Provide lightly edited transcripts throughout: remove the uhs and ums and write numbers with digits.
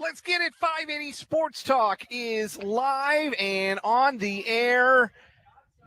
Let's get it. 580 Sports Talk is live and on the air,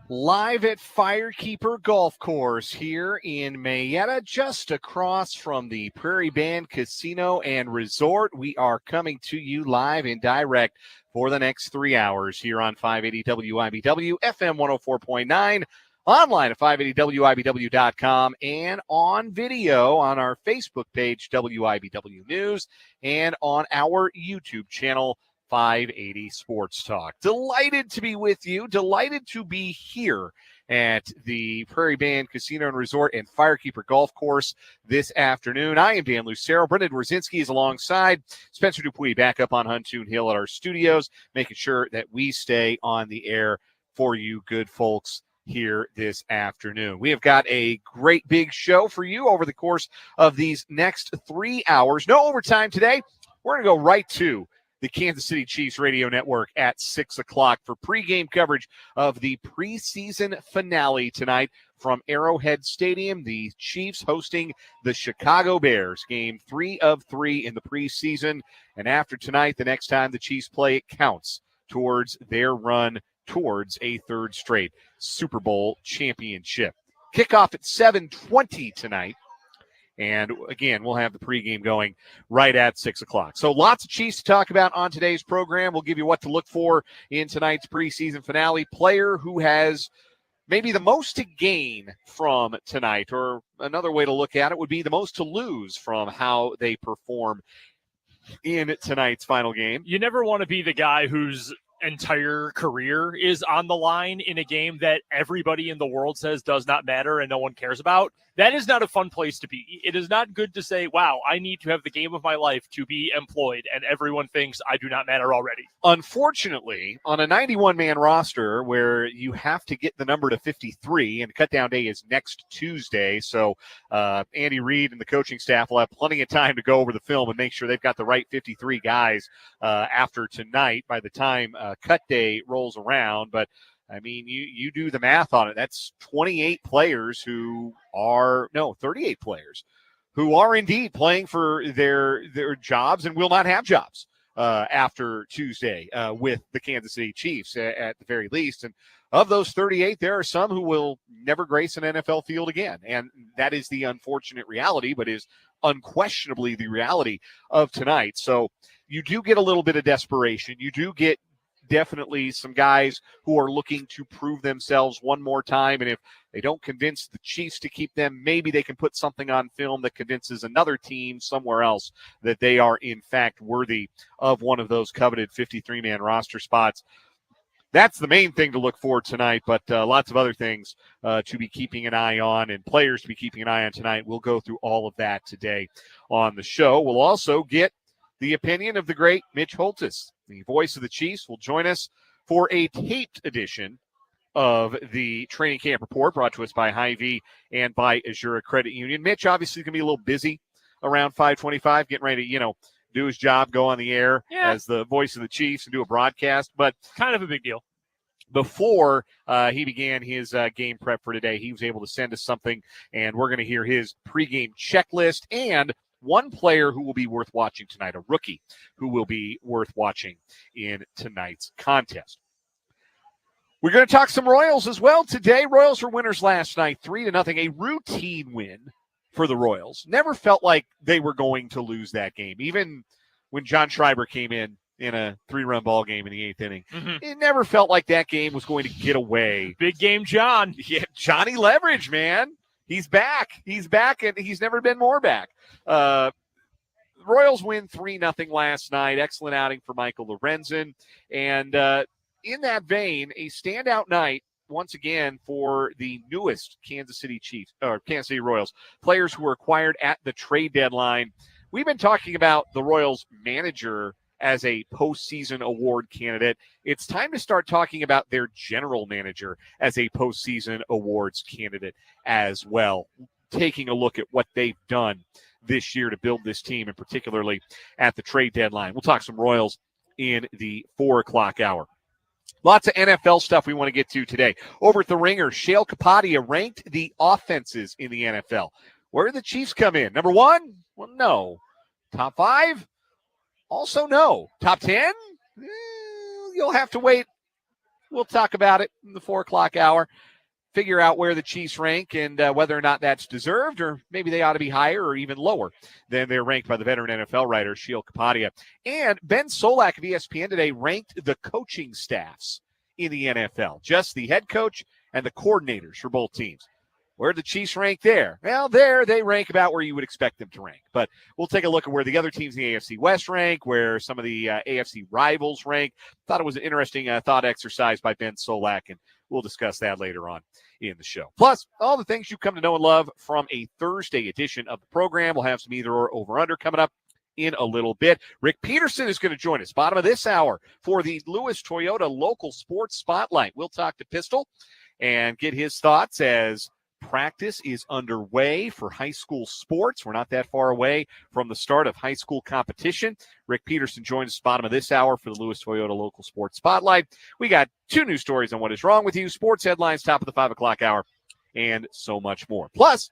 live at Firekeeper Golf Course here in Mayetta, just across from the Prairie Band Casino and Resort. We are coming to you live and direct for the next 3 hours here on 580 WIBW, FM 104.9. Online at 580WIBW.com and on video on our Facebook page, WIBW News, and on our YouTube channel, 580 Sports Talk. Delighted to be with you. Delighted to be here at the Prairie Band Casino and Resort and Firekeeper Golf Course this afternoon. I am Dan Lucero. Brendan Wrzinski is alongside. Spencer Dupuis back up on Huntoon Hill at our studios, making sure that we stay on the air for you good folks here this afternoon. We have got a great big show for you over the course of these next 3 hours. No overtime today. We're going to go right to the Kansas City Chiefs radio network at 6 o'clock for pregame coverage of the preseason finale tonight from Arrowhead Stadium. The Chiefs hosting the Chicago Bears, game 3 of 3 in the preseason. And after tonight, the next time the Chiefs play, it counts towards their run towards a third straight Super Bowl championship. Kickoff at 7:20 tonight. And again, we'll have the pregame going right at 6 o'clock. So lots of Chiefs to talk about on today's program. We'll give you what to look for in tonight's preseason finale. Player who has maybe the most to gain from tonight, or another way to look at it would be the most to lose from how they perform in tonight's final game. You never want to be the guy whose entire career is on the line in a game that everybody in the world says does not matter and no one cares about. That is not a fun place to be. It is not good to say, wow, I need to have the game of my life to be employed, and everyone thinks I do not matter already. Unfortunately, on a 91-man roster where you have to get the number to 53, and cutdown day is next Tuesday, so Andy Reid and the coaching staff will have plenty of time to go over the film and make sure they've got the right 53 guys after tonight by the time cut day rolls around. But I mean, you do the math on it. That's 38 players 38 players who are indeed playing for their jobs and will not have jobs after Tuesday with the Kansas City Chiefs at the very least. And of those 38, there are some who will never grace an NFL field again. And that is the unfortunate reality, but is unquestionably the reality of tonight. So you do get a little bit of desperation. You do get definitely some guys who are looking to prove themselves one more time. And if they don't convince the Chiefs to keep them, maybe they can put something on film that convinces another team somewhere else that they are, in fact, worthy of one of those coveted 53-man roster spots. That's the main thing to look for tonight, but lots of other things to be keeping an eye on and players to be keeping an eye on tonight. We'll go through all of that today on the show. We'll also get the opinion of the great Mitch Holthus, the voice of the Chiefs, will join us for a taped edition of the training camp report brought to us by Hy-Vee and by Azura Credit Union. Mitch obviously is going to be a little busy around 5:25, getting ready to, do his job, go on the air as the voice of the Chiefs and do a broadcast. But kind of a big deal. Before he began his game prep for today, he was able to send us something, and we're going to hear his pregame checklist and one player who will be worth watching tonight, a rookie who will be worth watching in tonight's contest. We're going to talk some Royals as well today. Royals were winners last night, 3-0, a routine win for the Royals. Never felt like they were going to lose that game, even when John Schreiber came in a 3-run ball game in the 8th inning. Mm-hmm. It never felt like that game was going to get away. Big game, John. Yeah, Johnny Leverage, man. He's back. He's back, and he's never been more back. Royals win 3-0 last night. Excellent outing for Michael Lorenzen. And in that vein, a standout night once again for the newest Kansas City Royals, players who were acquired at the trade deadline. We've been talking about the Royals manager as a postseason award candidate. It's time to start talking about their general manager as a postseason awards candidate as well, taking a look at what they've done this year to build this team, and particularly at the trade deadline. We'll talk some Royals in the 4 o'clock hour. Lots of NFL stuff we want to get to today. Over at the Ringer, Shale Kapadia ranked the offenses in the NFL. Where did the Chiefs come in? Number 1? Well, no. Top 5? Also, no. Top 10? You'll have to wait. We'll talk about it in the 4 o'clock hour. Figure out where the Chiefs rank and whether or not that's deserved, or maybe they ought to be higher or even lower than they're ranked by the veteran NFL writer, Sheil Kapadia. And Ben Solak of ESPN today ranked the coaching staffs in the NFL, just the head coach and the coordinators for both teams. Where did the Chiefs rank there? Well, there they rank about where you would expect them to rank. But we'll take a look at where the other teams in the AFC West rank, where some of the AFC rivals rank. Thought it was an interesting thought exercise by Ben Solak, and we'll discuss that later on in the show. Plus, all the things you've come to know and love from a Thursday edition of the program. We'll have some either or over-under coming up in a little bit. Rick Peterson is going to join us bottom of this hour for the Lewis Toyota Local Sports Spotlight. We'll talk to Pistol and get his thoughts as practice is underway for high school sports. We're not that far away from the start of high school competition. Rick Peterson joins us bottom of this hour for the Lewis Toyota Local Sports Spotlight. We got 2 news stories on what is wrong with you, sports headlines, top of the 5 o'clock hour, and so much more. Plus,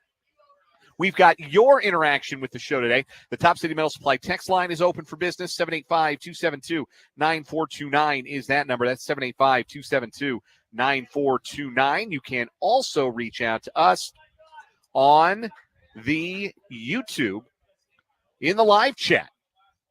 we've got your interaction with the show today. The Top City Metal Supply text line is open for business. 785-272-9429 is that number. That's 785-272-9429. You can also reach out to us on the YouTube in the live chat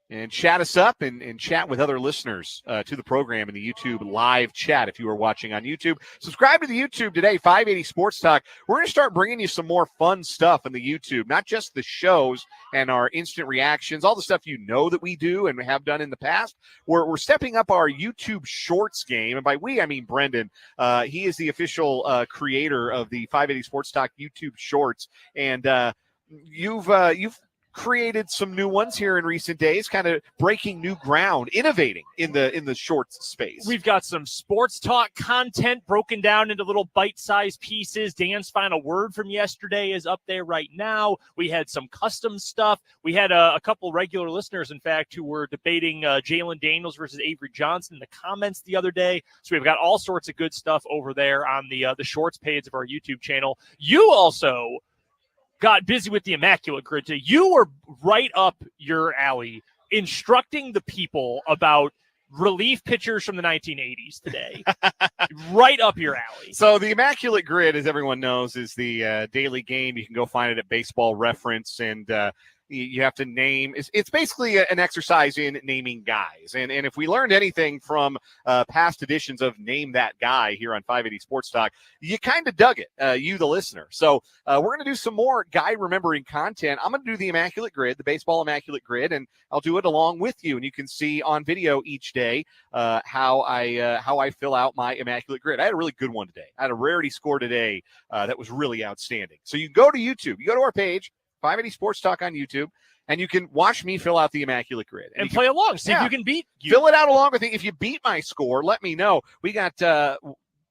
and chat us up and chat with other listeners to the program in the YouTube live chat if you are watching on YouTube. Subscribe to the YouTube today, 580 Sports Talk. We're going to start bringing you some more fun stuff in the YouTube, not just the shows and our instant reactions, all the stuff you know that we do and have done in the past. We're stepping up our YouTube Shorts game, and by we, I mean Brendan. He is the official creator of the 580 Sports Talk YouTube Shorts, and you've created some new ones here in recent days, kind of breaking new ground, innovating in the shorts space. We've got some sports talk content broken down into little bite-sized pieces. Dan's final word from yesterday is up there right now. We had some custom stuff. We had a couple regular listeners, in fact, who were debating Jalen Daniels versus Avery Johnson in the comments the other day. So we've got all sorts of good stuff over there on the shorts page of our YouTube channel. You also got busy with the Immaculate Grid today. You were right up your alley instructing the people about relief pitchers from the 1980s today. Right up your alley. So the Immaculate Grid, as everyone knows, is the daily game. You can go find it at Baseball Reference, and you have to name. It's basically an exercise in naming guys. And if we learned anything from past editions of Name That Guy here on 580 Sports Talk, you kind of dug it, you the listener. So we're going to do some more guy remembering content. I'm going to do the Immaculate Grid, the Baseball Immaculate Grid, and I'll do it along with you. And you can see on video each day how I fill out my Immaculate Grid. I had a really good one today. I had a rarity score today that was really outstanding. So you go to YouTube. You go to our page, 580 Sports Talk on YouTube, and you can watch me fill out the Immaculate Grid. And play along. See if you can beat you. Fill it out along with it. If you beat my score, let me know. We got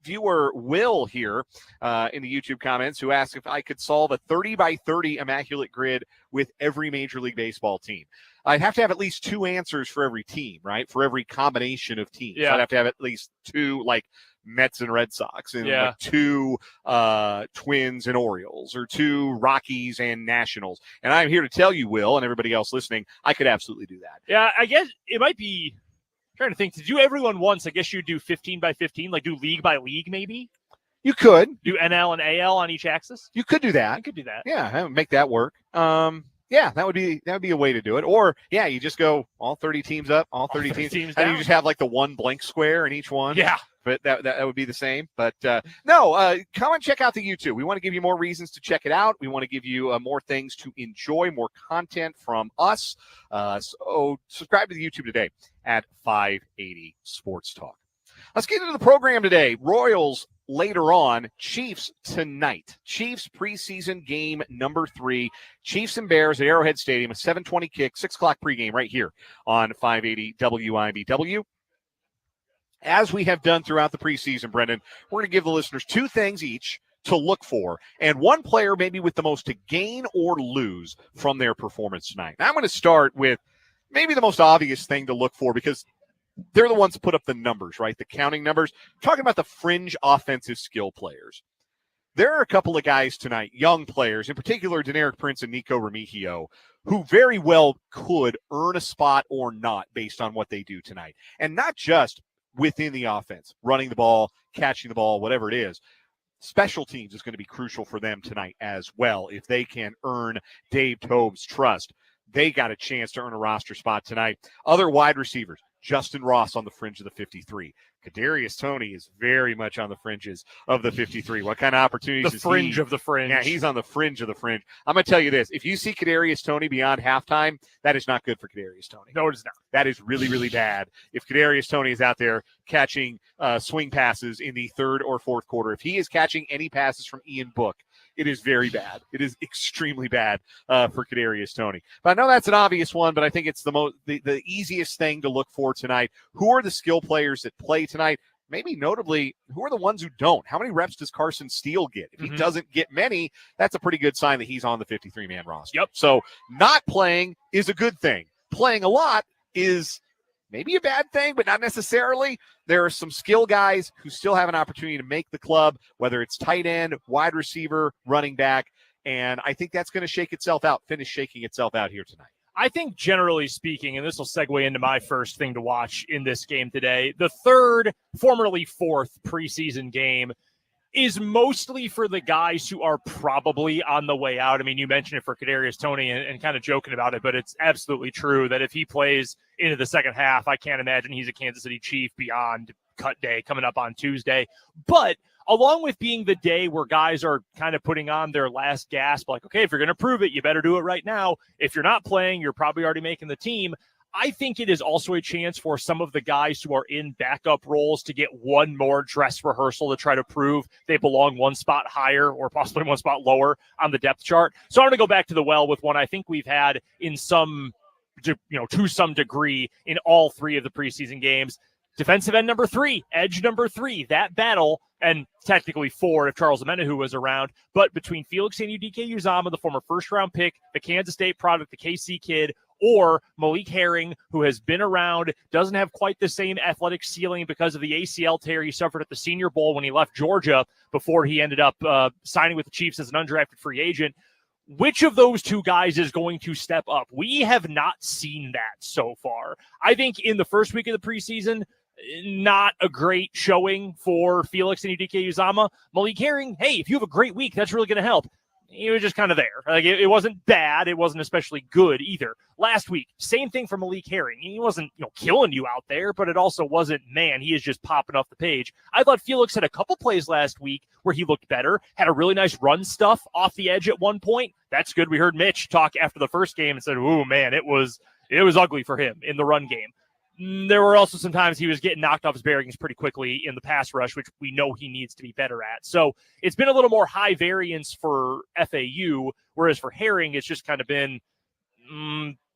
viewer Will here in the YouTube comments who asked if I could solve a 30-by-30 Immaculate Grid with every Major League Baseball team. I'd have to have at least 2 answers for every team, right? For every combination of teams. Yeah. I'd have to have at least 2, like Mets and Red Sox, and like 2 Twins and Orioles, or 2 Rockies and Nationals. And I'm here to tell you, Will, and everybody else listening, I could absolutely do that. Yeah, I guess it might be, I'm trying to think, to do everyone once, I guess you'd do 15 by 15, like do league by league maybe? You could. Do NL and AL on each axis? You could do that. You could do that. Yeah, make that work. Yeah, that would be a way to do it. Or, yeah, you just go all 30 teams up, all 30 teams down. And you just have like the one blank square in each one. Yeah. But that would be the same. But no, come and check out the YouTube. We want to give you more reasons to check it out. We want to give you more things to enjoy, more content from us. So subscribe to the YouTube today at 580 Sports Talk. Let's get into the program today. Royals later on, Chiefs tonight. Chiefs preseason game number 3. Chiefs and Bears at Arrowhead Stadium, a 7:20 kick, 6 o'clock pregame right here on 580 WIBW. As we have done throughout the preseason, Brendan, we're going to give the listeners 2 things each to look for, and one player maybe with the most to gain or lose from their performance tonight. Now, I'm going to start with maybe the most obvious thing to look for, because they're the ones that put up the numbers, right? The counting numbers. Talking about the fringe offensive skill players. there are a couple of guys tonight, young players, in particular Deneric Prince and Nico Remigio, who very well could earn a spot or not based on what they do tonight. And not just within the offense, running the ball, catching the ball, whatever it is. Special teams is going to be crucial for them tonight as well. If they can earn Dave Tobe's trust, they got a chance to earn a roster spot tonight. Other wide receivers, Justin Ross on the fringe of the 53. Kadarius Toney is very much on the fringes of the 53. What kind of opportunities is he? The fringe of the fringe. Yeah, he's on the fringe of the fringe. I'm going to tell you this. If you see Kadarius Toney beyond halftime, that is not good for Kadarius Toney. No, it is not. That is really, really bad. If Kadarius Toney is out there catching swing passes in the third or fourth quarter, if he is catching any passes from Ian Book, it is very bad. It is extremely bad for Kadarius Toney. But I know that's an obvious one, but I think it's the easiest thing to look for tonight. Who are the skill players that play tonight? Maybe notably, who are the ones who don't? How many reps does Carson Steele get? If he doesn't get many, that's a pretty good sign that he's on the 53-man roster. Yep. So not playing is a good thing. Playing a lot is maybe a bad thing, but not necessarily. There are some skill guys who still have an opportunity to make the club, whether it's tight end, wide receiver, running back, and I think that's going to finish shaking itself out here tonight. I think generally speaking, and this will segue into my first thing to watch in this game today, the third, formerly fourth preseason game is mostly for the guys who are probably on the way out. I mean, you mentioned it for Kadarius Toney and kind of joking about it, but it's absolutely true that if he plays into the second half, I can't imagine he's a Kansas City Chief beyond cut day coming up on Tuesday. But along with being the day where guys are kind of putting on their last gasp, like, okay, if you're going to prove it, you better do it right now. If you're not playing, you're probably already making the team. I think it is also a chance for some of the guys who are in backup roles to get one more dress rehearsal to try to prove they belong one spot higher or possibly one spot lower on the depth chart. So I'm going to go back to the well with one I think we've had in some, to some degree in all three of the preseason games. Defensive end number 3, edge number 3, that battle, and technically 4 if Charles Omenihu was around, but between Felix Anudike-Uzomah, the former first-round pick, the Kansas State product, the KC kid, or Malik Herring, who has been around, doesn't have quite the same athletic ceiling because of the ACL tear he suffered at the Senior Bowl when he left Georgia before he ended up signing with the Chiefs as an undrafted free agent. Which of those two guys is going to step up? We have not seen that so far. I think in the first week of the preseason, not a great showing for Felix Anudike-Uzomah. Malik Herring, hey, if you have a great week, that's really going to help. He was just kind of there. Like it wasn't bad. It wasn't especially good either. Last week, same thing for Malik Herring. He wasn't, killing you out there, but it also wasn't, man, he is just popping off the page. I thought Felix had a couple plays last week where he looked better, had a really nice run stuff off the edge at one point. That's good. We heard Mitch talk after the first game and said, "Ooh, man, it was ugly for him in the run game." There were also some times he was getting knocked off his bearings pretty quickly in the pass rush, which we know he needs to be better at. So it's been a little more high variance for FAU, whereas for Herring, it's just kind of been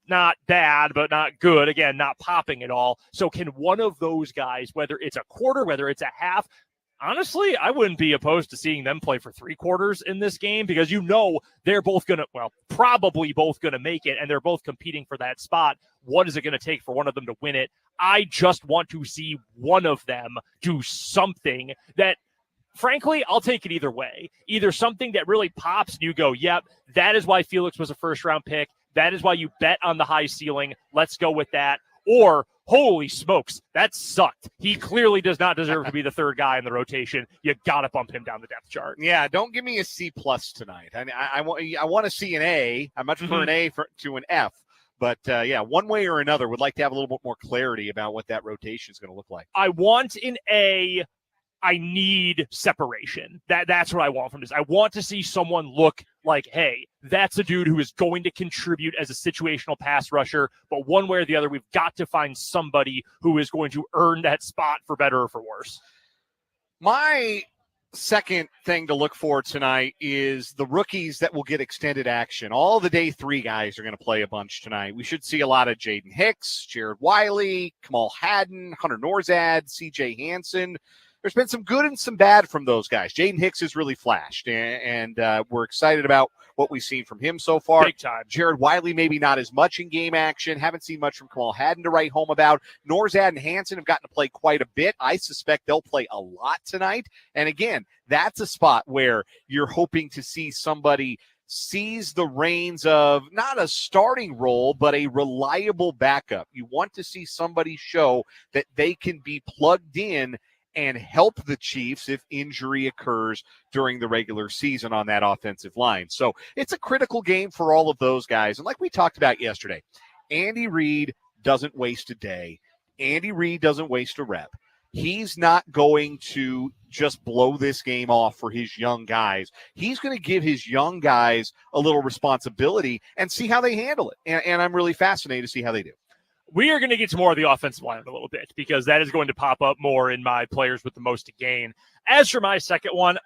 not bad, but not good. Again, not popping at all. So can one of those guys, whether it's a quarter, whether it's a half, honestly, I wouldn't be opposed to seeing them play for 3 quarters in this game because they're both going to, probably both going to make it, and they're both competing for that spot. What is it going to take for one of them to win it? I just want to see one of them do something that, frankly, I'll take it either way. Either something that really pops and you go, yep, that is why Felix was a first-round pick. That is why you bet on the high ceiling. Let's go with that. Or, holy smokes, that sucked. He clearly does not deserve to be the third guy in the rotation. You got to bump him down the depth chart. Yeah, don't give me a C+ tonight. I want to see an A. I much prefer an A to an F. But, one way or another, would like to have a little bit more clarity about what that rotation is going to look like. I want an A. I need separation. That's what I want from this. I want to see someone look like, hey, that's a dude who is going to contribute as a situational pass rusher, but one way or the other, we've got to find somebody who is going to earn that spot for better or for worse. My second thing to look for tonight is the rookies that will get extended action. All the day 3 guys are going to play a bunch tonight. We should see a lot of Jaden Hicks, Jared Wiley, Kamal Haddon, Hunter Norzad, CJ Hansen. there's been some good and some bad from those guys. Jaden Hicks has really flashed, and we're excited about what we've seen from him so far. Big time. Jared Wiley, maybe not as much in game action. Haven't seen much from Kamal Haddon to write home about. Norzad and Hansen have gotten to play quite a bit. I suspect they'll play a lot tonight. And again, that's a spot where you're hoping to see somebody seize the reins of not a starting role, but a reliable backup. You want to see somebody show that they can be plugged in and help the Chiefs if injury occurs during the regular season on that offensive line. So it's a critical game for all of those guys. And like we talked about yesterday, Andy Reid doesn't waste a day. Andy Reid doesn't waste a rep. He's not going to just blow this game off for his young guys. He's going to give his young guys a little responsibility and see how they handle it. And I'm really fascinated to see how they do. We are going to get to more of the offensive line in a little bit because that is going to pop up more in my players with the most to gain. As for my second one,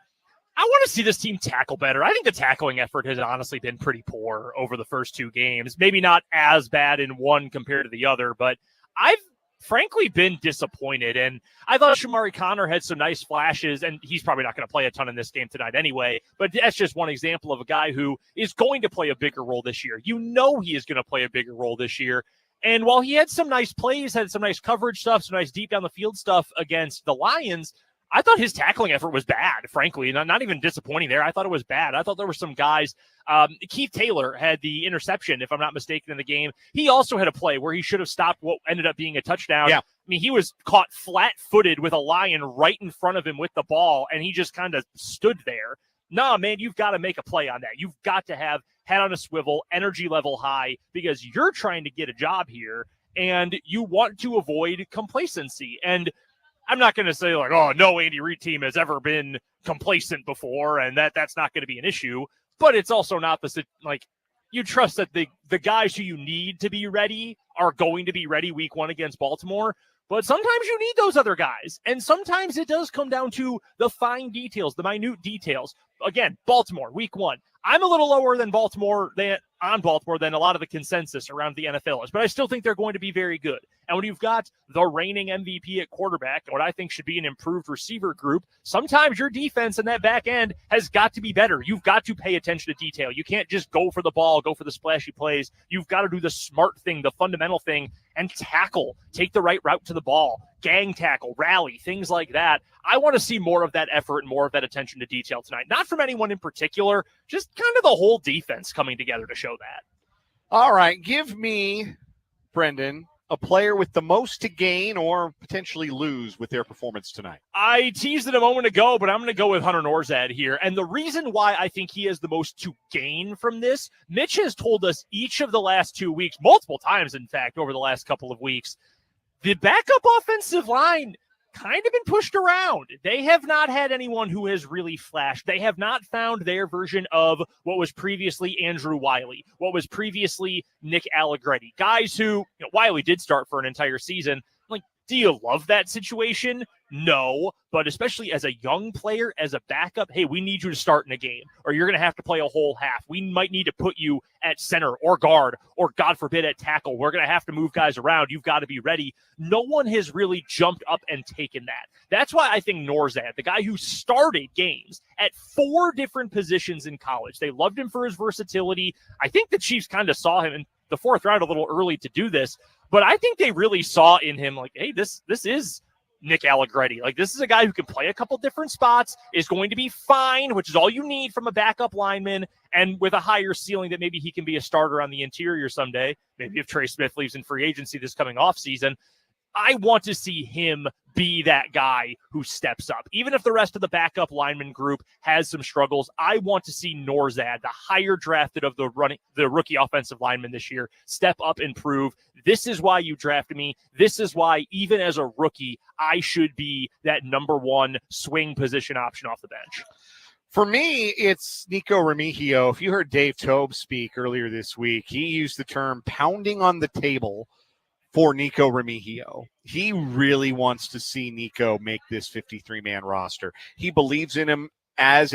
I want to see this team tackle better. I think the tackling effort has honestly been pretty poor over the first two games. Maybe not as bad in one compared to the other, but I've frankly been disappointed. And I thought Shamari Connor had some nice flashes, and he's probably not going to play a ton in this game tonight anyway. But that's just one example of a guy who is going to play a bigger role this year. You know he is going to play a bigger role this year. And while he had some nice plays, had some nice coverage stuff, some nice deep down the field stuff against the Lions, I thought his tackling effort was bad, frankly. Not even disappointing there. I thought it was bad. I thought there were some guys. Keith Taylor had the interception, if I'm not mistaken, in the game. He also had a play where he should have stopped what ended up being a touchdown. Yeah. I mean, he was caught flat-footed with a Lion right in front of him with the ball, and he just kind of stood there. Nah, man, you've got to make a play on that. You've got to have head on a swivel, energy level high, because you're trying to get a job here, and you want to avoid complacency. And I'm not going to say, like, oh, no Andy Reid team has ever been complacent before, and that's not going to be an issue. But it's also not like, you trust that the guys who you need to be ready are going to be ready week one against Baltimore. But sometimes you need those other guys. And sometimes it does come down to the fine details, the minute details. Again, Baltimore, week one. I'm a little lower than Baltimore than a lot of the consensus around the NFL is, but I still think they're going to be very good. And when you've got the reigning MVP at quarterback, what I think should be an improved receiver group, sometimes your defense in that back end has got to be better. You've got to pay attention to detail. You can't just go for the ball, go for the splashy plays. You've got to do the smart thing, the fundamental thing, and tackle. Take the right route to the ball, gang tackle, rally, things like that. I want to see more of that effort and more of that attention to detail tonight. Not from anyone in particular, just kind of the whole defense coming together to show that. All right, give me, Brendan, a player with the most to gain or potentially lose with their performance tonight. I teased it a moment ago, but I'm going to go with Hunter Norzad here. And the reason why I think he has the most to gain from this, Mitch has told us each of the last 2 weeks, multiple times, in fact, over the last couple of weeks, the backup offensive line kind of been pushed around. They have not had anyone who has really flashed. They have not found their version of what was previously Andrew Wiley, what was previously Nick Allegretti. Guys who, Wiley did start for an entire season. Like, do you love that situation? No, but especially as a young player, as a backup, hey, we need you to start in a game, or you're going to have to play a whole half. We might need to put you at center or guard, or God forbid at tackle. We're going to have to move guys around. You've got to be ready. No one has really jumped up and taken that. That's why I think Norzad, the guy who started games at 4 different positions in college, they loved him for his versatility. I think the Chiefs kind of saw him in the 4th round a little early to do this, but I think they really saw in him like, hey, this is Nick Allegretti. Like, this is a guy who can play a couple different spots, is going to be fine, which is all you need from a backup lineman, and with a higher ceiling that maybe he can be a starter on the interior someday. Maybe if Trey Smith leaves in free agency this coming off season. I want to see him be that guy who steps up. Even if the rest of the backup lineman group has some struggles, I want to see Norzad, the higher drafted of the rookie offensive lineman this year, step up and prove, this is why you drafted me. This is why, even as a rookie, I should be that number 1 swing position option off the bench. For me, it's Nico Remigio. If you heard Dave Tobe speak earlier this week, he used the term pounding on the table for Nico Remigio. He really wants to see Nico make this 53-man roster. He believes in him as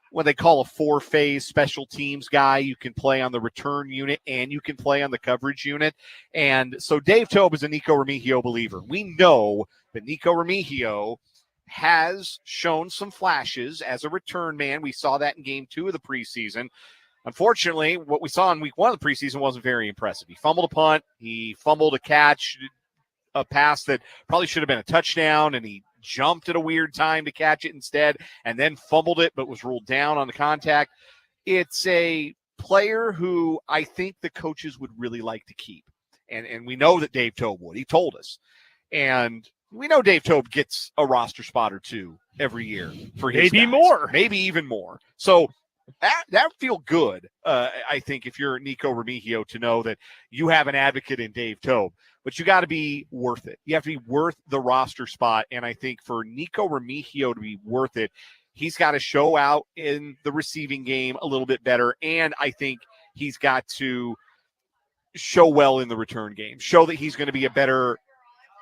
what they call a 4-phase special teams guy. You can play on the return unit and you can play on the coverage unit. And so Dave Tobe is a Nico Remigio believer. We know that Nico Remigio has shown some flashes as a return man. We saw that in game 2 of the preseason. Unfortunately, what we saw in week 1 of the preseason wasn't very impressive. He fumbled a punt. He fumbled a catch, a pass that probably should have been a touchdown, and he jumped at a weird time to catch it instead, and then fumbled it, but was ruled down on the contact. It's a player who I think the coaches would really like to keep. And we know that Dave Toub would. He told us. And we know Dave Toub gets a roster spot or two every year for his maybe guys. more. Maybe even more. So that would feel good, I think, if you're Nico Remigio, to know that you have an advocate in Dave Toub. But you got to be worth it. You have to be worth the roster spot. And I think for Nico Remigio to be worth it, he's got to show out in the receiving game a little bit better. And I think he's got to show well in the return game, show that he's going to be a better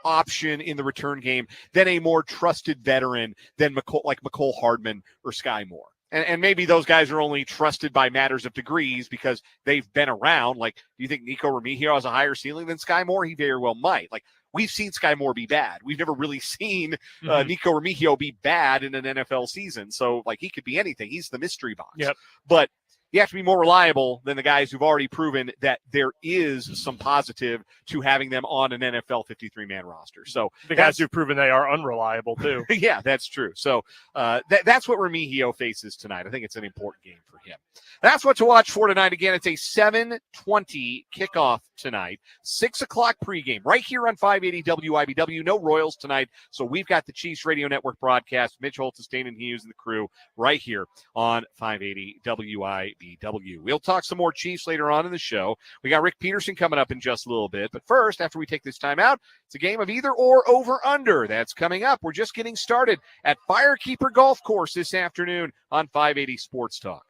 option in the return game than a more trusted veteran than Mecole Hardman or Sky Moore. And maybe those guys are only trusted by matters of degrees because they've been around. Like, do you think Nico Remigio has a higher ceiling than Sky Moore? He very well might. Like, we've seen Sky Moore be bad. We've never really seen Nico Remigio be bad in an NFL season. So, like, he could be anything. He's the mystery box. Yep. But you have to be more reliable than the guys who've already proven that there is some positive to having them on an NFL 53-man roster. So the guys who've proven they are unreliable, too. Yeah, that's true. So that's what Remigio faces tonight. I think it's an important game for him. That's what to watch for tonight. Again, it's a 7:20 kickoff tonight, 6 o'clock pregame, right here on 580 WIBW. No Royals tonight, so we've got the Chiefs Radio Network broadcast, Mitch, Holthus, Damon Hughes, and the crew right here on 580 WIBW. We'll talk some more Chiefs later on in the show. We got Rick Peterson coming up in just a little bit, but first, after we take this time out, it's a game of either or over under. That's coming up. We're just getting started at Firekeeper Golf Course this afternoon on 580 Sports Talk.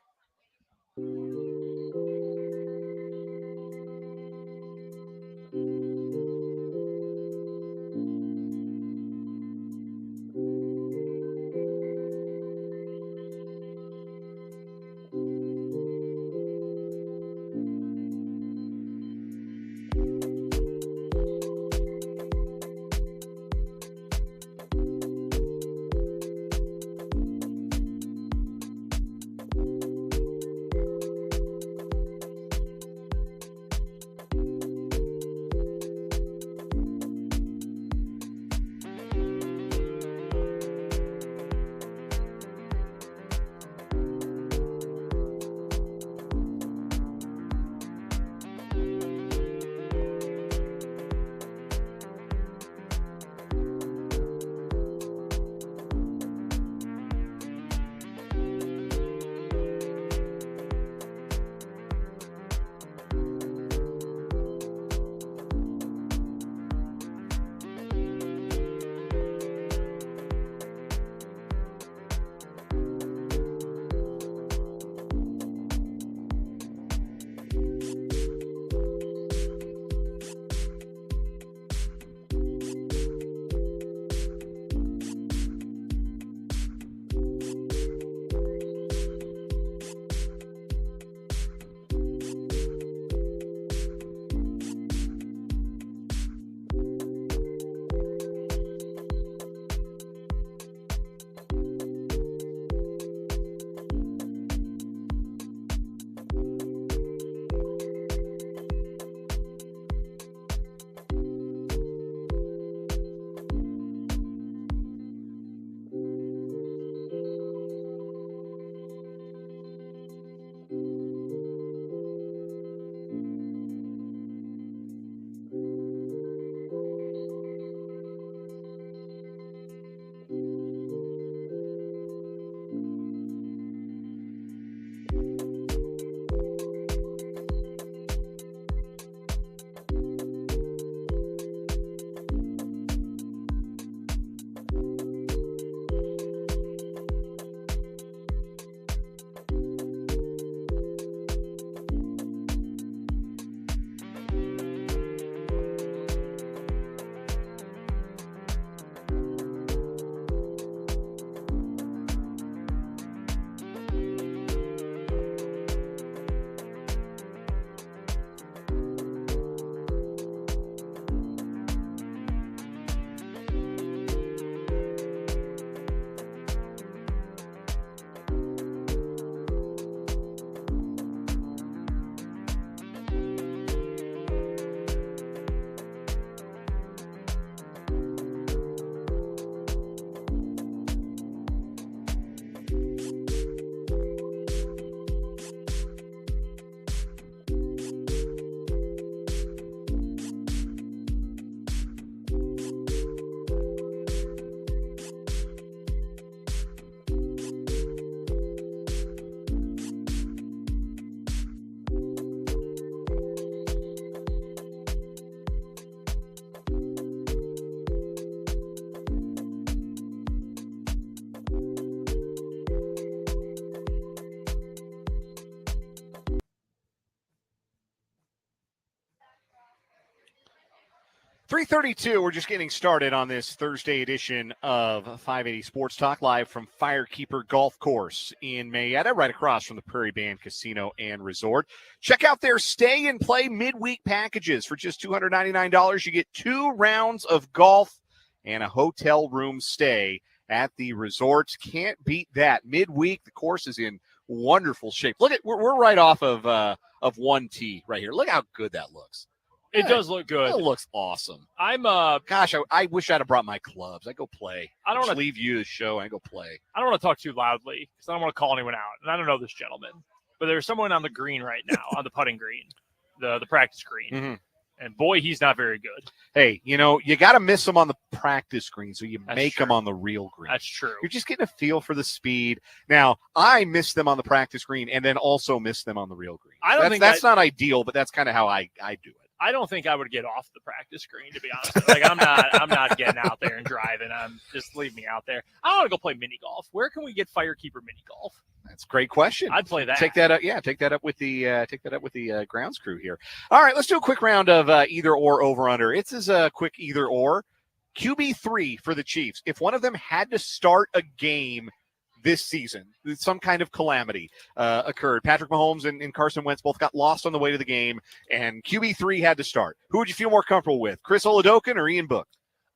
3:32. We're just getting started on this Thursday edition of 580 Sports Talk, live from Firekeeper Golf Course in Mayetta, right across from the Prairie Band Casino and Resort. Check out their stay and play midweek packages. For just $299, you get 2 rounds of golf and a hotel room stay at the resorts. Can't beat that. Midweek, the course is in wonderful shape. Look at we're right off of 1T right here. Look how good that looks. It does look good. It looks awesome. I'm Gosh, I wish I'd have brought my clubs. I go play. I don't want want to leave you the show and I go play. I don't want to talk too loudly because I don't want to call anyone out. And I don't know this gentleman, but there's someone on the green right now, on the putting green, the practice green. Mm-hmm. And boy, he's not very good. Hey, you got to miss them on the practice green, so you That's make true. them on the real green. That's true. You're just getting a feel for the speed. Now, I miss them on the practice green and then also miss them on the real green. I don't think that's not ideal, but that's kind of how I do it. I don't think I would get off the practice green, to be honest. Like I'm not getting out there and driving. Just leave me out there. I want to go play mini golf. Where can we get Firekeeper mini golf? That's a great question. I'd play that. Take that up. Yeah, take that up with the grounds crew here. All right, let's do a quick round of either or over under. It's as a quick either or. QB3 for the Chiefs. If one of them had to start a game this season, some kind of calamity occurred. Patrick Mahomes and Carson Wentz both got lost on the way to the game, and QB3 had to start. Who would you feel more comfortable with, Chris Oladokun or Ian Book?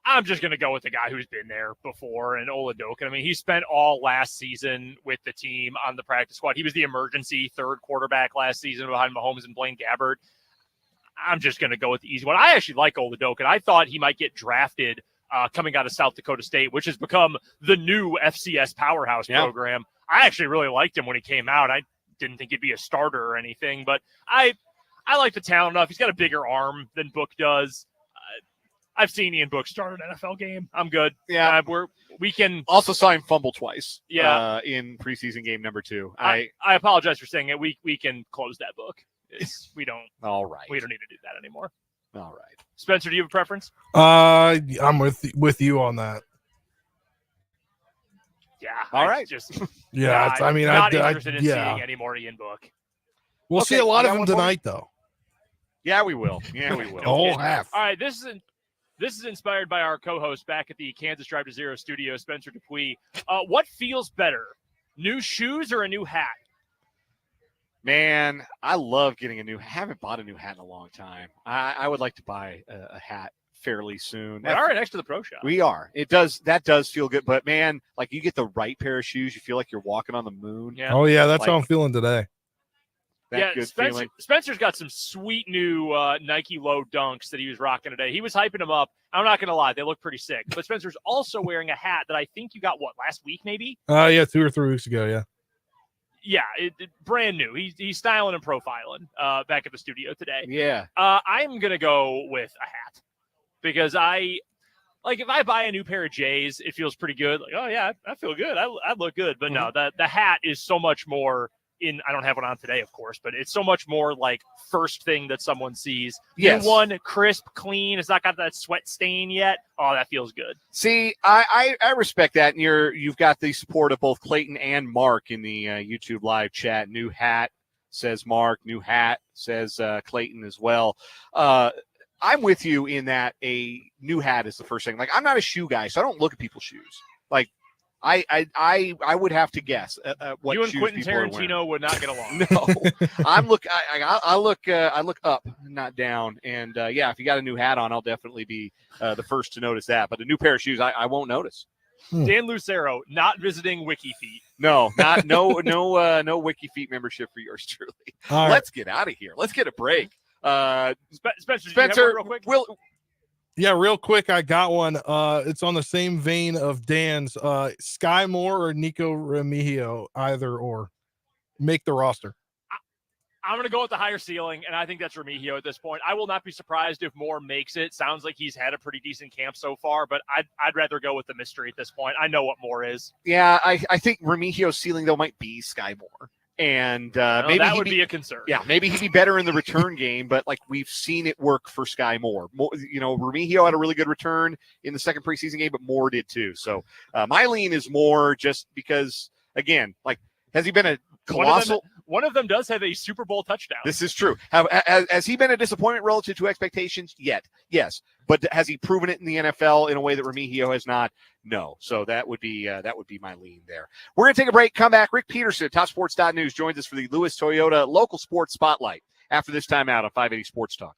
I'm just going to go with the guy who's been there before, and Oladokun. I mean, he spent all last season with the team on the practice squad. He was the emergency third quarterback last season behind Mahomes and Blaine Gabbert. I'm just going to go with the easy one. I actually like Oladokun. I thought he might get drafted coming out of South Dakota State, which has become the new FCS powerhouse program. I actually really liked him when he came out. I didn't think he'd be a starter or anything, but I like the talent enough. He's got a bigger arm than Book does. I've seen Ian Book start an NFL game. I'm good. Yeah, we can also saw him fumble twice. Yeah, in preseason game number 2. I apologize for saying it. We can close that book. We don't. All right. We don't need to do that anymore. All right. Spencer, do you have a preference? I'm with you on that. Yeah. All right. Just yeah. I'm not interested in seeing yeah. any more Ian Book. We'll see a lot of them tonight, though. Yeah, we will. Yeah, we will. The whole half. All right. This is inspired by our co-host back at the Kansas Drive to Zero studio, Spencer Dupuis. What feels better, new shoes or a new hat? Man, I love getting a new. Haven't bought a new hat in a long time. I would like to buy a hat fairly soon. We are next to the pro shop. We are. That does feel good. But man, like you get the right pair of shoes, you feel like you're walking on the moon. Yeah. Oh yeah, that's how I'm feeling today. Good feeling. Spencer's got some sweet new Nike Low Dunks that he was rocking today. He was hyping them up. I'm not going to lie. They look pretty sick. But Spencer's also wearing a hat that I think you got, last week maybe? Yeah, 2 or 3 weeks ago, yeah. Yeah, brand new. He's styling and profiling back at the studio today. Yeah. I'm going to go with a hat because if I buy a new pair of J's, it feels pretty good. Like, oh, yeah, I feel good. I look good. But no, the hat is so much more I don't have one on today, of course, but it's so much more like first thing that someone sees. Yes. New one, crisp, clean. It's not got that sweat stain yet. Oh, that feels good. See, I respect that. And you've got the support of both Clayton and Mark in the YouTube live chat. New hat, says Mark. New hat, says Clayton as well. I'm with you in that a new hat is the first thing. Like, I'm not a shoe guy, so I don't look at people's shoes. Like, I would have to guess what you and shoes Quentin people are wearing. Tarantino would not get along. No, I look up, not down. And if you got a new hat on, I'll definitely be the first to notice that. But a new pair of shoes, I won't notice. Dan Lucero not visiting WikiFeet. No WikiFeet membership for yours truly. All right. Let's get out of here. Let's get a break. Spencer, Spencer, real quick? Yeah, real quick, I got one. It's on the same vein of Dan's. Sky Moore or Nico Remigio, either or. Make the roster. I'm going to go with the higher ceiling, and I think that's Remigio at this point. I will not be surprised if Moore makes it. Sounds like he's had a pretty decent camp so far, but I'd rather go with the mystery at this point. I know what Moore is. Yeah, I think Remigio's ceiling, though, might be Sky Moore. And maybe that would be a concern. Yeah, maybe he'd be better in the return game, but like we've seen it work for Sky Moore. Remigio had a really good return in the second preseason game, but Moore did too. So my lean is Moore just because, again, like, has he been a colossal? One of them does have a Super Bowl touchdown. This is true. Has he been a disappointment relative to expectations yet? Yes. But has he proven it in the NFL in a way that Remigio has not? No. So that would be my lean there. We're going to take a break, come back. Rick Peterson, TopSports.News, joins us for the Lewis Toyota Local Sports Spotlight after this timeout on 580 Sports Talk.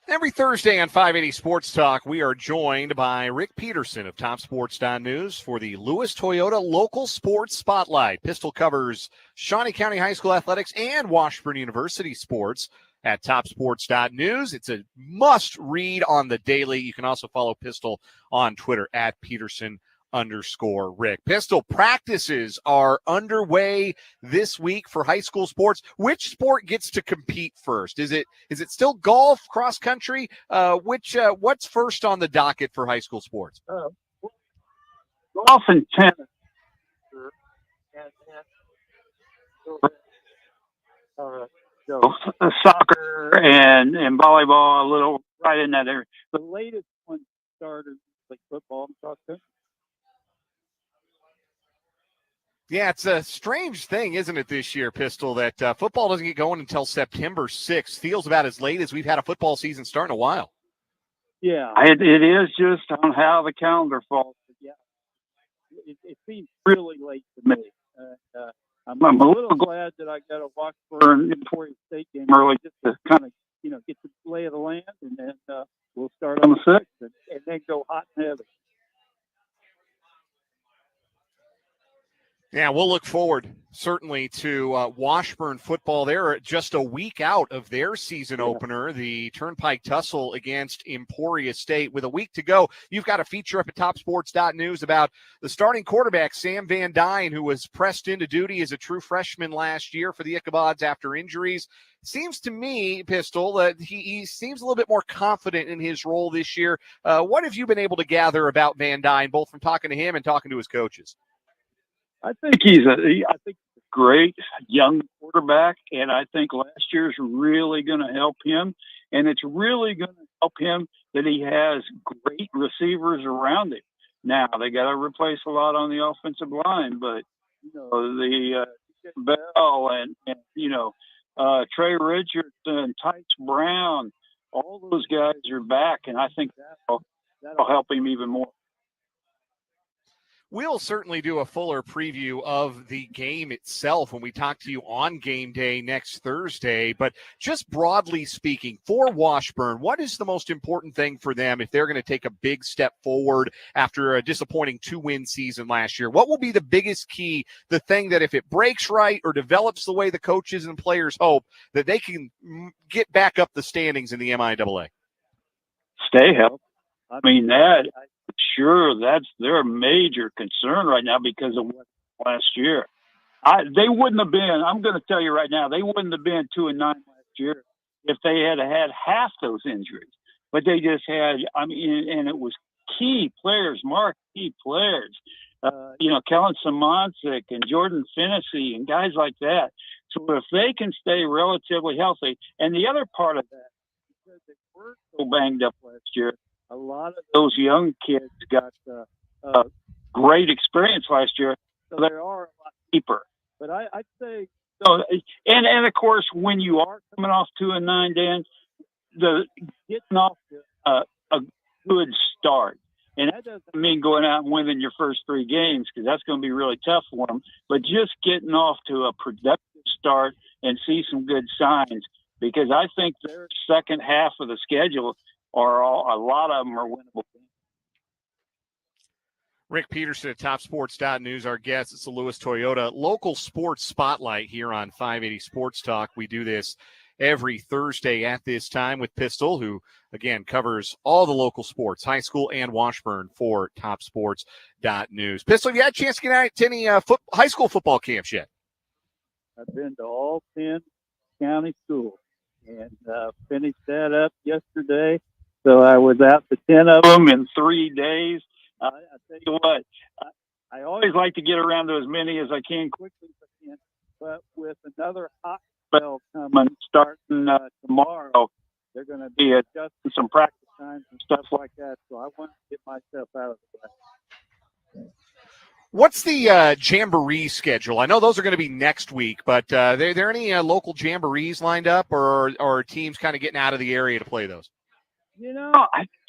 Every Thursday on 580 Sports Talk, we are joined by Rick Peterson of TopSports.News for the Lewis Toyota Local Sports Spotlight. Pistol covers Shawnee County High School athletics and Washburn University sports at TopSports.News. It's a must-read on the daily. You can also follow Pistol on Twitter at Peterson_Rick. Pistol, practices are underway this week for high school sports. Which sport gets to compete first? Is it still golf, cross country? What's first on the docket for high school sports? Golf and tennis. Soccer and volleyball, a little right in that area. The latest one started like football and cross country. Yeah, it's a strange thing, isn't it, this year, Pistol, that football doesn't get going until September 6th. Feels about as late as we've had a football season start in a while. Yeah, it is just on how the calendar falls. But yeah, it seems really late to me. I'm a little glad that I got a Washburn Emporia State game early just to kind of, get lay of the land, and then we'll start on the 6th and then go hot and heavy. Yeah, we'll look forward certainly to Washburn football. They're just a week out of their season opener, the Turnpike Tussle against Emporia State. With a week to go, you've got a feature up at TopSports.News about the starting quarterback, Sam Van Dyne, who was pressed into duty as a true freshman last year for the Ichabods after injuries. Seems to me, Pistol, that he seems a little bit more confident in his role this year. What have you been able to gather about Van Dyne, both from talking to him and talking to his coaches? I think he's a great young quarterback, and I think last year's really going to help him. And it's really going to help him that he has great receivers around him. Now they got to replace a lot on the offensive line, but the Bell and Trey Richardson, Tice Brown, all those guys are back, and I think that'll help him even more. We'll certainly do a fuller preview of the game itself when we talk to you on game day next Thursday. But just broadly speaking, for Washburn, what is the most important thing for them if they're going to take a big step forward after a disappointing 2-win season last year? What will be the biggest key, the thing that if it breaks right or develops the way the coaches and players hope, that they can get back up the standings in the MIAA? Stay healthy. I mean, sure, that's their major concern right now because of what last year. They wouldn't have been, I'm going to tell you right now, they wouldn't have been 2-9 last year if they had had half those injuries. But they just had, and it was key players, marquee players, Kellen Simoncic and Jordan Finnessy and guys like that. So if they can stay relatively healthy, and the other part of that, because they were so banged up last year, a lot of those young kids got great experience last year, so they are a lot deeper. But I'd say so. And of course, when you are coming off 2-9, Dan, getting off to a good start, and that doesn't mean going out and winning your first 3 games because that's going to be really tough for them. But just getting off to a productive start and see some good signs, because I think their second half of the schedule. A lot of them are winnable games. Rick Peterson at TopSports.News, our guest. It's the Lewis Toyota Local Sports Spotlight here on 580 Sports Talk. We do this every Thursday at this time with Pistol, who, again, covers all the local sports, high school and Washburn for TopSports.News. Pistol, have you had a chance to get out to any high school football camps yet? I've been to all 10 county schools and finished that up yesterday. So I was out to 10 of them in 3 days. I tell you what, I always like to get around to as many as I can quickly as I can. But with another hot spell coming starting tomorrow, they're going to be adjusting some practice times and stuff like that. So I want to get myself out of the way. What's the jamboree schedule? I know those are going to be next week, but are there any local jamborees lined up, or are teams kind of getting out of the area to play those?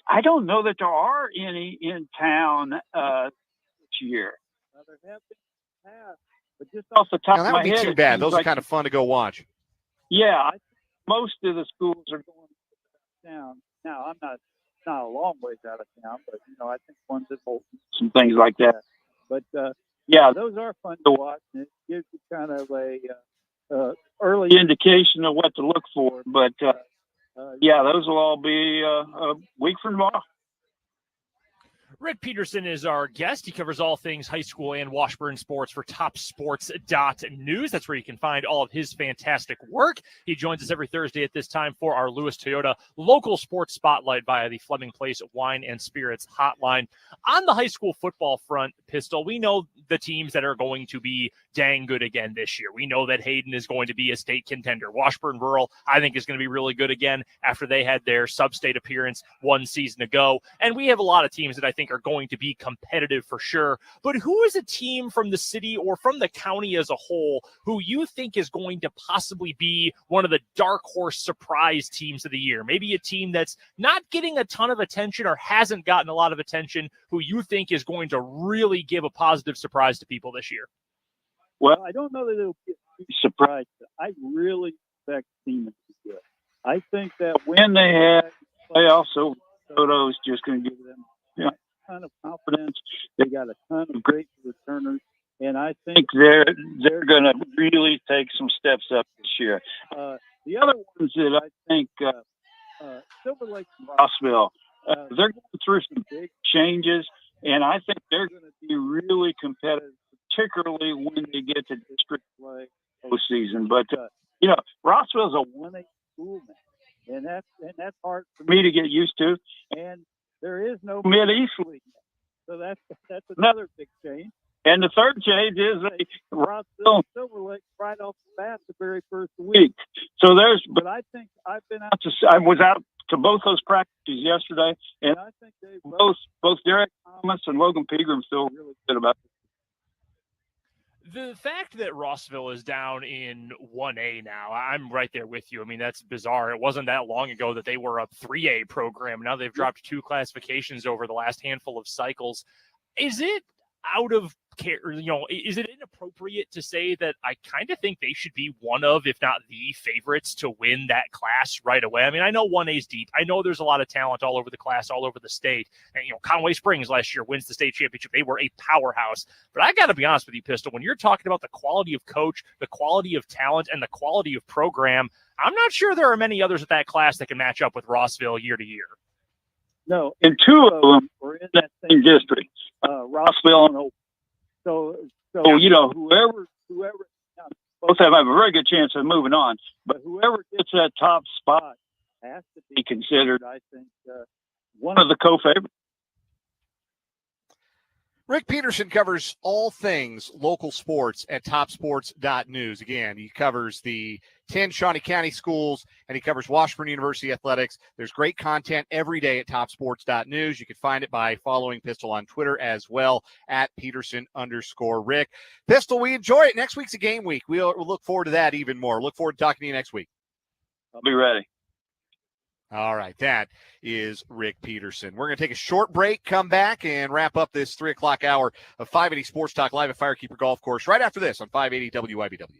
I don't know that there are any in town this year. There have been past, but just off the top of my head, that would be too bad. Those are kind of fun to go watch. Yeah, I think most of the schools are going to town. Now, I'm not a long ways out of town, but I think one's at Holthus, some things like that. But yeah, those are fun to watch, and it gives you kind of a early indication of what to look for. But yeah, those will all be a week from tomorrow. Rick Peterson is our guest. He covers all things high school and Washburn sports for TopSports.News. That's where you can find all of his fantastic work. He joins us every Thursday at this time for our Lewis Toyota local sports spotlight via the Fleming Place Wine and Spirits hotline. On the high school football front, Pistol, we know the teams that are going to be dang good again this year. We know that Hayden is going to be a state contender. Washburn Rural, I think, is going to be really good again after they had their sub-state appearance 1 season ago. And we have a lot of teams that I think are going to be competitive for sure. But who is a team from the city or from the county as a whole who you think is going to possibly be one of the dark horse surprise teams of the year? Maybe a team that's not getting a ton of attention or hasn't gotten a lot of attention, who you think is going to really give a positive surprise to people this year? Well, I don't know that it'll be a surprise. I really expect Siemens to be good. I think that when they had playoffs, so Soto is just going to give them a ton of confidence. They got a ton of great returners, and I think they're going to really take some steps up this year. The other ones that I think Silver Lake and Rossville, they're going through some big changes, and I think they're going to be really competitive, particularly when they get to district play postseason. But Rossville's a 1A school now, and that's hard for me to get used to. And there is no Mid-East League, so that's another big change. And the third change is Rossville and Silver Lake right off the bat the very first week. So but I think I was out to both those practices yesterday, and I think they both Derek Thomas and Logan Pegram feel really good about it. The fact that Rossville is down in 1A now, I'm right there with you. I mean, that's bizarre. It wasn't that long ago that they were a 3A program. Now they've dropped 2 classifications over the last handful of cycles. Is it out of care, is it inappropriate to say that I kind of think they should be one of, if not the favorites to win that class right away? I mean, I know 1A is deep. I know there's a lot of talent all over the class, all over the state. And, Conway Springs last year wins the state championship. They were a powerhouse. But I got to be honest with you, Pistol, when you're talking about the quality of coach, the quality of talent, and the quality of program, I'm not sure there are many others at that class that can match up with Rossville year to year. No, and 2 of them were in that same district, Rossville and Oak. So whoever both have a very good chance of moving on. But whoever gets that top spot has to be considered, I think, one of the co-favorites. Rick Peterson covers all things local sports at TopSports.News. Again, he covers the 10 Shawnee County schools, and he covers Washburn University athletics. There's great content every day at TopSports.News. You can find it by following Pistol on Twitter as well, at Peterson_Rick. Pistol, we enjoy it. Next week's a game week. We'll look forward to that even more. Look forward to talking to you next week. I'll be ready. All right, that is Rick Peterson. We're going to take a short break, come back, and wrap up this 3 o'clock hour of 580 Sports Talk live at Firekeeper Golf Course right after this on 580 WIBW.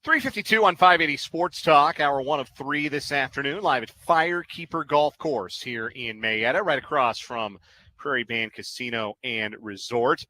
3:52 on 580 Sports Talk, hour 1 of 3 this afternoon, live at Firekeeper Golf Course here in Mayetta, right across from Prairie Band Casino and Resort.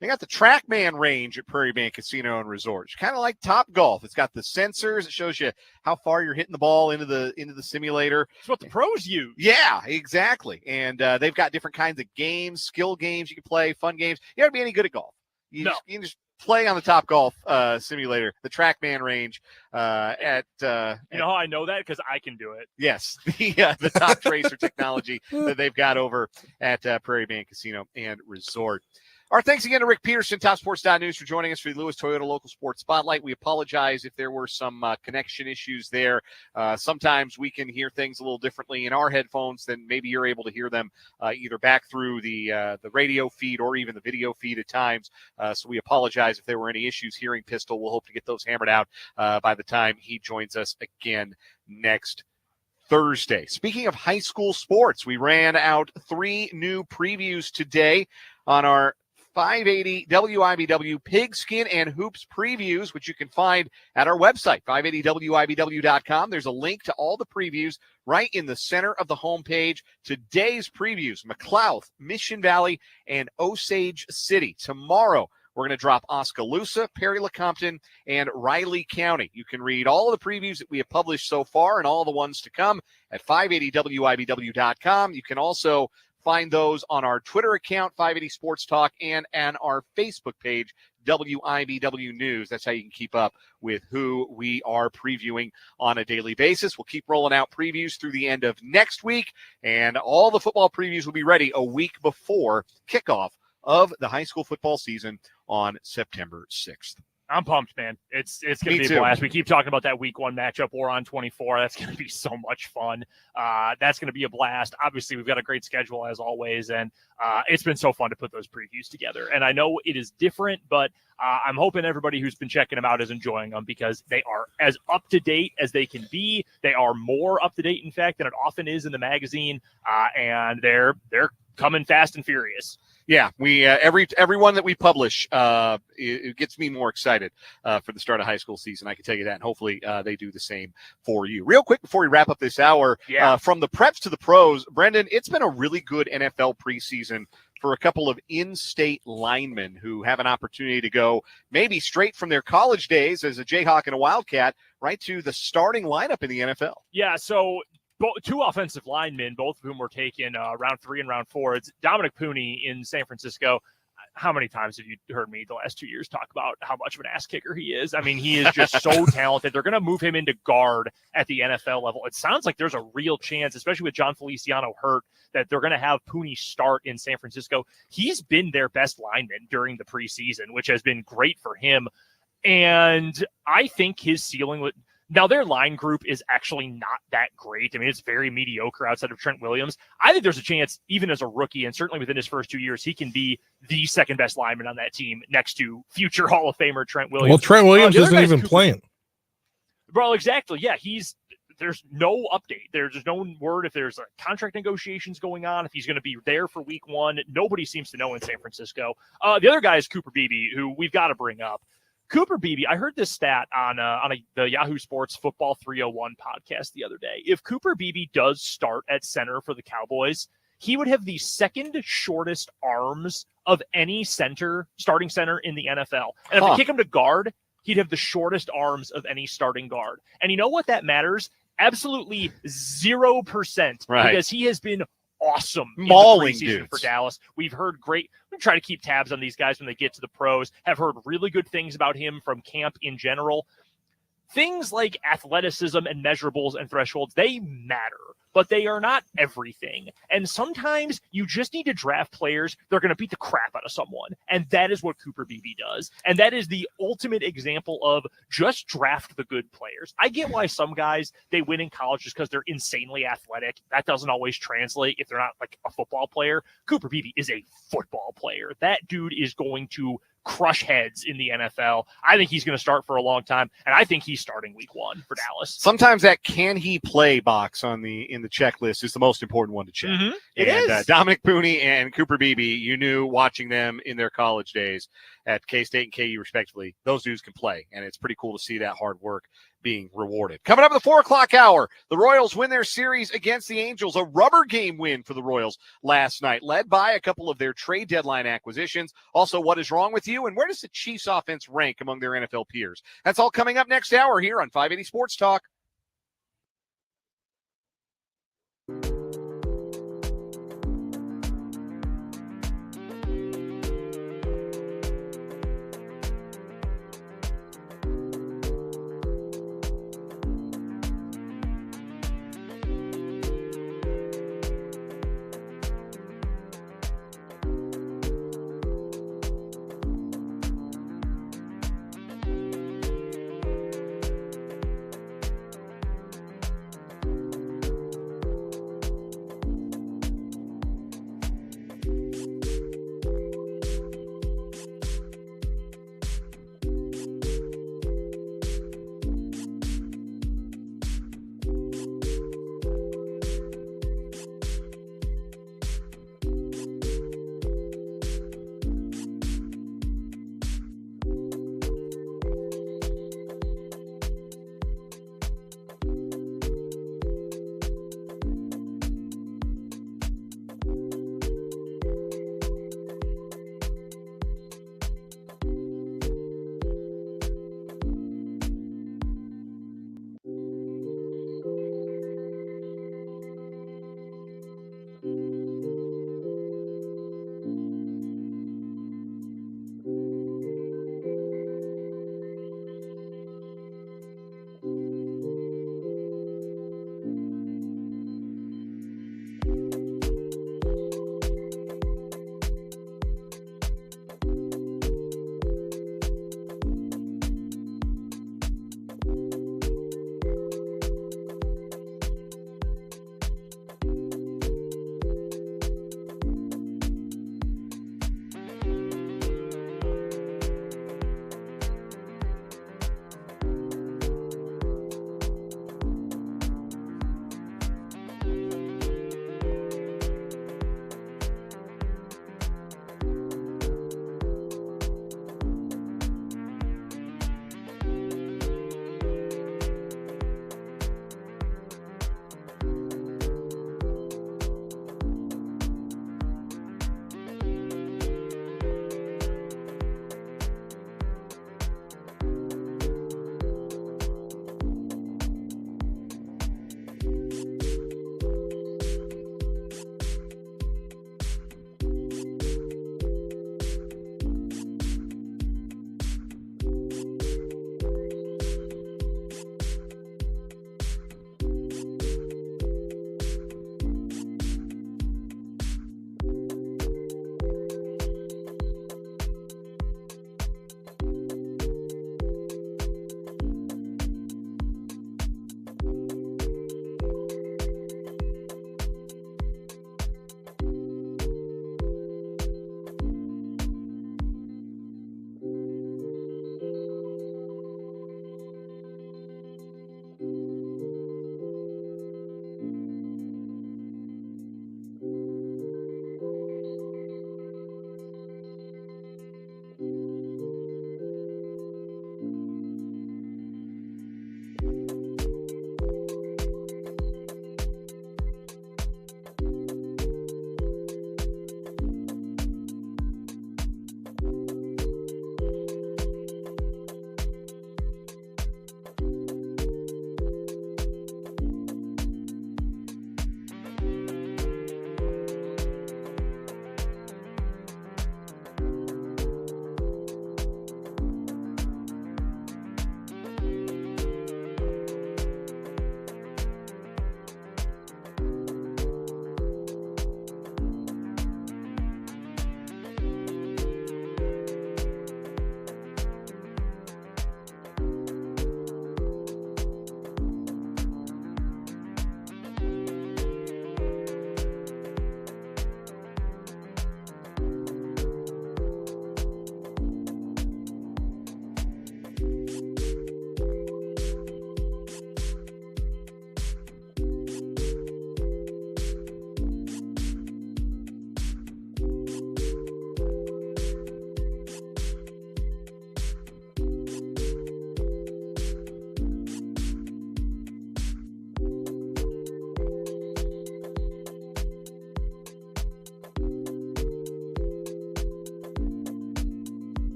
They got the TrackMan range at Prairie Band Casino and Resort. It's kind of like Top Golf. It's got the sensors. It shows you how far you're hitting the ball into the simulator. It's what the pros use. Yeah, exactly. And they've got different kinds of games, skill games you can play, fun games. You don't have to be any good at golf. You can just play on the Top Golf simulator, the TrackMan range you know how I know that? Because I can do it. Yes, the Top Tracer technology that they've got over at Prairie Band Casino and Resort. Our thanks again to Rick Peterson, TopSports.News, for joining us for the Lewis Toyota Local Sports Spotlight. We apologize if there were some connection issues there. Sometimes we can hear things a little differently in our headphones than maybe you're able to hear them either back through the radio feed or even the video feed at times. So we apologize if there were any issues hearing Pistol. We'll hope to get those hammered out by the time he joins us again next Thursday. Speaking of high school sports, we ran out 3 new previews today on our 580 WIBW Pigskin and Hoops previews, which you can find at our website, 580WIBW.com. There's a link to all the previews right in the center of the homepage. Today's previews, McLouth, Mission Valley, and Osage City. Tomorrow, we're going to drop Oskaloosa, Perry-LeCompton, and Riley County. You can read all of the previews that we have published so far and all the ones to come at 580WIBW.com. You can also find those on our Twitter account, 580 Sports Talk, and our Facebook page, WIBW News. That's how you can keep up with who we are previewing on a daily basis. We'll keep rolling out previews through the end of next week, and all the football previews will be ready a week before kickoff of the high school football season on September 6th. I'm pumped, man. It's going to be a blast. We keep talking about that week 1 matchup. We're on 24. That's going to be so much fun. That's going to be a blast. Obviously, we've got a great schedule as always, and it's been so fun to put those previews together. And I know it is different, but I'm hoping everybody who's been checking them out is enjoying them because they are as up-to-date as they can be. They are more up-to-date, in fact, than it often is in the magazine, and they're coming fast and furious. Yeah, we every one that we publish, it gets me more excited for the start of high school season. I can tell you that, and hopefully they do the same for you. Real quick before we wrap up this hour, from the preps to the pros, Brendan, it's been a really good NFL preseason for a couple of in-state linemen who have an opportunity to go maybe straight from their college days as a Jayhawk and a Wildcat right to the starting lineup in the NFL. Yeah, so 2 offensive linemen, both of whom were taken round 3 and round 4. It's Dominic Pooney in San Francisco. How many times have you heard me the last 2 years talk about how much of an ass kicker he is? I mean, he is just so talented. They're going to move him into guard at the NFL level. It sounds like there's a real chance, especially with John Feliciano hurt, that they're going to have Pooney start in San Francisco. He's been their best lineman during the preseason, which has been great for him. And I think his ceiling would. Now, their line group is actually not that great. I mean, it's very mediocre outside of Trent Williams. I think there's a chance, even as a rookie, and certainly within his first 2 years, he can be the second best lineman on that team next to future Hall of Famer Trent Williams. Well, Trent Williams isn't even playing. Well, exactly. Yeah, there's no update. There's no word if there's contract negotiations going on, if he's going to be there for week 1. Nobody seems to know in San Francisco. The other guy is Cooper Beebe, who we've got to bring up. Cooper Beebe, I heard this stat on the Yahoo Sports Football 301 podcast the other day. If Cooper Beebe does start at center for the Cowboys, he would have the second shortest arms of any starting center in the NFL. And if they kick him to guard, he'd have the shortest arms of any starting guard. And you know what that matters? Absolutely 0%, right? Because he has been awesome mauling in the preseason dudes for Dallas. We've heard great. We try to keep tabs on these guys when they get to the pros. Have heard really good things about him from camp in general. Things like athleticism and measurables and thresholds, they matter, but they are not everything. And sometimes you just need to draft players that are going to beat the crap out of someone. And that is what Cooper Beebe does. And that is the ultimate example of just draft the good players. I get why some guys, they win in college just because they're insanely athletic. That doesn't always translate if they're not like a football player. Cooper Beebe is a football player. That dude is going to crush heads in the NFL. I think he's going to start for a long time, and I think he's starting week 1 for Dallas. Sometimes that can he play box in the checklist is the most important one to check. Mm-hmm. It And is. Dominic Pooney and Cooper Beebe, you knew watching them in their college days at K-State and KU respectively, those dudes can play, and it's pretty cool to see that hard work being rewarded. Coming up at the 4 o'clock hour, the Royals win their series against the Angels, a rubber game win for the Royals last night, led by a couple of their trade deadline acquisitions. Also, what is wrong with you, and where does the Chiefs offense rank among their NFL peers? That's all coming up next hour here on 580 Sports Talk.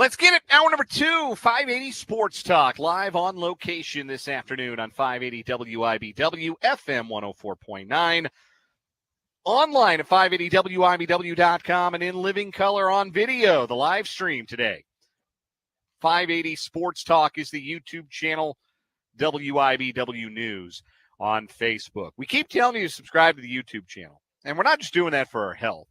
Let's get it. Hour number 2, 580 Sports Talk, live on location this afternoon on 580 WIBW, FM 104.9, online at 580WIBW.com, and in living color on video, the live stream today. 580 Sports Talk is the YouTube channel, WIBW News on Facebook. We keep telling you to subscribe to the YouTube channel, and we're not just doing that for our health.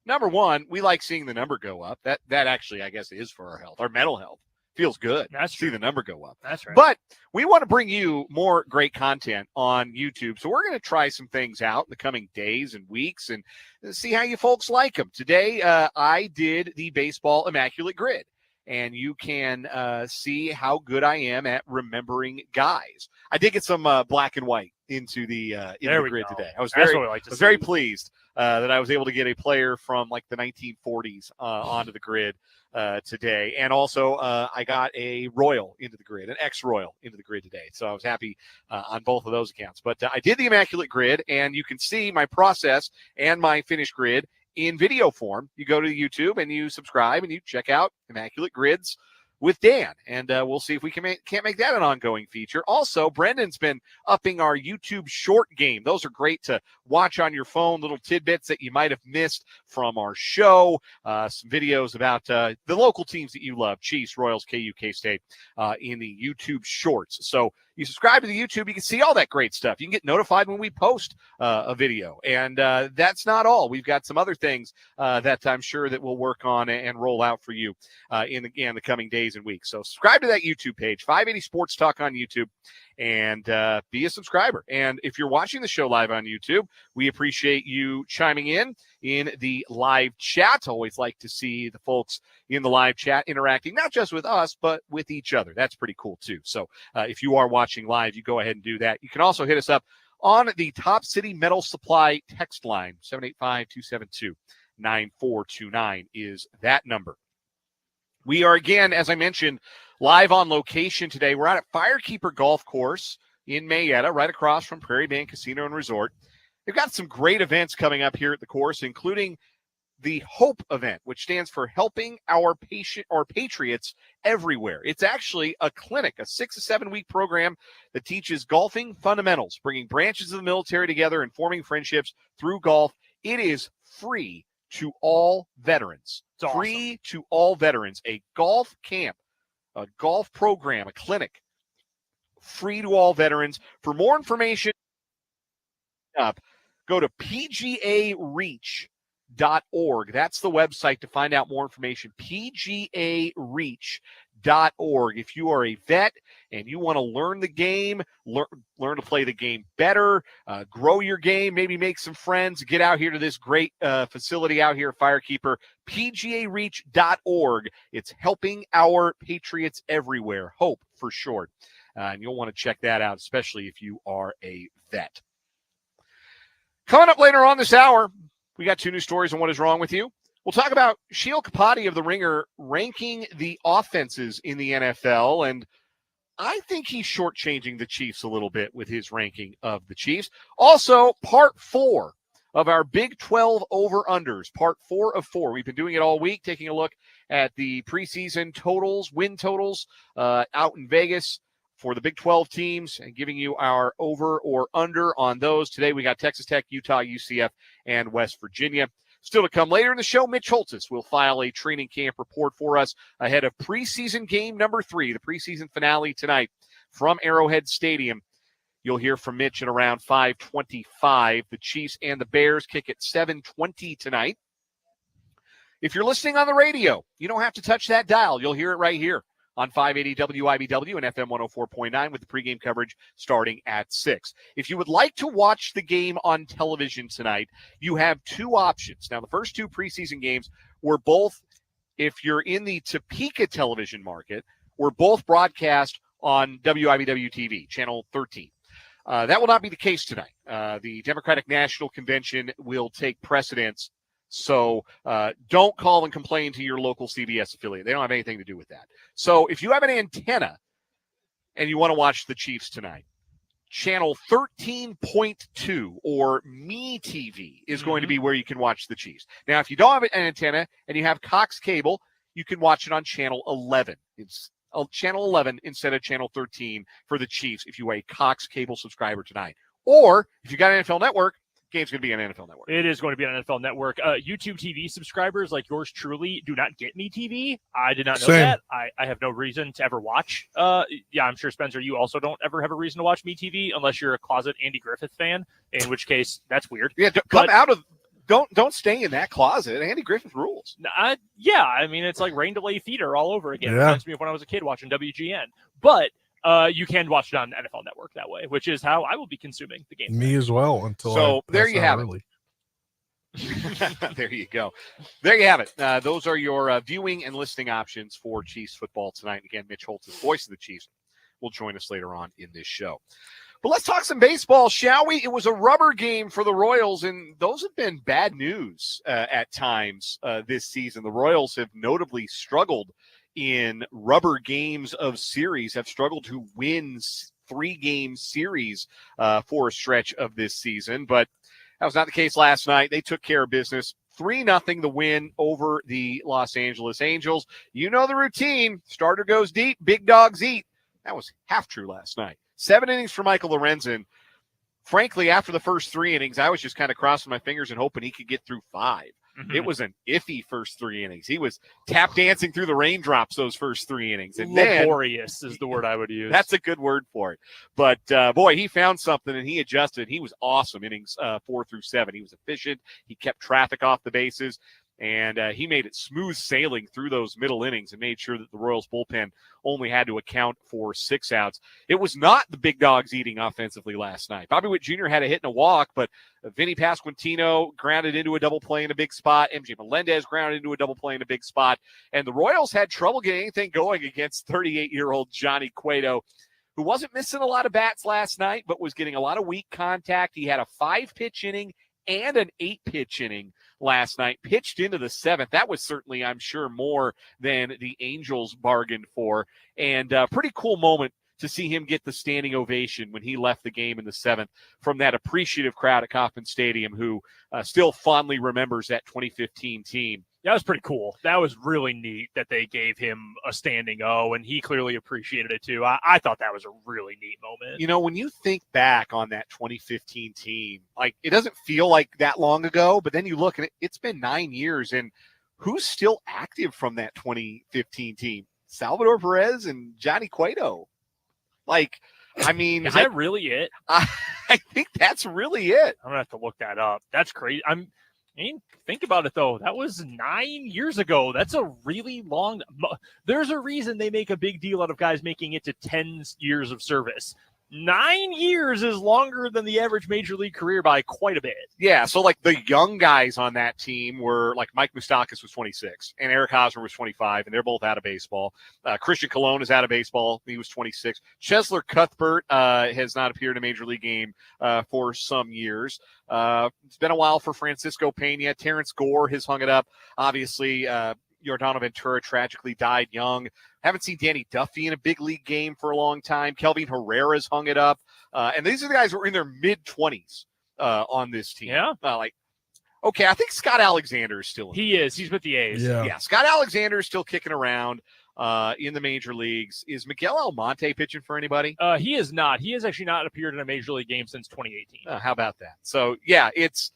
Number one, we like seeing the number go up. That actually, I guess, is for our health. Our mental health feels good. That's see true. the number go up. That's right. But we want to bring you more great content on YouTube. So we're going to try some things out in the coming days and weeks and see how you folks like them. Today, I did the baseball immaculate grid, and you can see how good I am at remembering guys. I did get some black and white into the grid today. I was very pleased that I was able to get a player from like the 1940s onto the grid today. And also I got a Royal into the grid, an ex-Royal into the grid today. So I was happy on both of those accounts. But I did the immaculate grid, and you can see my process and my finished grid in video form. You go to YouTube and you subscribe and you check out Immaculate Grids with Dan, and we'll see if we can't make that an ongoing feature. Also, Brendan's been upping our YouTube short game. Those are great to watch on your phone, little tidbits that you might have missed from our show, some videos about the local teams that you love, Chiefs, Royals, KU, K-State, in the YouTube shorts. So you subscribe to the YouTube, you can see all that great stuff. You can get notified when we post a video. And that's not all. We've got some other things that I'm sure that we'll work on and roll out for you in the coming days and weeks. So subscribe to that YouTube page, 580 Sports Talk on YouTube, and be a subscriber. And if you're watching the show live on YouTube, we appreciate you chiming in the live chat. Always like to see the folks in the live chat interacting, not just with us, but with each other. That's pretty cool too. So if you are watching live, you go ahead and do that. You can also hit us up on the Top City Metal Supply text line, 785-272-9429 is that number. We are, again, as I mentioned, live on location today. We're out at Firekeeper Golf Course in Mayetta, right across from Prairie Band Casino and Resort. They've got some great events coming up here at the course, including the HOPE event, which stands for Helping Our Patriots Everywhere. It's actually a clinic, a 6 to 7 week program that teaches golfing fundamentals, bringing branches of the military together and forming friendships through golf. It is free to all veterans. It's awesome. Free to all veterans. A golf camp, a golf program, a clinic, free to all veterans. For more information, go to pgareach.org. That's the website to find out more information, pgareach.org. If you are a vet and you want to learn the game, learn to play the game better, grow your game, maybe make some friends, get out here to this great facility out here at Firekeeper, pgareach.org. It's Helping Our Patriots Everywhere, HOPE for short. And you'll want to check that out, especially if you are a vet. Coming up later on this hour, we got 2 new stories on what is wrong with you. We'll talk about Sheil Kapati of The Ringer ranking the offenses in the NFL, and I think he's shortchanging the Chiefs a little bit with his ranking of the Chiefs. Also, part 4 of our Big 12 over-unders, part 4 of 4. We've been doing it all week, taking a look at the preseason totals, win totals out in Vegas for the Big 12 teams and giving you our over or under on those. Today we got Texas Tech, Utah, UCF, and West Virginia. Still to come later in the show, Mitch Holthus will file a training camp report for us ahead of preseason game number 3, the preseason finale tonight from Arrowhead Stadium. You'll hear from Mitch at around 5:25. The Chiefs and the Bears kick at 7:20 tonight. If you're listening on the radio, you don't have to touch that dial. You'll hear it right here on 580 WIBW and FM 104.9 with the pregame coverage starting at 6. If you would like to watch the game on television tonight, you have 2 options. Now, the first 2 preseason games were both, if you're in the Topeka television market, were both broadcast on WIBW TV, channel 13. That will not be the case tonight. The Democratic National Convention will take precedence. So don't call and complain to your local CBS affiliate. They don't have anything to do with that. So if you have an antenna and you want to watch the Chiefs tonight, channel 13.2 or MeTV is going to be where you can watch the Chiefs. Now, if you don't have an antenna and you have Cox Cable, you can watch it on channel 11. It's channel 11 instead of channel 13 for the Chiefs if you are a Cox cable subscriber tonight. Or if you got an NFL Network, game's going to be on NFL Network. It is going to be on NFL Network. YouTube TV subscribers like yours truly do not get Me TV. I did not know that. I have no reason to ever watch. Yeah, I'm sure, Spencer, you also don't ever have a reason to watch Me TV unless you're a closet Andy Griffith fan, in which case that's weird. Yeah, don't stay in that closet. Andy Griffith rules. Yeah, I mean, it's like rain delay theater all over again. Yeah. Reminds me of when I was a kid watching WGN. But you can watch it on NFL Network that way, which is how I will be consuming the game. Me as well. There you have it. There you go. There you have it. Those are your viewing and listening options for Chiefs football tonight. Again, Mitch Holthus, voice of the Chiefs, will join us later on in this show. But let's talk some baseball, shall we? It was a rubber game for the Royals, and those have been bad news at times this season. The Royals have notably struggled in rubber games of series, have struggled to win 3-game series for a stretch of this season. But that was not the case last night. They took care of business. 3-0 the win over the Los Angeles Angels. You know the routine. Starter goes deep, big dogs eat. That was half true last night. 7 innings for Michael Lorenzen. Frankly, after the first 3 innings, I was just kind of crossing my fingers and hoping he could get through 5. Mm-hmm. It was an iffy first 3 innings. He was tap dancing through the raindrops those first 3 innings. And laborious is the word I would use. That's a good word for it. But, boy, he found something, and he adjusted. He was awesome innings 4 through 7. He was efficient. He kept traffic off the bases, and he made it smooth sailing through those middle innings and made sure that the Royals bullpen only had to account for 6 outs. It was not the big dogs eating offensively last night. Bobby Witt Jr. had a hit and a walk, but Vinny Pasquantino grounded into a double play in a big spot. MJ Melendez grounded into a double play in a big spot. And the Royals had trouble getting anything going against 38-year-old Johnny Cueto, who wasn't missing a lot of bats last night, but was getting a lot of weak contact. He had a 5-pitch inning and an 8-pitch inning last night, pitched into the 7th. That was certainly, I'm sure, more than the Angels bargained for. And a pretty cool moment to see him get the standing ovation when he left the game in the 7th from that appreciative crowd at Kauffman Stadium who still fondly remembers that 2015 team. That was pretty cool. That was really neat that they gave him a standing O, and he clearly appreciated it too. I thought that was a really neat moment. You know, when you think back on that 2015 team, like, it doesn't feel like that long ago, but then you look and it's been 9 years, and who's still active from that 2015 team? Salvador Perez and Johnny Cueto. Like, I mean, is that really it? I think that's really it. I'm gonna have to look that up. That's crazy. I mean, think about it, though. That was 9 years ago. That's a really long – there's a reason they make a big deal out of guys making it to 10 years of service. 9 years is longer than the average major league career by quite a bit. Yeah, so, like, the young guys on that team were, like, Mike Moustakas was 26, and Eric Hosmer was 25, and they're both out of baseball. Christian Colon is out of baseball. He was 26. Cheslor Cuthbert has not appeared in a major league game for some years. It's been a while for Francisco Pena. Terrence Gore has hung it up. Obviously, Yordano Ventura tragically died young. Haven't seen Danny Duffy in a big league game for a long time. Kelvin Herrera's hung it up. And these are the guys who are in their mid-20s on this team. Yeah. Okay, I think Scott Alexander is still in. He is. He's with the A's. Yeah, Scott Alexander is still kicking around in the major leagues. Is Miguel Almonte pitching for anybody? He is not. He has actually not appeared in a major league game since 2018. How about that? So, yeah, it's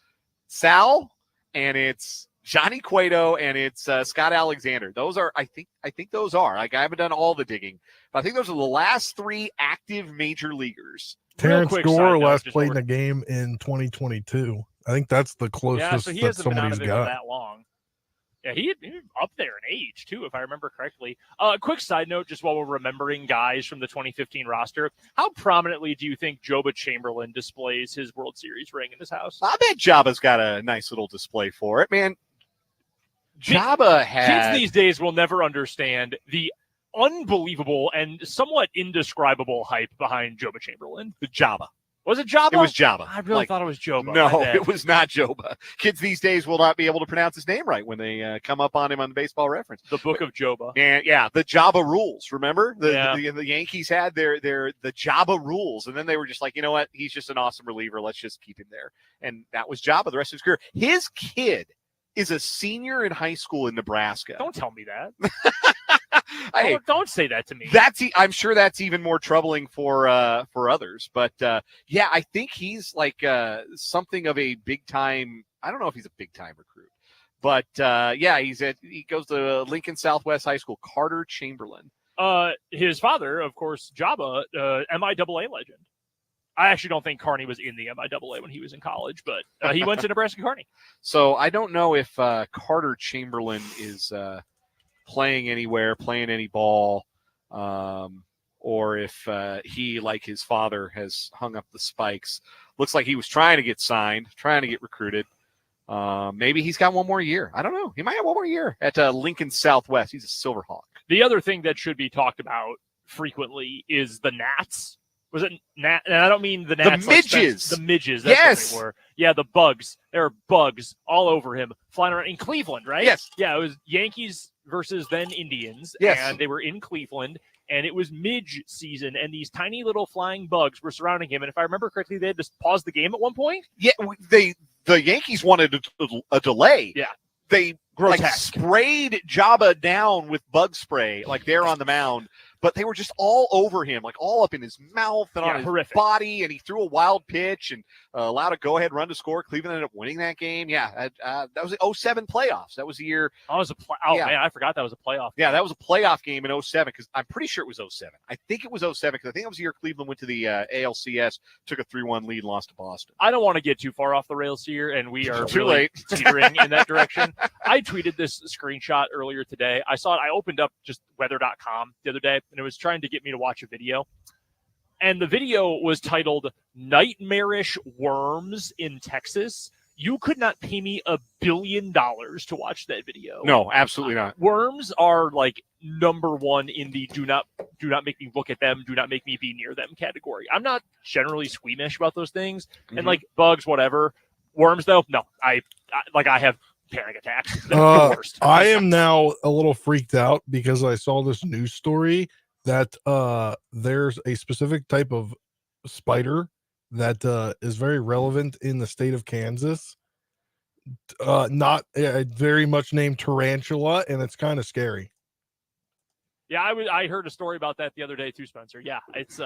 Sal and it's Johnny Cueto and it's Scott Alexander. Those are, I think those are. Like, I haven't done all the digging, but I think those are the last 3 active major leaguers. Terrence Gore last played in a game in 2022. I think that's the closest so he that hasn't been out somebody's of it got. That long. Yeah, he was up there in age, too, if I remember correctly. Quick side note, just while we're remembering guys from the 2015 roster, how prominently do you think Joba Chamberlain displays his World Series ring in his house? I bet Jaba's got a nice little display for it, man. Jaba had... Kids these days will never understand the unbelievable and somewhat indescribable hype behind Joba Chamberlain. The Jaba. Was it Jaba? It was Jaba. I really thought it was Joba. No, it was not Joba. Kids these days will not be able to pronounce his name right when they come up on him on the Baseball Reference. The Book of Joba. And yeah, the Jaba rules. Remember the Yankees had their the Jaba rules, and then they were just like, you know what? He's just an awesome reliever. Let's just keep him there. And that was Jaba the rest of his career. His kid is a senior in high school in Nebraska. Don't tell me that. Hey, don't say that to me. I'm sure that's even more troubling for others. But yeah, I think he's like something of a big time. I don't know if he's a big time recruit, but yeah, he goes to Lincoln Southwest High School. Carter Chamberlain. His father, of course, Jabba, MIAA legend. I actually don't think Kearney was in the MIAA when he was in college, but he went to Nebraska Kearney. So I don't know if Carter Chamberlain is playing anywhere, playing any ball, or if he, like his father, has hung up the spikes. Looks like he was trying to get signed, trying to get recruited. Maybe he's got one more year. I don't know. He might have one more year at Lincoln Southwest. He's a Silverhawk. The other thing that should be talked about frequently is the gnats. Was it gnat? And I don't mean the gnats. The midges. The midges. That's yes. what they were. Yeah, the bugs. There are bugs all over him flying around in Cleveland, right? Yes. Yeah, it was Yankees versus then Indians. Yes. And they were in Cleveland, and it was midge season, and these tiny little flying bugs were surrounding him. And if I remember correctly, they had to pause the game at one point. Yeah, the Yankees wanted a delay. Yeah. They Grotesque. Sprayed Jabba down with bug spray, like they're on the mound. But they were just all over him, like all up in his mouth and on his horrific. body. And he threw a wild pitch and allowed a go-ahead run to score. Cleveland ended up winning that game. Yeah, that was the 2007 playoffs. That was the year. Man, I forgot that was a playoff. Yeah, that was a playoff game in 2007 because I'm pretty sure it was 2007. I think it was 2007 because I think that was the year Cleveland went to the ALCS, took a 3-1 lead, and lost to Boston. I don't want to get too far off the rails here, and we are too really late teetering in that direction. I tweeted this screenshot earlier today. I saw it. I opened up just weather.com the other day, and it was trying to get me to watch a video. And the video was titled Nightmarish Worms in Texas. You could not pay me $1 billion to watch that video. No, absolutely not. Worms are like number one in the do not make me look at them, do not make me be near them category. I'm not generally squeamish about those things. And like bugs, whatever. Worms, though, no. I have panic attacks. The worst. I am now a little freaked out because I saw this news story that there's a specific type of spider that is very relevant in the state of Kansas. Not very much named tarantula, and it's kind of scary. Yeah, I heard a story about that the other day too, Spencer. Yeah, it's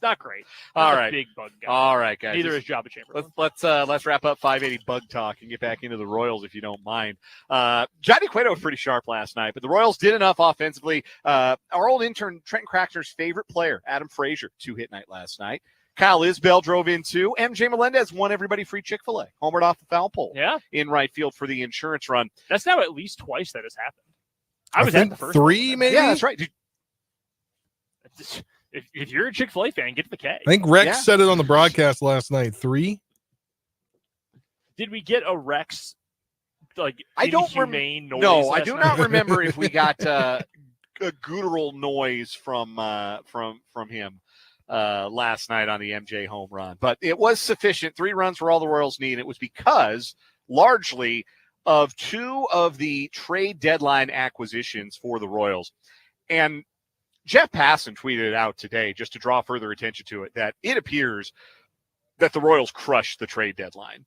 not great. All right, big bug guy. All right, guys. Neither is Jabba Chamberlain. Let's wrap up 580 bug talk and get back into the Royals if you don't mind. Johnny Cueto was pretty sharp last night, but the Royals did enough offensively. Our old intern Trenton Crackner's favorite player, Adam Frazier, 2-hit night last night. Kyle Isbell drove in 2. MJ Melendez won everybody free Chick-fil-A. Homered off the foul pole. Yeah. In right field for the insurance run. That's now at least twice that has happened. I was think at the first 3, one. maybe. Yeah, that's right. If you're a Chick-fil-A fan, get to the K. I think Rex said it on the broadcast last night. 3. Did we get a Rex I don't noise? No, I do night? not remember if we got a guttural noise from him last night on the MJ home run. But it was sufficient. 3 runs were all the Royals need. It was because largely of 2 of the trade deadline acquisitions for the Royals. And Jeff Passan tweeted it out today just to draw further attention to it, that it appears that the Royals crushed the trade deadline.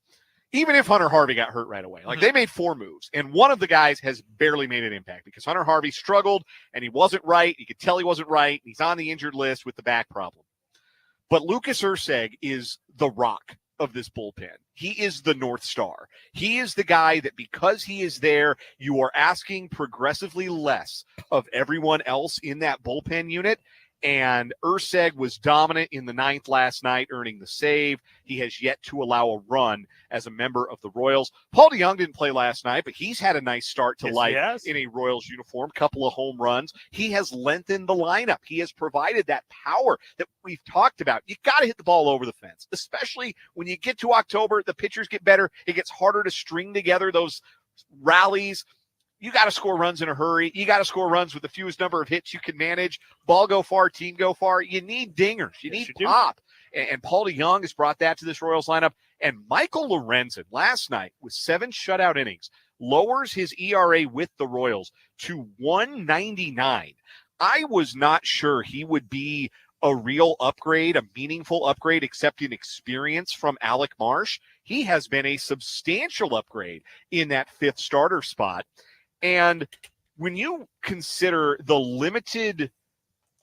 Even if Hunter Harvey got hurt right away. Like, they made 4 moves, and one of the guys has barely made an impact because Hunter Harvey struggled, and he wasn't right. You could tell he wasn't right. He's on the injured list with the back problem. But Lucas Erceg is the rock of this bullpen. He is the North Star. He is the guy that because he is there, you are asking progressively less of everyone else in that bullpen unit. And Erceg was dominant in the 9th last night, earning the save. He has yet to allow a run as a member of the Royals. Paul DeJong didn't play last night, but he's had a nice start to life in a Royals uniform, couple of home runs. He has lengthened the lineup. He has provided that power that we've talked about. You got to hit the ball over the fence, especially when you get to October, the pitchers get better. It gets harder to string together those rallies. You got to score runs in a hurry. You got to score runs with the fewest number of hits you can manage. Ball go far, team go far. You need dingers. You need pop. And Paul DeJong has brought that to this Royals lineup. And Michael Lorenzen last night with 7 shutout innings lowers his ERA with the Royals to 1.99. I was not sure he would be a real upgrade, a meaningful upgrade, except in experience from Alec Marsh. He has been a substantial upgrade in that 5th starter spot. And when you consider the limited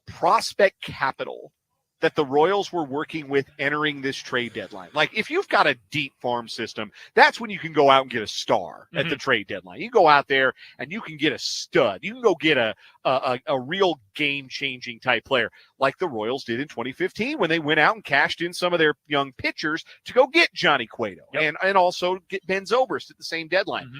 prospect capital that the Royals were working with entering this trade deadline. Like, if you've got a deep farm system, that's when you can go out and get a star at the trade deadline. You go out there and you can get a stud. You can go get a real game-changing type player like the Royals did in 2015 when they went out and cashed in some of their young pitchers to go get Johnny Cueto and also get Ben Zobrist at the same deadline.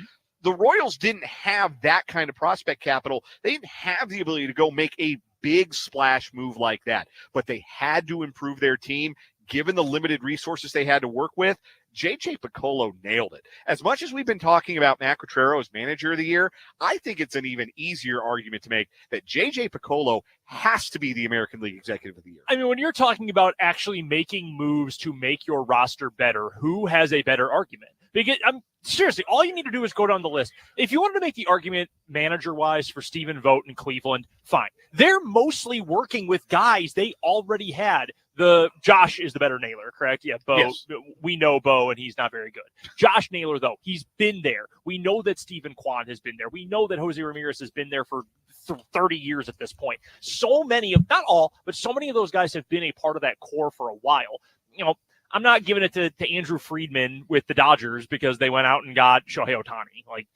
The Royals didn't have that kind of prospect capital. They didn't have the ability to go make a big splash move like that, but they had to improve their team given the limited resources they had to work with. J.J. Picollo nailed it. As much as we've been talking about Matt Quatraro as manager of the year, I think it's an even easier argument to make that J.J. Picollo has to be the American League Executive of the Year. I mean, when you're talking about actually making moves to make your roster better, who has a better argument? Because seriously, all you need to do is go down the list. If you wanted to make the argument manager-wise for Stephen Vogt in Cleveland, fine. They're mostly working with guys they already had. Josh is the better nailer, correct? Yeah, Bo. Yes. We know Bo, and he's not very good. Josh Naylor, though, he's been there. We know that Stephen Kwan has been there. We know that Jose Ramirez has been there for 30 years at this point. So many of, not all, but so many of those guys have been a part of that core for a while. You know, I'm not giving it to Andrew Friedman with the Dodgers because they went out and got Shohei Ohtani. Like,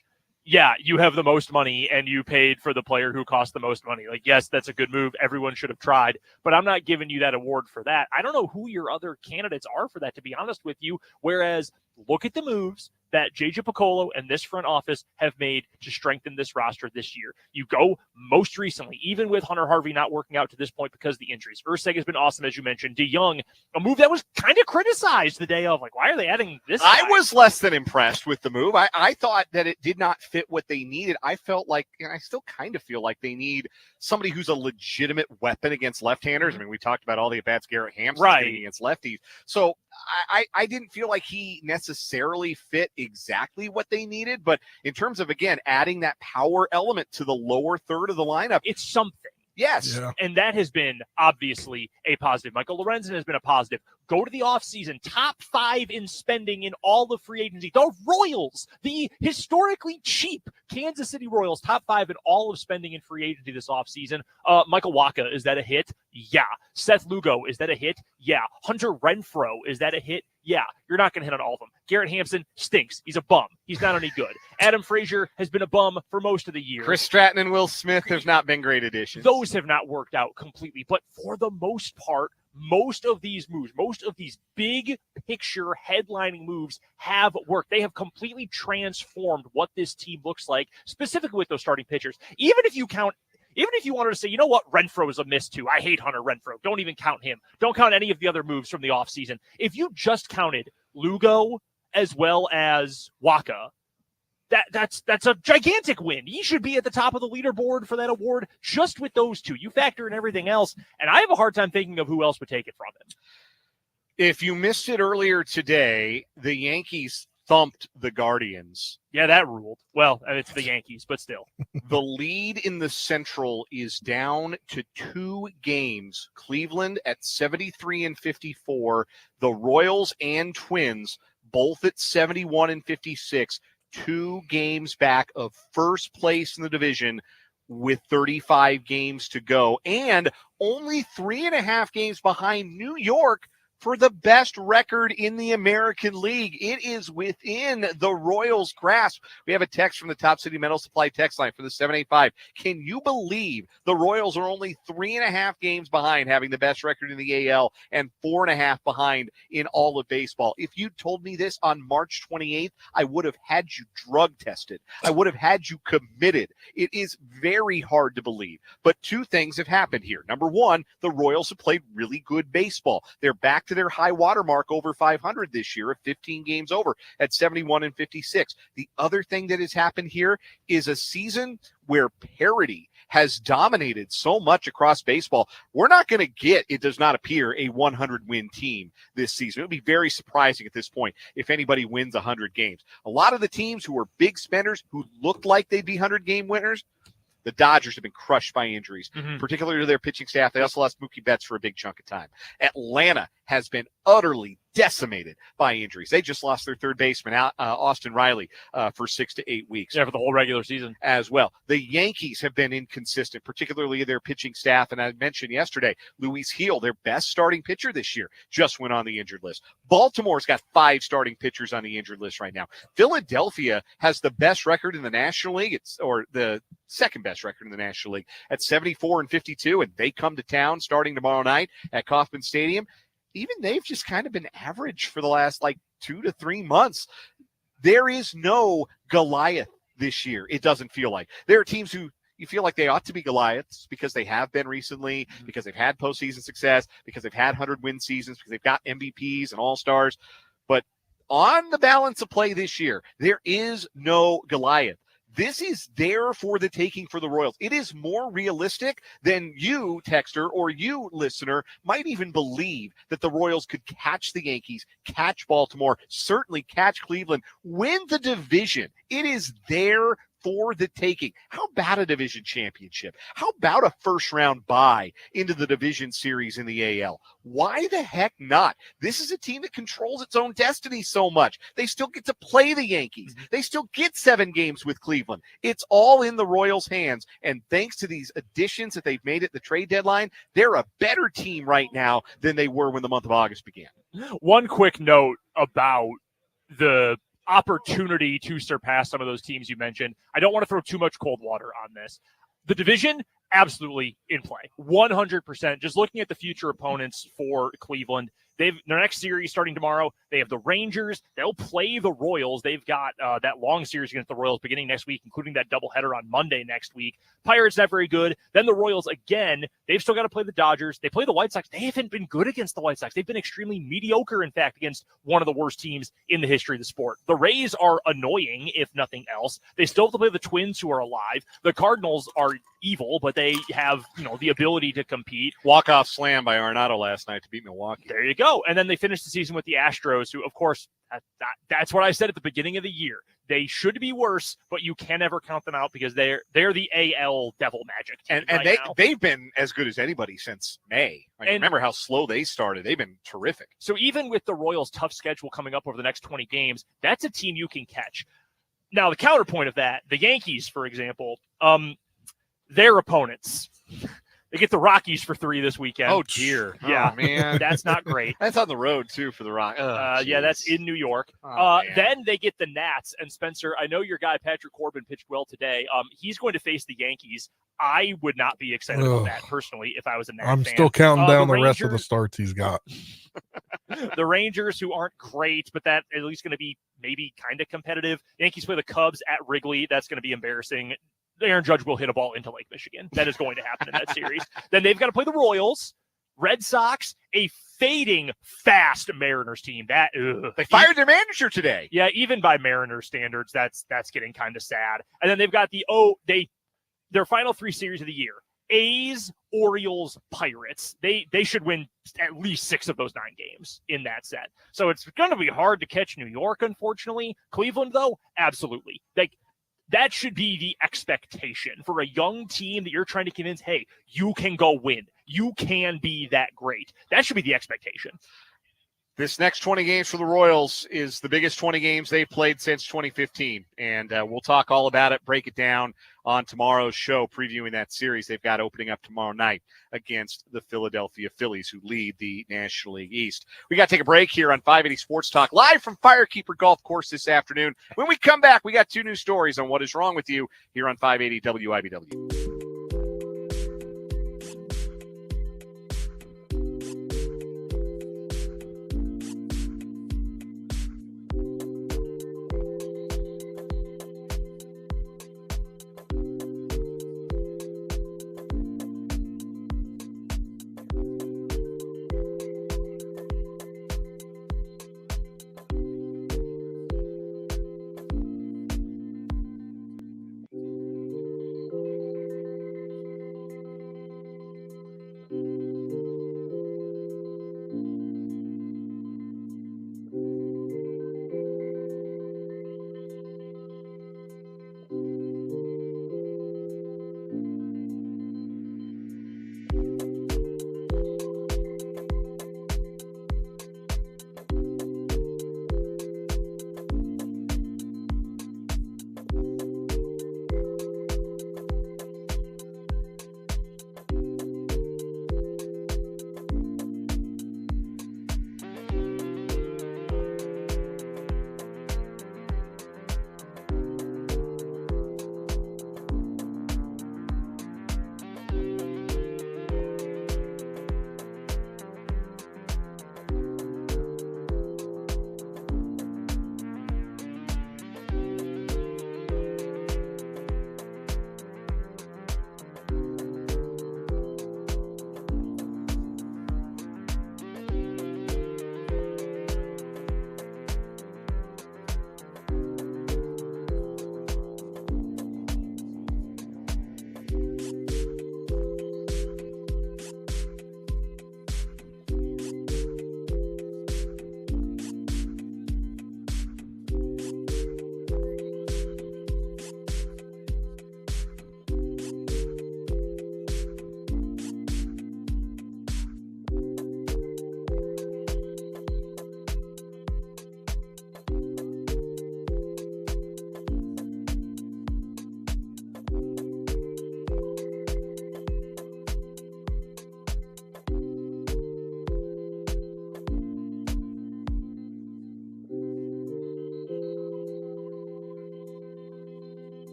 yeah, you have the most money and you paid for the player who cost the most money. Like, yes, that's a good move. Everyone should have tried, but I'm not giving you that award for that. I don't know who your other candidates are for that, to be honest with you. Whereas, look at the moves that J.J. Picollo and this front office have made to strengthen this roster this year. You go most recently, even with Hunter Harvey not working out to this point because of the injuries. Urseg has been awesome, as you mentioned. DeYoung, a move that was kind of criticized the day of, like, why are they adding this guy? I was less than impressed with the move. I thought that it did not fit what they needed. I felt like, and I still kind of feel like they need somebody who's a legitimate weapon against left-handers. I mean, we talked about all the at-bats Garrett Hampson's getting against lefties. So I didn't feel like he necessarily fit exactly what they needed, but in terms of, again, adding that power element to the lower third of the lineup, it's something. Yes. Yeah. And that has been obviously a positive. Michael Lorenzen has been a positive. Go to the offseason, top 5 in spending in all of free agency. The Royals, the historically cheap Kansas City Royals, top 5 in all of spending in free agency this offseason. Michael Wacha, is that a hit? Yeah. Seth Lugo, is that a hit? Yeah. Hunter Renfroe, is that a hit? Yeah. You're not going to hit on all of them. Garrett Hampson stinks. He's a bum. He's not any good. Adam Frazier has been a bum for most of the year. Chris Stratton and Will Smith have not been great additions. Those have not worked out completely. But for the most part, most of these moves, most of these big picture headlining moves have worked. They have completely transformed what this team looks like, specifically with those starting pitchers. Even if you wanted to say, you know what, Renfroe is a miss too. I hate Hunter Renfroe. Don't even count him. Don't count any of the other moves from the offseason. If you just counted Lugo as well as Wacha, that's a gigantic win. He should be at the top of the leaderboard for that award just with those two. You factor in everything else, and I have a hard time thinking of who else would take it from him. If you missed it earlier today, the Yankees thumped the Guardians. Yeah, that ruled. Well, it's the Yankees, but still. The lead in the Central is down to 2 games. Cleveland at 73-54. The Royals and Twins both at 71-56. 2 games back of first place in the division with 35 games to go, and only 3.5 games behind New York for the best record in the American League. It is within the Royals' grasp. We have a text from the Top City Metal Supply text line for the 785. Can you believe the Royals are only 3.5 games behind having the best record in the AL and 4.5 behind in all of baseball? If you told me this on March 28th, I would have had you drug tested. I would have had you committed. It is very hard to believe. But 2 things have happened here. Number 1, the Royals have played really good baseball. They're back to their high water mark over 500 this year at 15 games over at 71-56. The other thing that has happened here is a season where parity has dominated so much across baseball. We're not going to get, it does not appear, a 100-win team this season. It would be very surprising at this point if anybody wins 100 games. A lot of the teams who are big spenders, who looked like they'd be 100-game winners, The Dodgers have been crushed by injuries, Mhm. particularly to their pitching staff. They also lost Mookie Betts for a big chunk of time. Atlanta has been utterly decimated by injuries. They just lost their third baseman, Austin Riley, for 6 to 8 weeks. Yeah, for the whole regular season As well. The Yankees have been inconsistent, particularly their pitching staff. And I mentioned yesterday, Luis Gil, their best starting pitcher this year, just went on the injured list. Baltimore's got 5 starting pitchers on the injured list right now. Philadelphia has the best record in the National League, or the second best record in the National League at 74-52, and they come to town starting tomorrow night at Kauffman Stadium. Even they've just kind of been average for the last 2 to 3 months. There is no Goliath this year, it doesn't feel like. There are teams who you feel like they ought to be Goliaths because they have been recently, because they've had postseason success, because they've had 100-win seasons, because they've got MVPs and all-stars. But on the balance of play this year, there is no Goliath. This is there for the taking for the Royals. It is more realistic than you, texter, or you, listener, might even believe that the Royals could catch the Yankees, catch Baltimore, certainly catch Cleveland, win the division. It is there for the taking. How about a division championship? How about a first-round bye into the division series in the AL? Why the heck not? This is a team that controls its own destiny so much. They still get to play the Yankees. They still get 7 games with Cleveland. It's all in the Royals' hands, and thanks to these additions that they've made at the trade deadline, they're a better team right now than they were when the month of August began. One quick note about the opportunity to surpass some of those teams you mentioned. I don't want to throw too much cold water on this. The division, absolutely in play. 100%. Just looking at the future opponents for Cleveland, their next series starting tomorrow, they have the Rangers. They'll play the Royals. They've got that long series against the Royals beginning next week, including that doubleheader on Monday next week. Pirates, not very good. Then the Royals again. They've still got to play the Dodgers. They play the White Sox. They haven't been good against the White Sox. They've been extremely mediocre, in fact, against one of the worst teams in the history of the sport. The Rays are annoying, if nothing else. They still have to play the Twins, who are alive. The Cardinals are evil, but they have, the ability to compete. Walk-off slam by Arenado last night to beat Milwaukee. There you go. And then they finished the season with the Astros, who, of course, that's what I said at the beginning of the year. They should be worse, but you can never count them out because they're the AL Devil Magic team and they've been as good as anybody since May. And remember how slow they started. They've been terrific. So even with the Royals' tough schedule coming up over the next 20 games, that's a team you can catch. Now, the counterpoint of that, the Yankees, for example, their opponents, they get the Rockies for 3 this weekend. Oh, dear. Yeah, oh, man. That's not great. That's on the road, too, for the Rockies. Yeah, that's in New York. Then they get the Nats. And, Spencer, I know your guy, Patrick Corbin, pitched well today. He's going to face the Yankees. I would not be excited about that, personally, if I was a Nats fan. I'm still counting down the rest of the Rangers, starts he's got. The Rangers, who aren't great, but that at least going to be maybe kind of competitive. Yankees play the Cubs at Wrigley. That's going to be embarrassing. Aaron Judge will hit a ball into Lake Michigan. That is going to happen in that series. Then they've got to play the Royals, Red Sox, a fading, fast Mariners team. They fired their manager today. Yeah, even by Mariners standards, that's getting kind of sad. And then they've got their final 3 series of the year. A's, Orioles, Pirates. They should win at least 6 of those 9 games in that set. So it's going to be hard to catch New York, unfortunately. Cleveland, though, absolutely. That should be the expectation for a young team that you're trying to convince, hey, you can go win. You can be that great. That should be the expectation. This next 20 games for the Royals is the biggest 20 games they've played since 2015. And we'll talk all about it, break it down on tomorrow's show, previewing that series they've got opening up tomorrow night against the Philadelphia Phillies, who lead the National League East. We got to take a break here on 580 Sports Talk, live from Firekeeper Golf Course this afternoon. When we come back, we got 2 new stories on what is wrong with you here on 580 WIBW.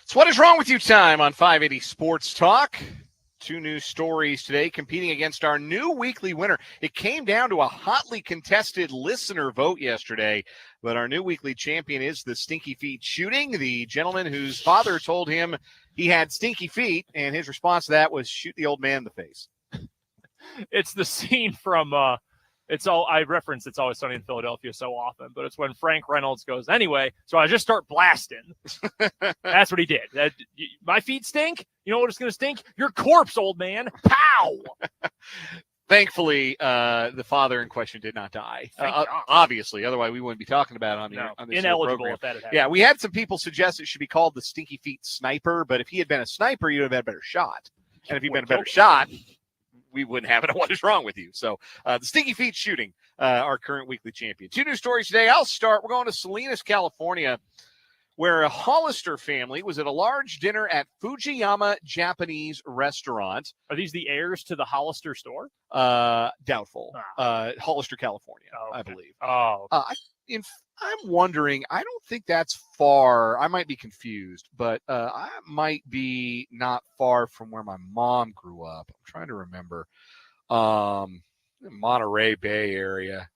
So what is wrong with you time on 580 Sports Talk? 2 new stories today competing against our new weekly winner. It came down to a hotly contested listener vote yesterday, but our new weekly champion is the Stinky Feet Shooting, the gentleman whose father told him he had stinky feet, and his response to that was shoot the old man in the face. It's the scene from It's Always Sunny in Philadelphia so often, but it's when Frank Reynolds goes, anyway, so I just start blasting. That's what he did. My feet stink. You know what it's going to stink? Your corpse, old man. Pow! Thankfully, the father in question did not die. Obviously, otherwise we wouldn't be talking about it on this ineligible program. If that had happened. Yeah, we had some people suggest it should be called the Stinky Feet Sniper, but if he had been a sniper, you'd have had a better shot. And if he'd been a better shot, we wouldn't have it. What is wrong with you? So the Stinky Feet Shooting, our current weekly champion. 2 new stories today. We're going to Salinas, California, where a Hollister family was at a large dinner at Fujiyama Japanese restaurant. Are these the heirs to the Hollister store? Doubtful. Hollister, California, I believe. Oh. I'm wondering, I don't think that's far. I might be confused, but I might be not far from where my mom grew up. I'm trying to remember. Monterey Bay area,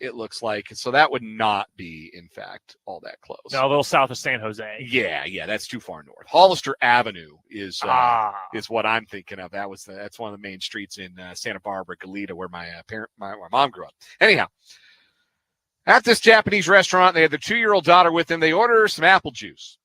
it looks like. So that would not be, in fact, all that close. No, a little south of San Jose. Yeah, that's too far north. Hollister Avenue is what I'm thinking of. That's one of the main streets in Santa Barbara, Goleta, where my mom grew up. Anyhow, at this Japanese restaurant, they had their 2-year-old daughter with them. They ordered some apple juice.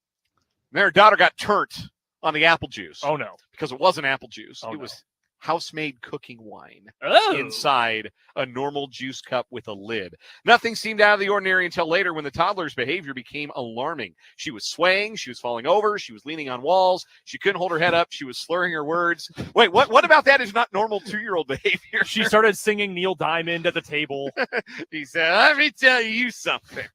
And their daughter got turnt on the apple juice. Oh, no. Because it wasn't apple juice. It was house-made cooking wine Oh. inside a normal juice cup with a lid. Nothing seemed out of the ordinary until later when the toddler's behavior became alarming. She was swaying. She was falling over. She was leaning on walls. She couldn't hold her head up. She was slurring her words. Wait, what about that is not normal 2-year-old behavior? She started singing Neil Diamond at the table. He said, let me tell you something.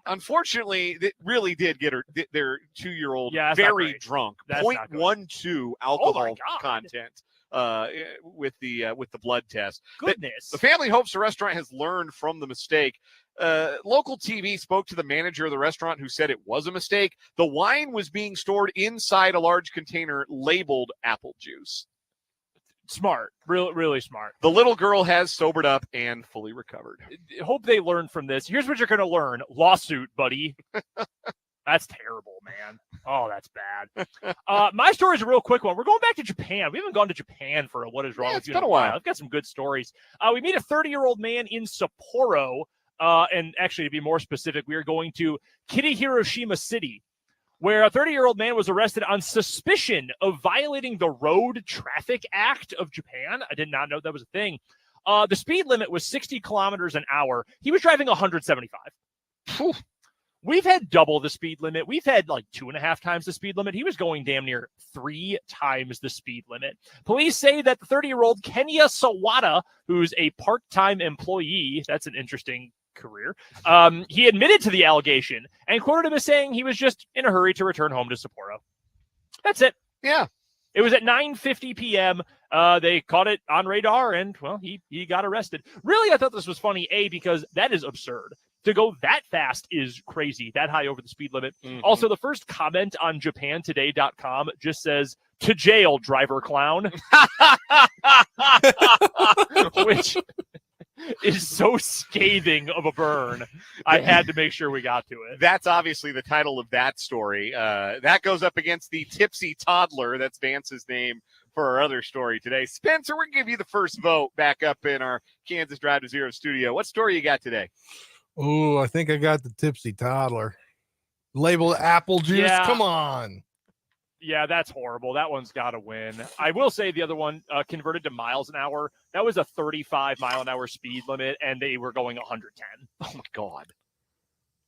Unfortunately, it really did get their 2-year-old very drunk. 0.12 alcohol content with the blood test. Goodness. The family hopes the restaurant has learned from the mistake. Local TV spoke to the manager of the restaurant who said it was a mistake. The wine was being stored inside a large container labeled apple juice. Smart. Really smart. The little girl has sobered up and fully recovered. Hope they learn from this. Here's what you're going to learn. Lawsuit, buddy. That's terrible, man. Oh, that's bad. My story is a real quick one. We're going back to Japan. We haven't gone to Japan for What Is Wrong With You in a while. I've got some good stories. We meet a 30-year-old man in Sapporo. And actually, to be more specific, we are going to Kitahiroshima City, where a 30-year-old man was arrested on suspicion of violating the Road Traffic Act of Japan. I did not know that was a thing. The speed limit was 60 kilometers an hour. He was driving 175. Whew. We've had double the speed limit. We've had like 2.5 times the speed limit. He was going damn near 3 times the speed limit. Police say that the 30-year-old Kenya Sawada, who's a part-time employee, that's an interesting career, he admitted to the allegation and quoted him as saying he was just in a hurry to return home to Sapporo. That's it. Yeah. It was at 9:50 p.m. They caught it on radar, and, well, he got arrested. Really, I thought this was funny, because that is absurd. To go that fast is crazy, that high over the speed limit. Mm-hmm. Also, the first comment on JapanToday.com just says, "To jail, driver clown," which is so scathing of a burn. I had to make sure we got to it. That's obviously the title of that story. That goes up against the tipsy toddler. That's Vance's name for our other story today. Spencer, we're going to give you the first vote back up in our Kansas Drive to Zero studio. What story you got today? Oh, I think I got the tipsy toddler. Labeled apple juice. Yeah. Come on. Yeah, that's horrible. That one's got to win. I will say the other one, converted to miles an hour, that was a 35-mile-an-hour speed limit, and they were going 110. Oh, my God.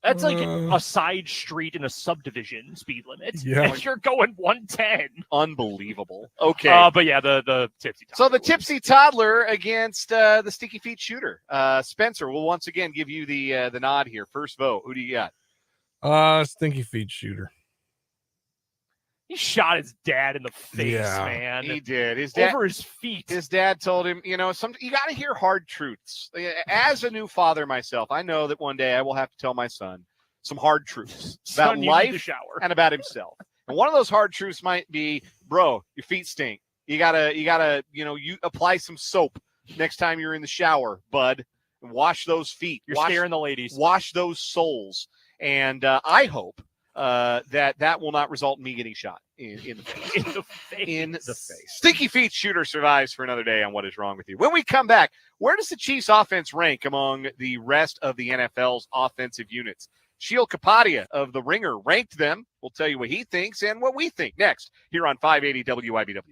That's like a side street in a subdivision speed limit. Yeah. And you're going 110. Unbelievable. Okay. But yeah, the tipsy toddler. So the tipsy toddler against the Stinky Feet Shooter. Spencer, we'll once again give you the nod here. First vote. Who do you got? Stinky Feet Shooter. He shot his dad in the face, man. He did. His dad, over his feet. His dad told him, you got to hear hard truths. As a new father myself, I know that one day I will have to tell my son some hard truths about Son, you need to life shower. and about himself. And one of those hard truths might be, bro, your feet stink. You gotta, you apply some soap next time you're in the shower, bud. Wash those feet. You're scaring the ladies. Wash those soles. And I hope that will not result in me getting shot in the face. In the face. Stinky Feet shooter survives for another day on What Is Wrong With You. When we come back, where does the Chiefs offense rank among the rest of the NFL's offensive units? Sheil Kapadia of The Ringer ranked them. We'll tell you what he thinks and what we think next here on 580 WIBW.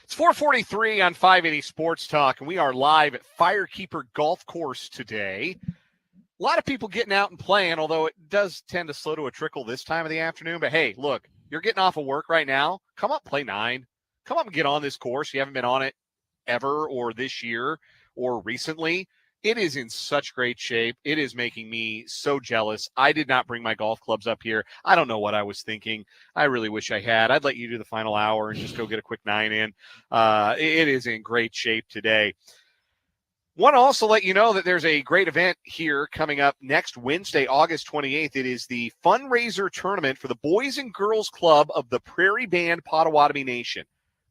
It's 4:43 on 580 Sports Talk, and we are live at Firekeeper Golf Course today. A lot of people getting out and playing, although it does tend to slow to a trickle this time of the afternoon. But, hey, look, you're getting off of work right now. Come up, play 9. Come up and get on this course. You haven't been on it ever or this year or recently. It is in such great shape. It is making me so jealous. I did not bring my golf clubs up here. I don't know what I was thinking. I really wish I had. I'd let you do the final hour and just go get a quick 9 in. It is in great shape today. Want to also let you know that there's a great event here coming up next Wednesday, August 28th. It is the fundraiser tournament for the Boys and Girls Club of the Prairie Band Potawatomi Nation.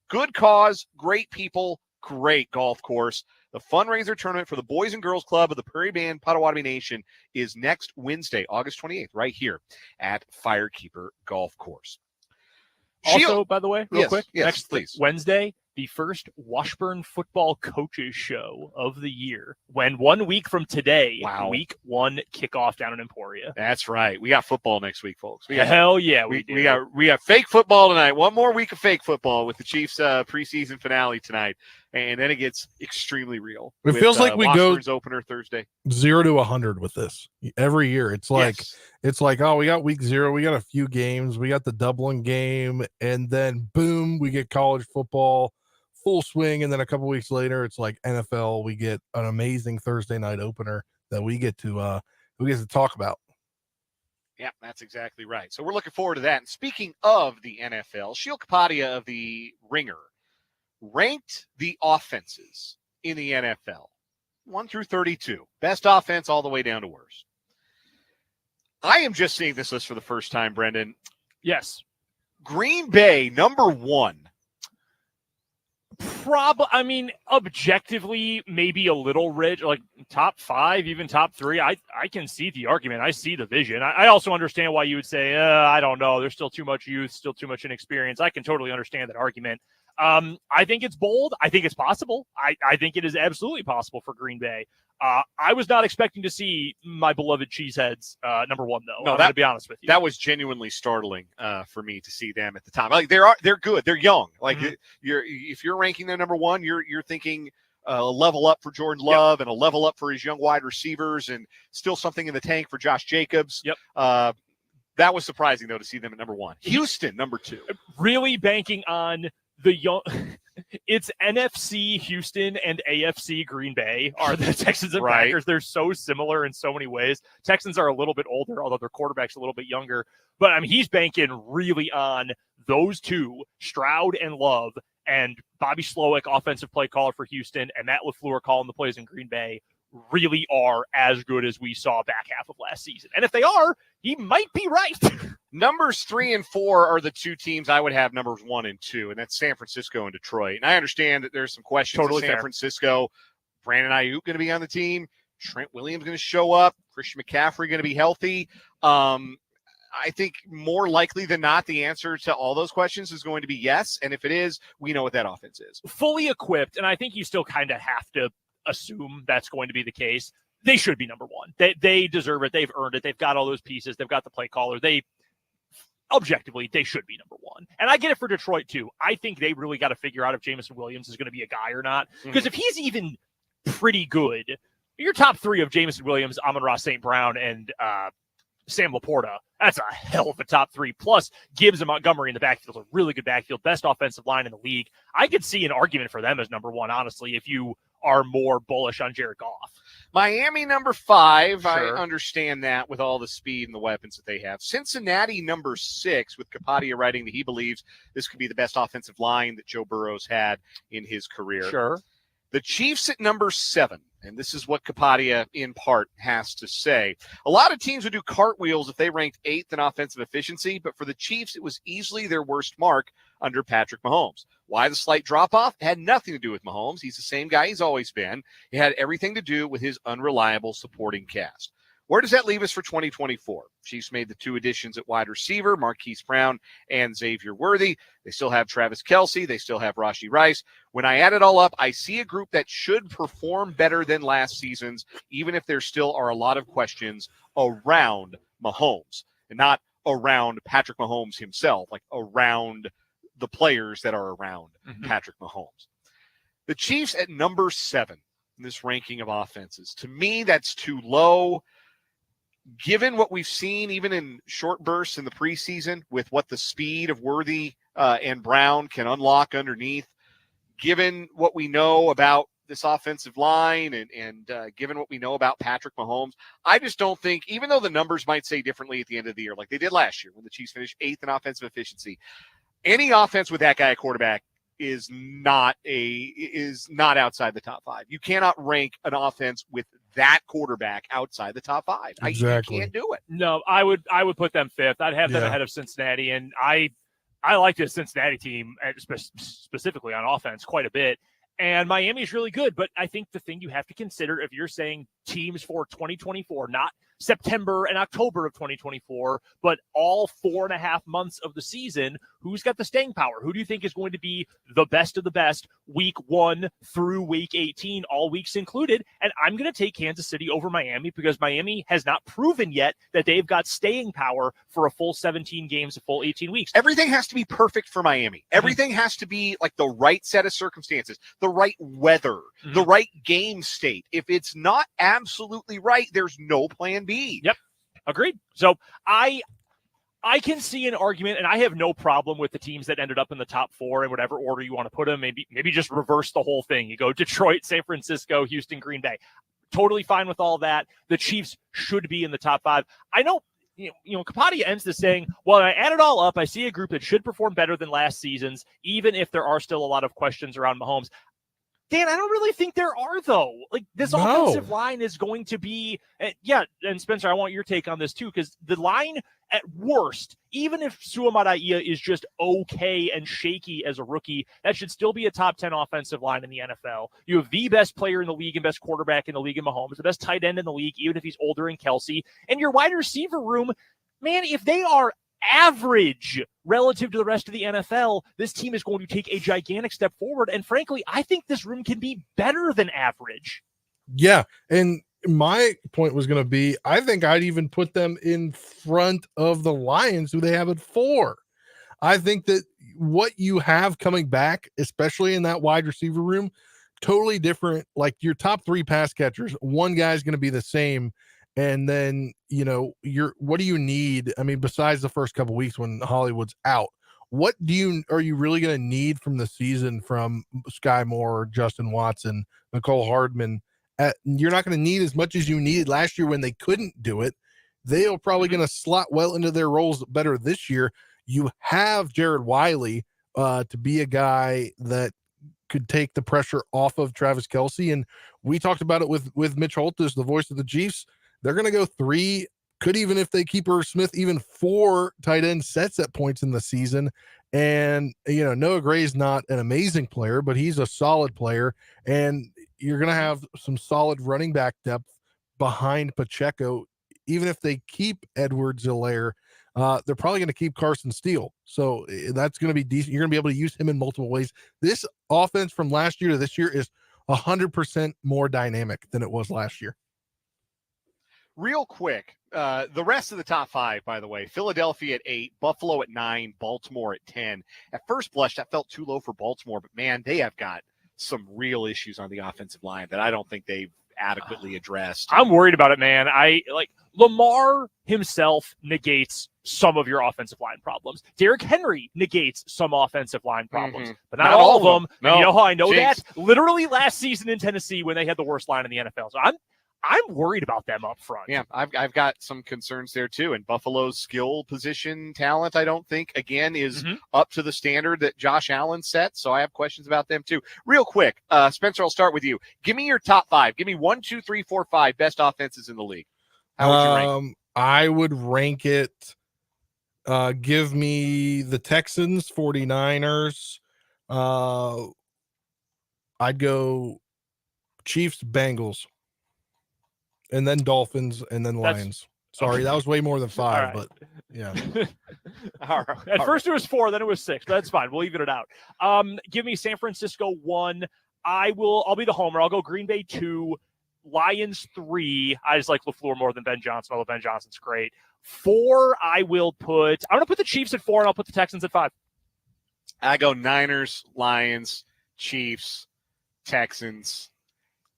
Good cause, great people, great golf course. The fundraiser tournament for the Boys and Girls Club of the Prairie Band Potawatomi Nation is next Wednesday, August 28th, right here at Firekeeper Golf Course. Also, by the way, real quick, next next please. Wednesday, the first Washburn football coaches show of the year when 1 week from today, week 1 kickoff down in Emporia. That's right. We got football next week, folks. Hell yeah, we do. We got fake football tonight. One more week of fake football with the Chiefs preseason finale tonight. And then it gets extremely real. It feels like we Washburn's opener Thursday. 0 to 100 with this every year. It's like, oh, we got week 0. We got a few games. We got the Dublin game. And then boom, we get college football full swing. And then a couple weeks later, it's like NFL. We get an amazing Thursday night opener that we get to talk about. Yeah, that's exactly right. So we're looking forward to that. And speaking of the NFL, Sheil Kapadia of the Ringer ranked the offenses in the NFL 1 through 32. Best offense all the way down to worst. I am just seeing this list for the first time, Brendan. Yes. Green Bay, number 1. Objectively, maybe a little rich, like top 5, even top 3. I can see the argument. I see the vision. I also understand why you would say, I don't know. There's still too much youth, still too much inexperience. I can totally understand that argument. I think it's bold. I think it's possible. I think it is absolutely possible for Green Bay. I was not expecting to see my beloved Cheeseheads number 1, though. No, I'm going to be honest with you. That was genuinely startling for me to see them at the time. Like they're good. They're young. Like if you're ranking them number 1, you're thinking a level up for Jordan Love and a level up for his young wide receivers, and still something in the tank for Josh Jacobs. Yep. That was surprising though to see them at number 1. Houston, number 2. Really banking on the young. It's NFC Houston and AFC Green Bay are the Texans and Packers. They're so similar in so many ways. Texans are a little bit older, although their quarterback's a little bit younger. But he's banking really on those two, Stroud and Love, and Bobby Slowick, offensive play caller for Houston, and Matt LaFleur calling the plays in Green Bay, really are as good as we saw back half of last season. And if they are, he might be right. Numbers 3 and 4 are the 2 teams I would have numbers 1 and 2, and that's San Francisco and Detroit. And I understand that there's some questions totally in San Francisco. Brandon Ayuk going to be on the team. Trent Williams going to show up. Christian McCaffrey going to be healthy. I think more likely than not, the answer to all those questions is going to be yes. And if it is, we know what that offense is. Fully equipped, and I think you still kind of have to assume that's going to be the case. They should be number 1. They deserve it. They've earned it. They've got all those pieces. They've got the play caller. Objectively, they should be number 1. And I get it for Detroit, too. I think they really got to figure out if Jameson Williams is going to be a guy or not. Because if he's even pretty good, your top 3 of Jameson Williams, Amon-Ra St. Brown, and Sam Laporta, that's a hell of a top 3. Plus, Gibbs and Montgomery in the backfield, a really good backfield, best offensive line in the league. I could see an argument for them as number 1, honestly, if you are more bullish on Jared Goff. Miami, number 5. Sure. I understand that with all the speed and the weapons that they have. Cincinnati, number 6, with Kapadia writing that he believes this could be the best offensive line that Joe Burrow's had in his career. Sure. The Chiefs at number 7. And this is what Kapadia, in part, has to say. A lot of teams would do cartwheels if they ranked 8th in offensive efficiency, but for the Chiefs, it was easily their worst mark under Patrick Mahomes. Why the slight drop-off? It had nothing to do with Mahomes. He's the same guy he's always been. It had everything to do with his unreliable supporting cast. Where does that leave us for 2024? Chiefs made the 2 additions at wide receiver, Marquise Brown and Xavier Worthy. They still have Travis Kelce. They still have Rashee Rice. When I add it all up, I see a group that should perform better than last season's, even if there still are a lot of questions around Mahomes, and not around Patrick Mahomes himself, like around the players that are around Patrick Mahomes. The Chiefs at number 7 in this ranking of offenses. To me, that's too low. Given what we've seen, even in short bursts in the preseason, with what the speed of Worthy and Brown can unlock underneath, given what we know about this offensive line and given what we know about Patrick Mahomes, I just don't think, even though the numbers might say differently at the end of the year, like they did last year when the Chiefs finished 8th in offensive efficiency, any offense with that guy at quarterback is not outside the top 5. You cannot rank an offense with that quarterback outside the top 5. Exactly. You can't do it. No, I would put them 5th. I'd have them ahead of Cincinnati, and I like this Cincinnati team, specifically on offense, quite a bit. And Miami's really good, but I think the thing you have to consider if you're saying teams for 2024, not September and October of 2024, but all 4.5 months of the season. Who's got the staying power? Who do you think is going to be the best of the best week 1 through week 18, all weeks included? And I'm going to take Kansas City over Miami because Miami has not proven yet that they've got staying power for a full 17 games, a full 18 weeks. Everything has to be perfect for Miami. Everything has to be like the right set of circumstances, the right weather, the right game state. If it's not absolutely right, there's no plan B. Yep. Agreed. So I can see an argument, and I have no problem with the teams that ended up in the top 4 in whatever order you want to put them. Maybe just reverse the whole thing. You go Detroit, San Francisco, Houston, Green Bay. Totally fine with all that. The Chiefs should be in the top 5. I know, Kapadia ends this saying, well, I add it all up, I see a group that should perform better than last season's, even if there are still a lot of questions around Mahomes. Dan, I don't really think there are, though. Like, this offensive line is going to be, and Spencer, I want your take on this, too, because the line, at worst, even if Suamataia is just okay and shaky as a rookie, that should still be a top 10 offensive line in the NFL. You have the best player in the league and best quarterback in the league in Mahomes, the best tight end in the league, even if he's older in Kelsey. And your wide receiver room, man, if they are average relative to the rest of the NFL, this team is going to take a gigantic step forward. And frankly, I think this room can be better than average. Yeah. And my point was going to be, I think I'd even put them in front of the Lions, who they have at 4. I think that what you have coming back, especially in that wide receiver room, totally different. Like your top 3 pass catchers, one guy's going to be the same. And then, what do you need? I mean, besides the first couple weeks when Hollywood's out, what are you really going to need from the season from Sky Moore, Justin Watson, Nicole Hardman? You're not going to need as much as you needed last year when they couldn't do it. They are probably going to slot well into their roles better this year. You have Jared Wiley to be a guy that could take the pressure off of Travis Kelce. And we talked about it with Mitch Holthus, the voice of the Chiefs. They're going to go 3, could even, if they keep Irv Smith, even 4 tight end sets at points in the season. And, Noah Gray's not an amazing player, but he's a solid player. And you're going to have some solid running back depth behind Pacheco. Even if they keep Edwards-Helaire, they're probably going to keep Carson Steele. So that's going to be decent. You're going to be able to use him in multiple ways. This offense from last year to this year is 100% more dynamic than it was last year. Real quick, the rest of the top 5, by the way, Philadelphia at 8, Buffalo at 9, Baltimore at 10. At first blush, that felt too low for Baltimore, but man, they have got some real issues on the offensive line that I don't think they've adequately addressed. I'm worried about it, man. Lamar himself negates some of your offensive line problems. Derrick Henry negates some offensive line problems, but not all of them. No. You know how I know that? Literally last season in Tennessee when they had the worst line in the NFL. So I'm worried about them up front. Yeah, I've got some concerns there too. And Buffalo's skill position talent, I don't think, again, is up to the standard that Josh Allen set. So I have questions about them too. Real quick, Spencer, I'll start with you. Give me your top 5. Give me 1, 2, 3, 4, 5 best offenses in the league. How would you rank? I would rank it. Give me the Texans, 49ers. I'd go Chiefs, Bengals. And then Dolphins, and then Lions. Sorry, that was way more than 5, right. But yeah. All right. At first it was 4, then it was 6, but that's fine. We'll even it out. Give me San Francisco 1. I'll be the homer. I'll go Green Bay 2, Lions 3. I just like LaFleur more than Ben Johnson, although Ben Johnson's great. 4, I'm going to put the Chiefs at 4, and I'll put the Texans at 5. I go Niners, Lions, Chiefs, Texans,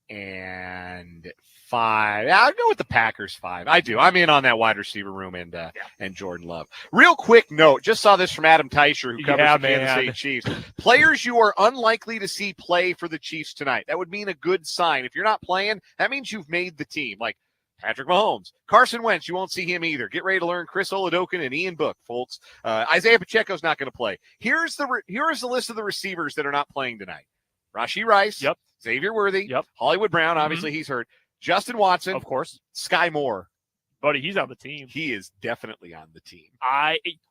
and 5. I'll go with the Packers 5. I do. I'm in on that wide receiver room and Jordan Love. Real quick note, just saw this from Adam Teicher, who covers the Kansas City Chiefs. Players you are unlikely to see play for the Chiefs tonight. That would mean a good sign. If you're not playing, that means you've made the team. Like Patrick Mahomes. Carson Wentz, you won't see him either. Get ready to learn Chris Oladokun and Ian Book, folks. Isaiah Pacheco's not going to play. Here's the list of the receivers that are not playing tonight. Rashee Rice. Yep. Xavier Worthy. Yep. Hollywood Brown. Obviously, he's hurt. Justin Watson. Of course. Sky Moore. Buddy, he's on the team. He is definitely on the team.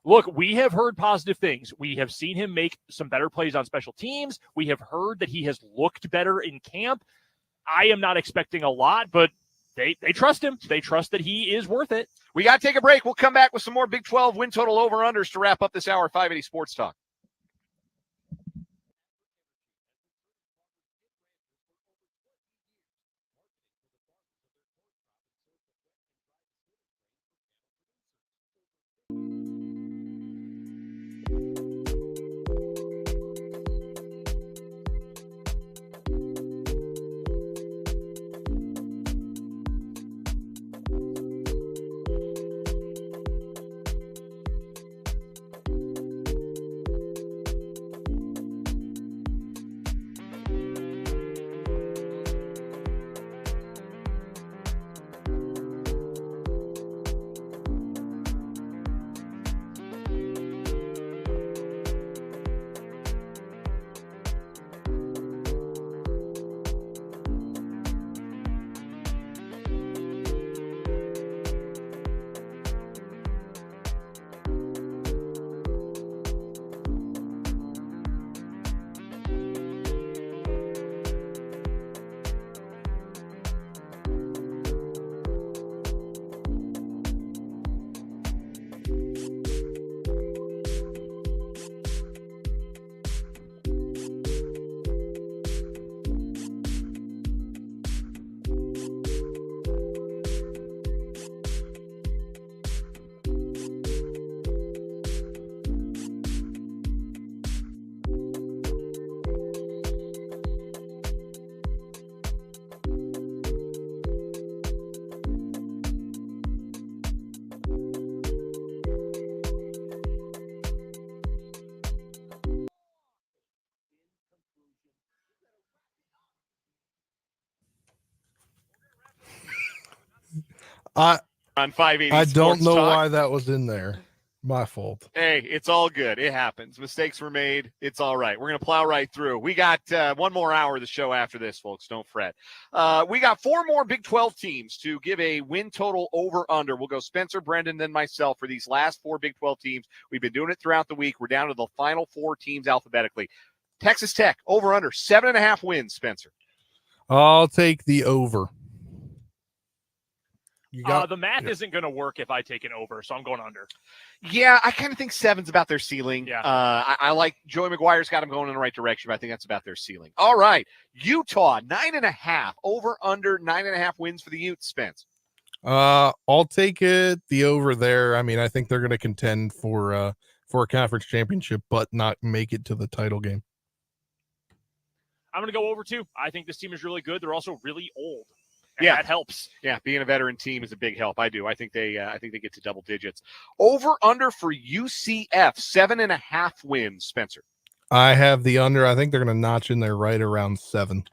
Look, we have heard positive things. We have seen him make some better plays on special teams. We have heard that he has looked better in camp. I am not expecting a lot, but They trust him. They trust that he is worth it. We got to take a break. We'll come back with some more Big 12 win total over-unders to wrap up this hour of 580 Sports Talk. I On 580 I don't Sports know Talk. why that was in there. My fault. Hey, it's all good. It happens. Mistakes were made. It's all right. We're going to plow right through. We got one more hour of the show after this, folks. Don't fret. We got 4 more Big 12 teams to give a win total over-under. We'll go Spencer, Brendan, then myself for these last 4 Big 12 teams. We've been doing it throughout the week. We're down to the final 4 teams alphabetically. Texas Tech, over-under, 7.5 wins, Spencer. I'll take the over. The math isn't going to work if I take an over, so I'm going under. Yeah, I kind of think 7's about their ceiling. Yeah. I like Joey McGuire's got them going in the right direction, but I think that's about their ceiling. All right. Utah, 9.5. Over, under, 9.5 wins for the Utes, Spence. I'll take it the over there. I mean, I think they're going to contend for a conference championship, but not make it to the title game. I'm going to go over too. I think this team is really good. They're also really old. And yeah, that helps. Yeah, being a veteran team is a big help. I do. I think they get to double digits. Over under for UCF, 7.5 wins, Spencer. I have the under. I think they're going to notch in there right around 7.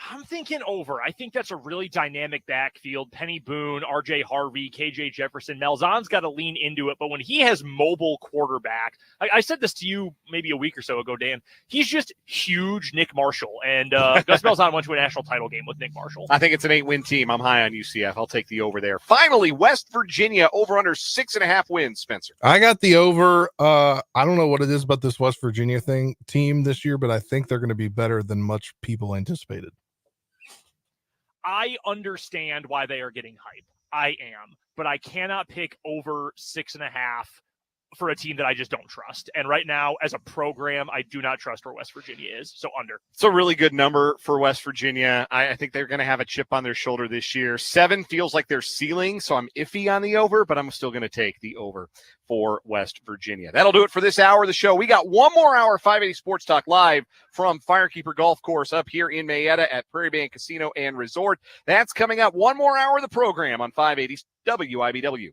I'm thinking over. I think that's a really dynamic backfield. Penny Boone, RJ Harvey, KJ Jefferson. Malzahn's got to lean into it, but when he has mobile quarterback, I said this to you maybe a week or so ago, Dan, he's just huge Nick Marshall, and Gus Malzahn went to a national title game with Nick Marshall. I think it's an 8-win team. I'm high on UCF. I'll take the over there. Finally, West Virginia, over under 6.5 wins, Spencer. I got the over. I don't know what it is about this West Virginia team this year, but I think they're going to be better than much people anticipated. I understand why they are getting hype. I am, but I cannot pick over 6.5 for a team that I just don't trust. And right now, as a program, I do not trust where West Virginia is. So under. It's a really good number for West Virginia. I think they're going to have a chip on their shoulder this year. 7 feels like their ceiling, so I'm iffy on the over, but I'm still going to take the over for West Virginia. That'll do it for this hour of the show. We got one more hour of 580 Sports Talk live from Firekeeper Golf Course up here in Mayetta at Prairie Band Casino and Resort. That's coming up. One more hour of the program on 580 WIBW.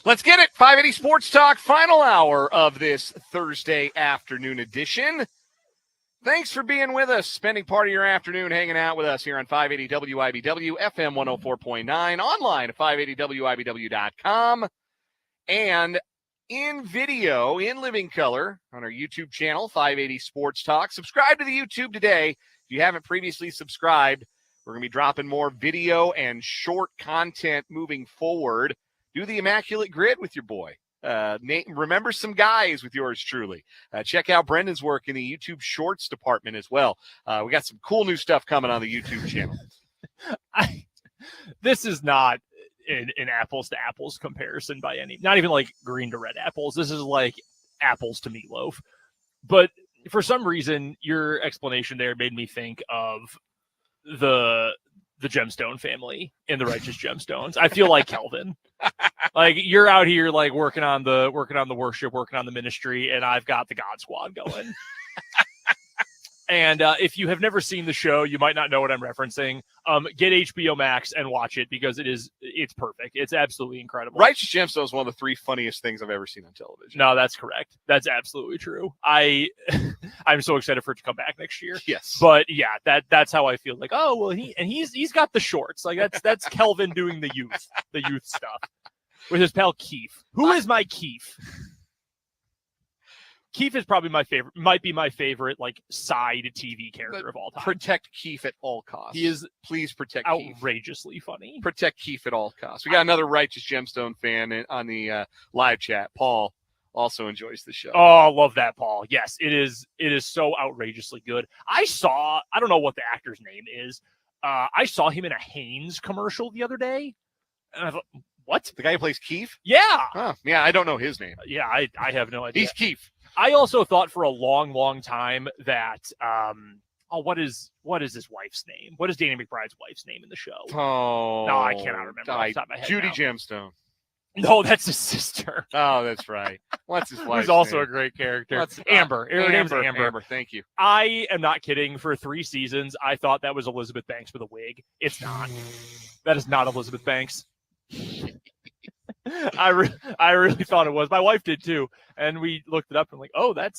Let's get it. 580 Sports Talk, final hour of this Thursday afternoon edition. Thanks for being with us, spending part of your afternoon hanging out with us here on 580 WIBW, FM 104.9, online at 580WIBW.com, and in video, in living color, on our YouTube channel, 580 Sports Talk. Subscribe to the YouTube today. If you haven't previously subscribed, we're going to be dropping more video and short content moving forward. Do the Immaculate Grid with your boy. Remember some guys with yours truly. Check out Brendan's work in the YouTube Shorts department as well. We got some cool new stuff coming on the YouTube channel. This is not an apples to apples comparison by any, not even like green to red apples. This is like apples to meatloaf. But for some reason, your explanation there made me think of the Gemstone family in the Righteous Gemstones. I feel like Kelvin. Like you're out here like working on the worship, working on the ministry, and I've got the God Squad going. And if you have never seen the show, you might not know what I'm referencing. Get HBO Max and watch it because it's perfect. It's absolutely incredible. Righteous Gemstones is one of the 3 funniest things I've ever seen on television. No, that's correct. That's absolutely true. I'm so excited for it to come back next year. Yes. But yeah, that's how I feel. Like, oh well, he's got the shorts. Like that's Kelvin doing the youth stuff with his pal Keith. Who is my Keith? Keith is probably might be my favorite, like, side TV character of all time. Protect Keith at all costs. He is Please protect outrageously Keith. funny. Protect Keith at all costs. We got another Righteous Gemstone fan on the live chat. Paul also enjoys the show. Oh, I love that, Paul. Yes, it is so outrageously good. I don't know what the actor's name is. I saw him in a Hanes commercial the other day. And I thought, what? The guy who plays Keith? Yeah. Huh. Yeah, I don't know his name. Yeah, I have no idea. He's Keith. I also thought for a long, long time that what is his wife's name? What is Danny McBride's wife's name in the show? Oh, no, I cannot remember off the top of my head. Judy now. Gemstone. No, that's his sister. Oh, that's right. What's his wife's Who's also name? a great character. Amber. Her name's Amber. Amber, thank you. I am not kidding. For 3 seasons, I thought that was Elizabeth Banks with a wig. It's not. That is not Elizabeth Banks. I really thought it was. My wife did too, and we looked it up and like, oh, that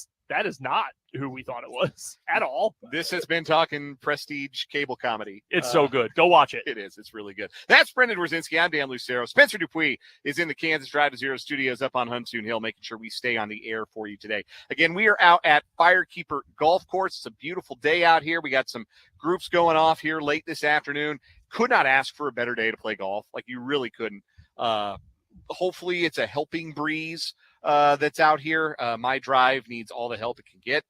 is not who we thought it was at all. This has been Talking Prestige Cable Comedy. It's so good. Go watch it. It is. It's really good. That's Brendan Wrzinski. I'm Dan Lucero. Spencer Dupuis is in the Kansas Drive to Zero studios up on Huntoon Hill, making sure we stay on the air for you today. Again, we are out at Firekeeper Golf Course. It's a beautiful day out here. We got some groups going off here late this afternoon. Could not ask for a better day to play golf. Like, you really couldn't. Hopefully it's a helping breeze that's out here. My drive needs all the help it can get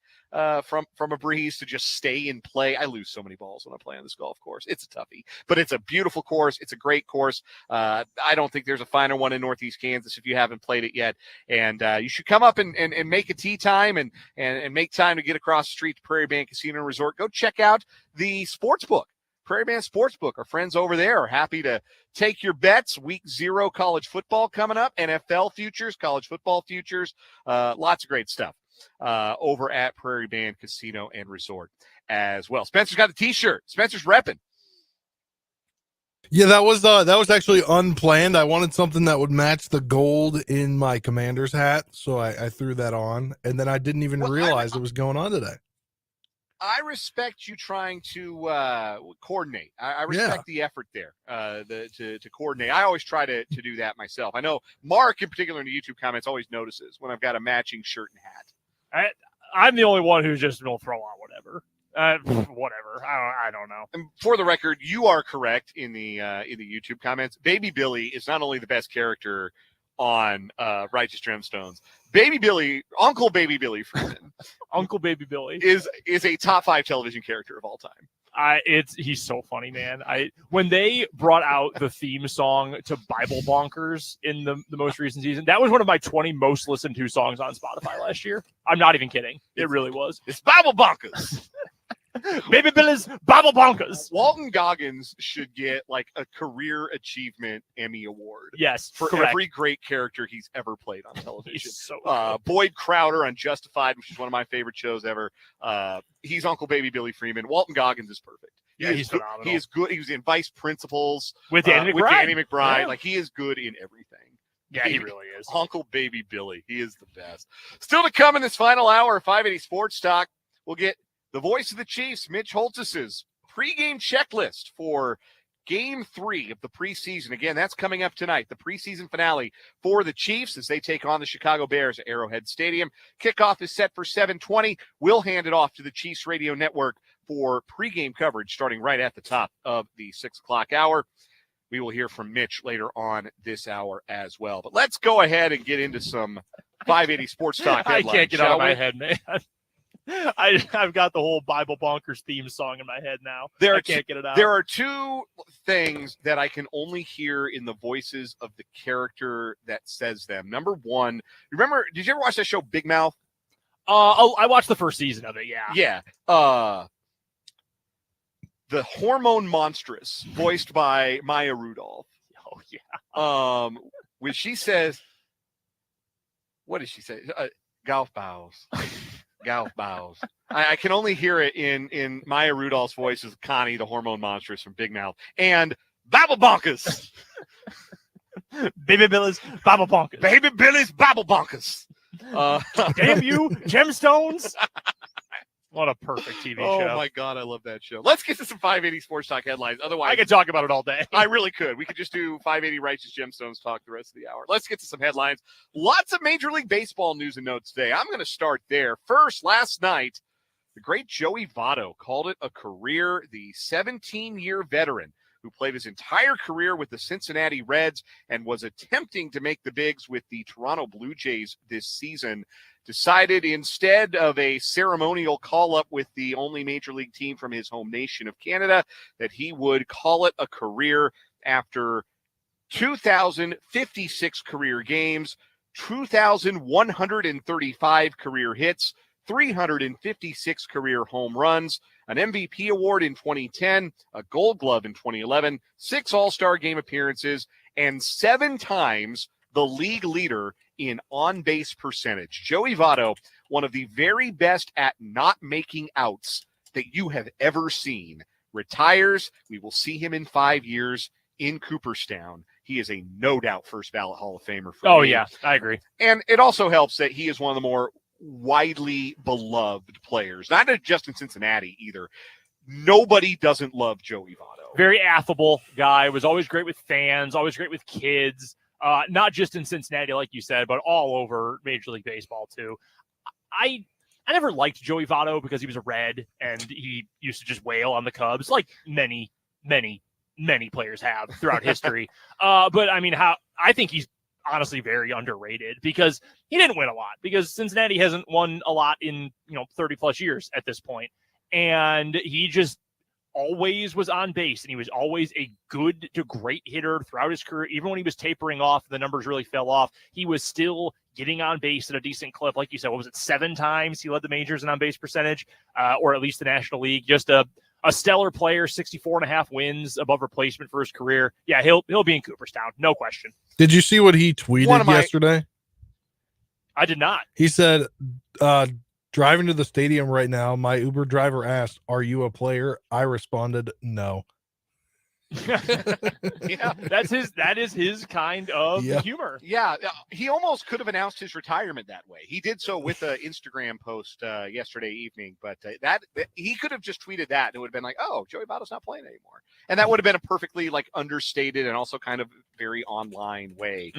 from a breeze to just stay in play. I lose so many balls when I play on this golf course. It's a toughie, but it's a beautiful course. It's a great course. I don't think there's a finer one in Northeast Kansas if you haven't played it yet. And you should come up and make a tee time and make time to get across the street to Prairie Band Casino and Resort. Go check out the sports book. Prairie Band Sportsbook. Our friends over there are happy to take your bets. Week 0 college football coming up, NFL futures, college football futures, lots of great stuff over at Prairie Band Casino and Resort as well. Spencer's got a T-shirt. Spencer's repping. Yeah, that was actually unplanned. I wanted something that would match the gold in my Commander's hat, so I threw that on, and then I didn't even realize it was going on today. I respect you trying to coordinate. I respect the effort there to coordinate. I always try to do that myself. I know Mark, in particular, in the YouTube comments, always notices when I've got a matching shirt and hat. I'm the only one who's just will throw on whatever. Whatever. I don't know. And for the record, you are correct in the YouTube comments. Baby Billy is not only the best character on Righteous Gemstones. Baby Billy, Uncle Baby Billy Freeman, Uncle Baby Billy is a top 5 television character of all time. He's so funny, man. When they brought out the theme song to Bible Bonkers in the most recent season, that was one of my 20 most listened to songs on Spotify last year. I'm not even kidding. It really was. It's Bible Bonkers. Baby Billy's Bible Bonkers. Walton Goggins should get like a career achievement Emmy award. Yes, for correct. Every great character he's ever played on television. He's so Boyd Crowder on Justified, which is one of my favorite shows ever. He's Uncle Baby Billy Freeman. Walton Goggins is perfect. He's phenomenal. He is good. He was in Vice Principals with Danny McBride. Yeah. Like, he is good in everything. Yeah, he really is. Uncle Baby Billy. He is the best. Still to come in this final hour of 580 Sports Talk, we'll get the voice of the Chiefs, Mitch Holthus's pregame checklist for Game 3 of the preseason. Again, that's coming up tonight, the preseason finale for the Chiefs as they take on the Chicago Bears at Arrowhead Stadium. Kickoff is set for 7:20. We'll hand it off to the Chiefs Radio Network for pregame coverage starting right at the top of the 6 o'clock hour. We will hear from Mitch later on this hour as well. But let's go ahead and get into some 580 Sports Talk headlines. I can't get out of my head, man. I've got the whole Bible Bonkers theme song in my head now. I can't get it out. There are two things that I can only hear in the voices of the character that says them. Number one, did you ever watch that show Big Mouth? I watched the first season of it, yeah. Yeah. The hormone monstrous, voiced by Maya Rudolph. Oh, yeah. When she says, what does she say? Golf bows. Golf bows. I can only hear it in Maya Rudolph's voice as Connie, the hormone monstrous from Big Mouth. And Bible Bonkers. Baby Billy's Bible Bonkers. Baby Billy's Bible Bonkers. Damn you, Gemstones. What a perfect TV show. Oh, my God, I love that show. Let's get to some 580 Sports Talk headlines. Otherwise, I could talk about it all day. I really could. We could just do 580 Righteous Gemstones talk the rest of the hour. Let's get to some headlines. Lots of Major League Baseball news and notes today. I'm going to start there. First, last night, the great Joey Votto called it a career. The 17-year veteran who played his entire career with the Cincinnati Reds and was attempting to make the bigs with the Toronto Blue Jays this season, decided instead of a ceremonial call-up with the only major league team from his home nation of Canada that he would call it a career after 2,056 career games, 2,135 career hits, 356 career home runs, an MVP award in 2010, a Gold Glove in 2011, 6 All-Star Game appearances, and 7 times the league leader in on-base percentage. Joey Votto, one of the very best at not making outs that you have ever seen, retires. We will see him in 5 years in Cooperstown. He is a no-doubt first ballot Hall of Famer for me. Yeah, I agree. And it also helps that he is one of the more widely beloved players, not just in Cincinnati either. Nobody doesn't love Joey Votto. Very affable guy, was always great with fans, always great with kids. Not just in Cincinnati, like you said, but all over Major League Baseball, too. I never liked Joey Votto because he was a Red and he used to just wail on the Cubs, like many, many, many players have throughout history. But, I mean, I think he's honestly very underrated because he didn't win a lot, because Cincinnati hasn't won a lot in 30-plus years at this point. And he just always was on base, and he was always a good to great hitter throughout his career. Even when he was tapering off, the numbers really fell off, he was still getting on base at a decent clip. Like you said, what was it, 7 times he led the majors in on-base percentage, or at least the National League. Just a stellar player, 64.5 wins above replacement for his career. Yeah, he'll be in Cooperstown, no question. Did you see what he tweeted yesterday? I did not. He said, driving to the stadium right now, my Uber driver asked, "Are you a player?" I responded, "No." Yeah, that is his kind of humor. Yeah, he almost could have announced his retirement that way. He did so with an Instagram post yesterday evening, but that he could have just tweeted that and it would have been like, "Oh, Joey Votto's not playing anymore," and that would have been a perfectly understated and also kind of very online way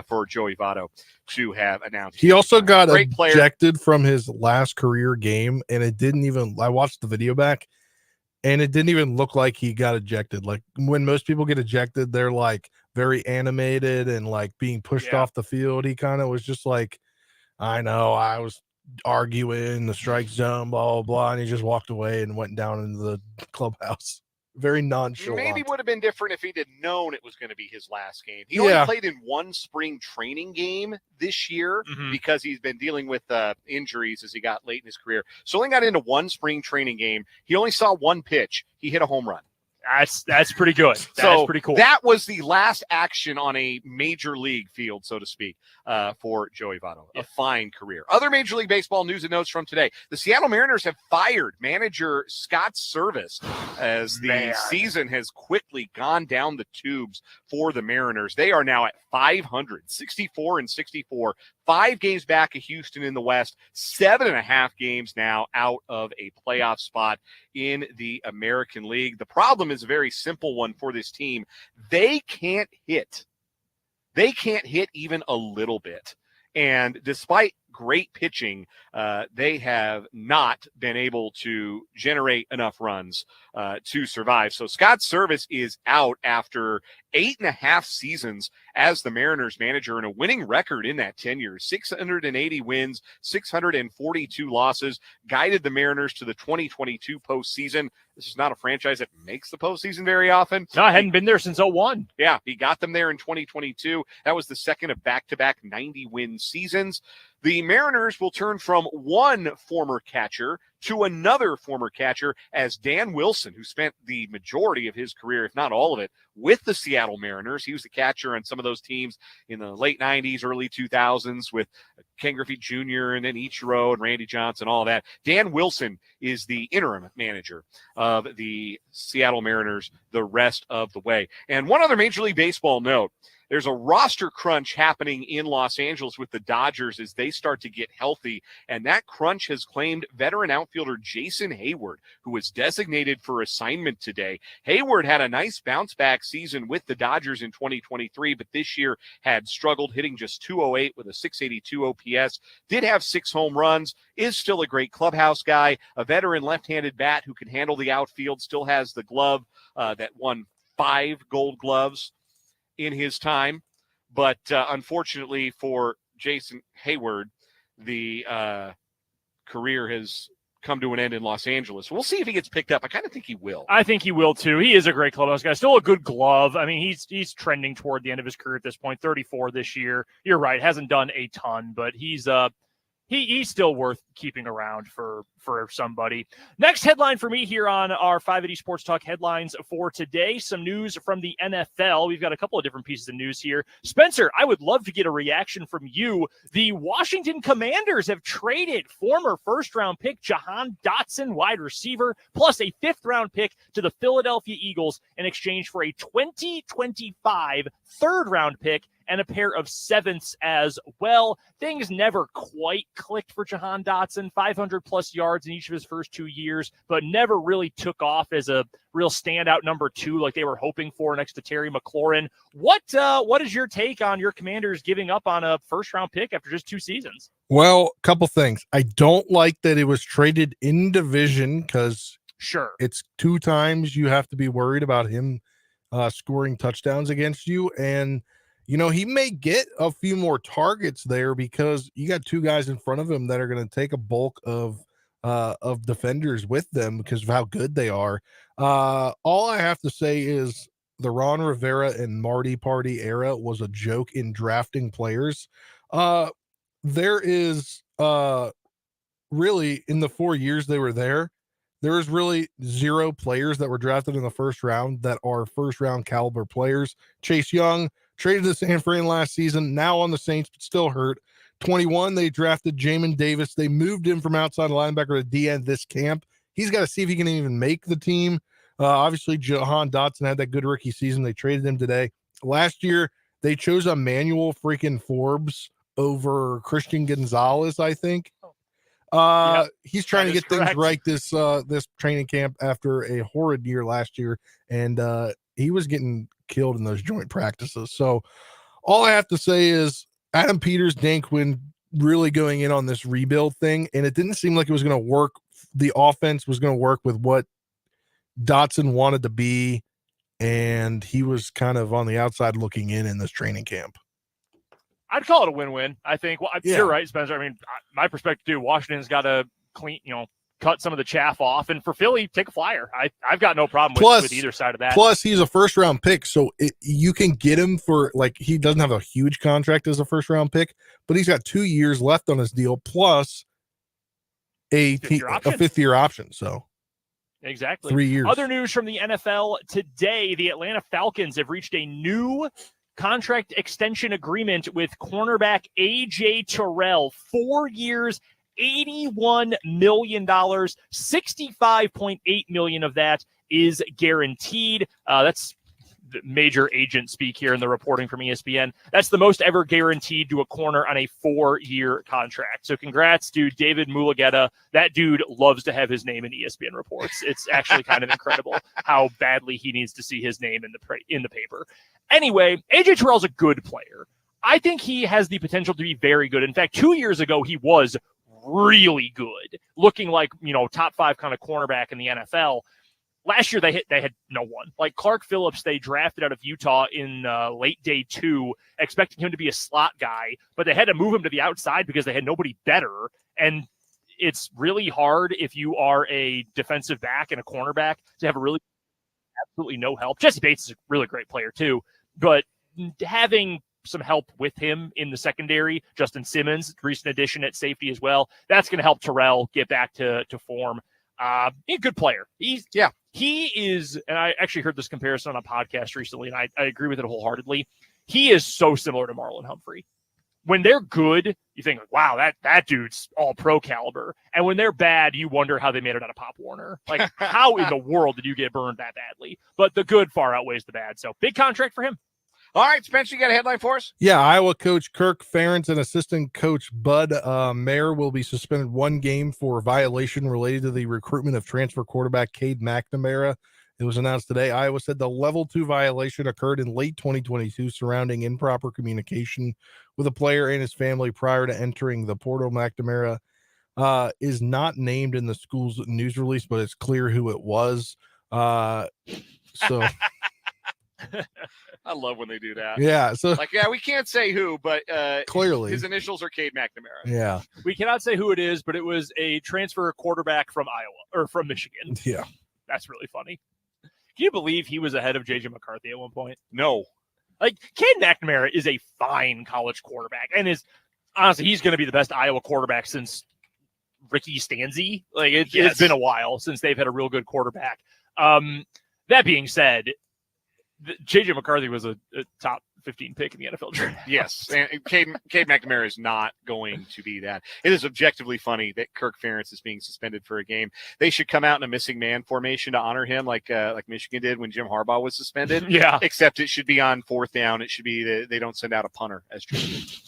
for Joey Votto to have announced. He also got ejected from his last career game, and it didn't even. I watched the video back. And it didn't even look like he got ejected. Like when most people get ejected, they're like very animated and like being pushed off the field. He kind of was just like, I know, I was arguing the strike zone, blah, blah, blah. And he just walked away and went down into the clubhouse. Very nonchalant. Maybe would have been different if he'd known it was going to be his last game. He only played in 1 spring training game this year because he's been dealing with injuries as he got late in his career. So only got into 1 spring training game. He only saw 1 pitch. He hit a home run. That's pretty good. That's pretty cool. That was the last action on a major league field, so to speak, for Joey Votto. Yeah. A fine career. Other Major League Baseball news and notes from today. The Seattle Mariners have fired manager Scott Service as the season has quickly gone down the tubes for the Mariners. They are now at 500, 64-64, 5 games back of Houston in the West, 7.5 games now out of a playoff spot in the American League. The problem is a very simple one for this team. They can't hit. They can't hit even a little bit. And despite great pitching, they have not been able to generate enough runs to survive. So Scott Service is out after 8.5 seasons as the Mariners manager and a winning record in that tenure. 680 wins, 642 losses, guided the Mariners to the 2022 postseason. This is not a franchise that makes the postseason very often. No, I hadn't been there since 2001. Yeah, he got them there in 2022. That was the second of back-to-back 90-win seasons. The Mariners will turn from one former catcher to another former catcher as Dan Wilson, who spent the majority of his career, if not all of it, with the Seattle Mariners. He was the catcher on some of those teams in the late 90s, early 2000s with Ken Griffey Jr. and then Ichiro and Randy Johnson, all that. Dan Wilson is the interim manager of the Seattle Mariners the rest of the way. And one other Major League Baseball note. There's a roster crunch happening in Los Angeles with the Dodgers as they start to get healthy, and that crunch has claimed veteran outfielder Jason Hayward, who was designated for assignment today. Hayward had a nice bounce-back season with the Dodgers in 2023, but this year had struggled, hitting just .208 with a .682 OPS, did have 6 home runs, is still a great clubhouse guy, a veteran left-handed bat who can handle the outfield, still has the glove that won 5 Gold Gloves in his time, but unfortunately for Jason Hayward, the career has come to an end in Los Angeles. We'll see if he gets picked up. I kind of think he will. I think he will too. He is a great clubhouse guy. Still a good glove. I mean, he's trending toward the end of his career at this point. 34 this year. You're right. Hasn't done a ton, but he's still worth keeping around for somebody. Next headline for me here on our 580 Sports Talk headlines for today. Some news from the NFL. We've got a couple of different pieces of news here. Spencer, I would love to get a reaction from you. The Washington Commanders have traded former first-round pick Jahan Dotson, wide receiver, plus a 5th-round pick to the Philadelphia Eagles in exchange for a 2025 third-round pick and a pair of 7ths as well. Things never quite clicked for Jahan Dotson, 500-plus yards in each of his first 2 years, but never really took off as a real standout number 2 like they were hoping for next to Terry McLaurin. What is your take on your Commanders giving up on a first-round pick after just 2 seasons? Well, a couple things. I don't like that it was traded in division because sure, it's 2 times you have to be worried about him scoring touchdowns against you. And you know, he may get a few more targets there because you got 2 guys in front of him that are going to take a bulk of defenders with them because of how good they are. All I have to say is the Ron Rivera and Marty Party era was a joke in drafting players. There is really, in the 4 years they were there is really 0 players that were drafted in the first round that are first-round caliber players. Chase Young, traded to San Fran last season, now on the Saints, but still hurt. 21, they drafted Jamin Davis. They moved him from outside linebacker to D-end this camp. He's got to see if he can even make the team. Obviously, Jahan Dotson had that good rookie season. They traded him today. Last year, they chose Emmanuel freaking Forbes over Christian Gonzalez, I think. He's trying to get things right this training camp after a horrid year last year, and he was getting killed in those joint practices. So all I have to say is Adam Peters, Dan Quinn really going in on this rebuild thing, and it didn't seem like it was going to work. The offense was going to work with what Dotson wanted to be, and he was kind of on the outside looking in this training camp. I'd call it a win-win. I think. Well, yeah. You're right, Spencer. I mean, my perspective too. Washington's got to cut some of the chaff off, and for Philly, take a flyer. I've got no problem with either side of that. Plus, he's a first-round pick, so you can get him for he doesn't have a huge contract as a first-round pick, but he's got 2 years left on his deal, plus a 5th-year option. So Exactly. 3 years. Other news from the NFL today, the Atlanta Falcons have reached a new contract extension agreement with cornerback A.J. Terrell. 4 years, $81 million, $65.8 million of that is guaranteed. That's the major agent speak here in the reporting from ESPN. That's the most ever guaranteed to a corner on a 4-year contract. So congrats to David Mulugeta. That dude loves to have his name in ESPN reports. It's actually kind of incredible how badly he needs to see his name in the paper. Anyway, AJ Terrell's a good player. I think he has the potential to be very good. In fact, 2 years ago, he was really good, looking like, top 5 kind of cornerback in the NFL. Last year, they had no one. Like Clark Phillips, they drafted out of Utah in late day 2, expecting him to be a slot guy, but they had to move him to the outside because they had nobody better. And it's really hard if you are a defensive back and a cornerback to have absolutely no help. Jesse Bates is a really great player too, but having some help with him in the secondary, Justin Simmons, recent addition at safety as well, that's going to help Terrell get back to form. He's a good player. He is, and I actually heard this comparison on a podcast recently, and I agree with it wholeheartedly. He is so similar to Marlon Humphrey. When they're good, you think, wow, that dude's all pro caliber. And when they're bad, you wonder how they made it out of Pop Warner. Like, how in the world did you get burned that badly? But the good far outweighs the bad. So big contract for him. All right, Spencer, you got a headline for us? Yeah, Iowa coach Kirk Ferentz and assistant coach Bud Mayer will be suspended 1 game for violation related to the recruitment of transfer quarterback Cade McNamara. It was announced today. Iowa said the level 2 violation occurred in late 2022 surrounding improper communication with a player and his family prior to entering the portal. McNamara is not named in the school's news release, but it's clear who it was. So... I love when they do that. Yeah. So we can't say who, but clearly his initials are Cade McNamara. Yeah. We cannot say who it is, but it was a transfer quarterback from Iowa or from Michigan. Yeah. That's really funny. Can you believe he was ahead of JJ McCarthy at one point? No. Like, Cade McNamara is a fine college quarterback and honestly, he's going to be the best Iowa quarterback since Ricky Stanzi. Like, it's been a while since they've had a real good quarterback. That being said, JJ McCarthy was a top 15 pick in the NFL draft. Yes, and Cade McNamara is not going to be that. It is objectively funny that Kirk Ferentz is being suspended for a game. They should come out in a missing man formation to honor him, like Michigan did when Jim Harbaugh was suspended. Yeah. Except it should be on 4th down. It should be they don't send out a punter as tribute.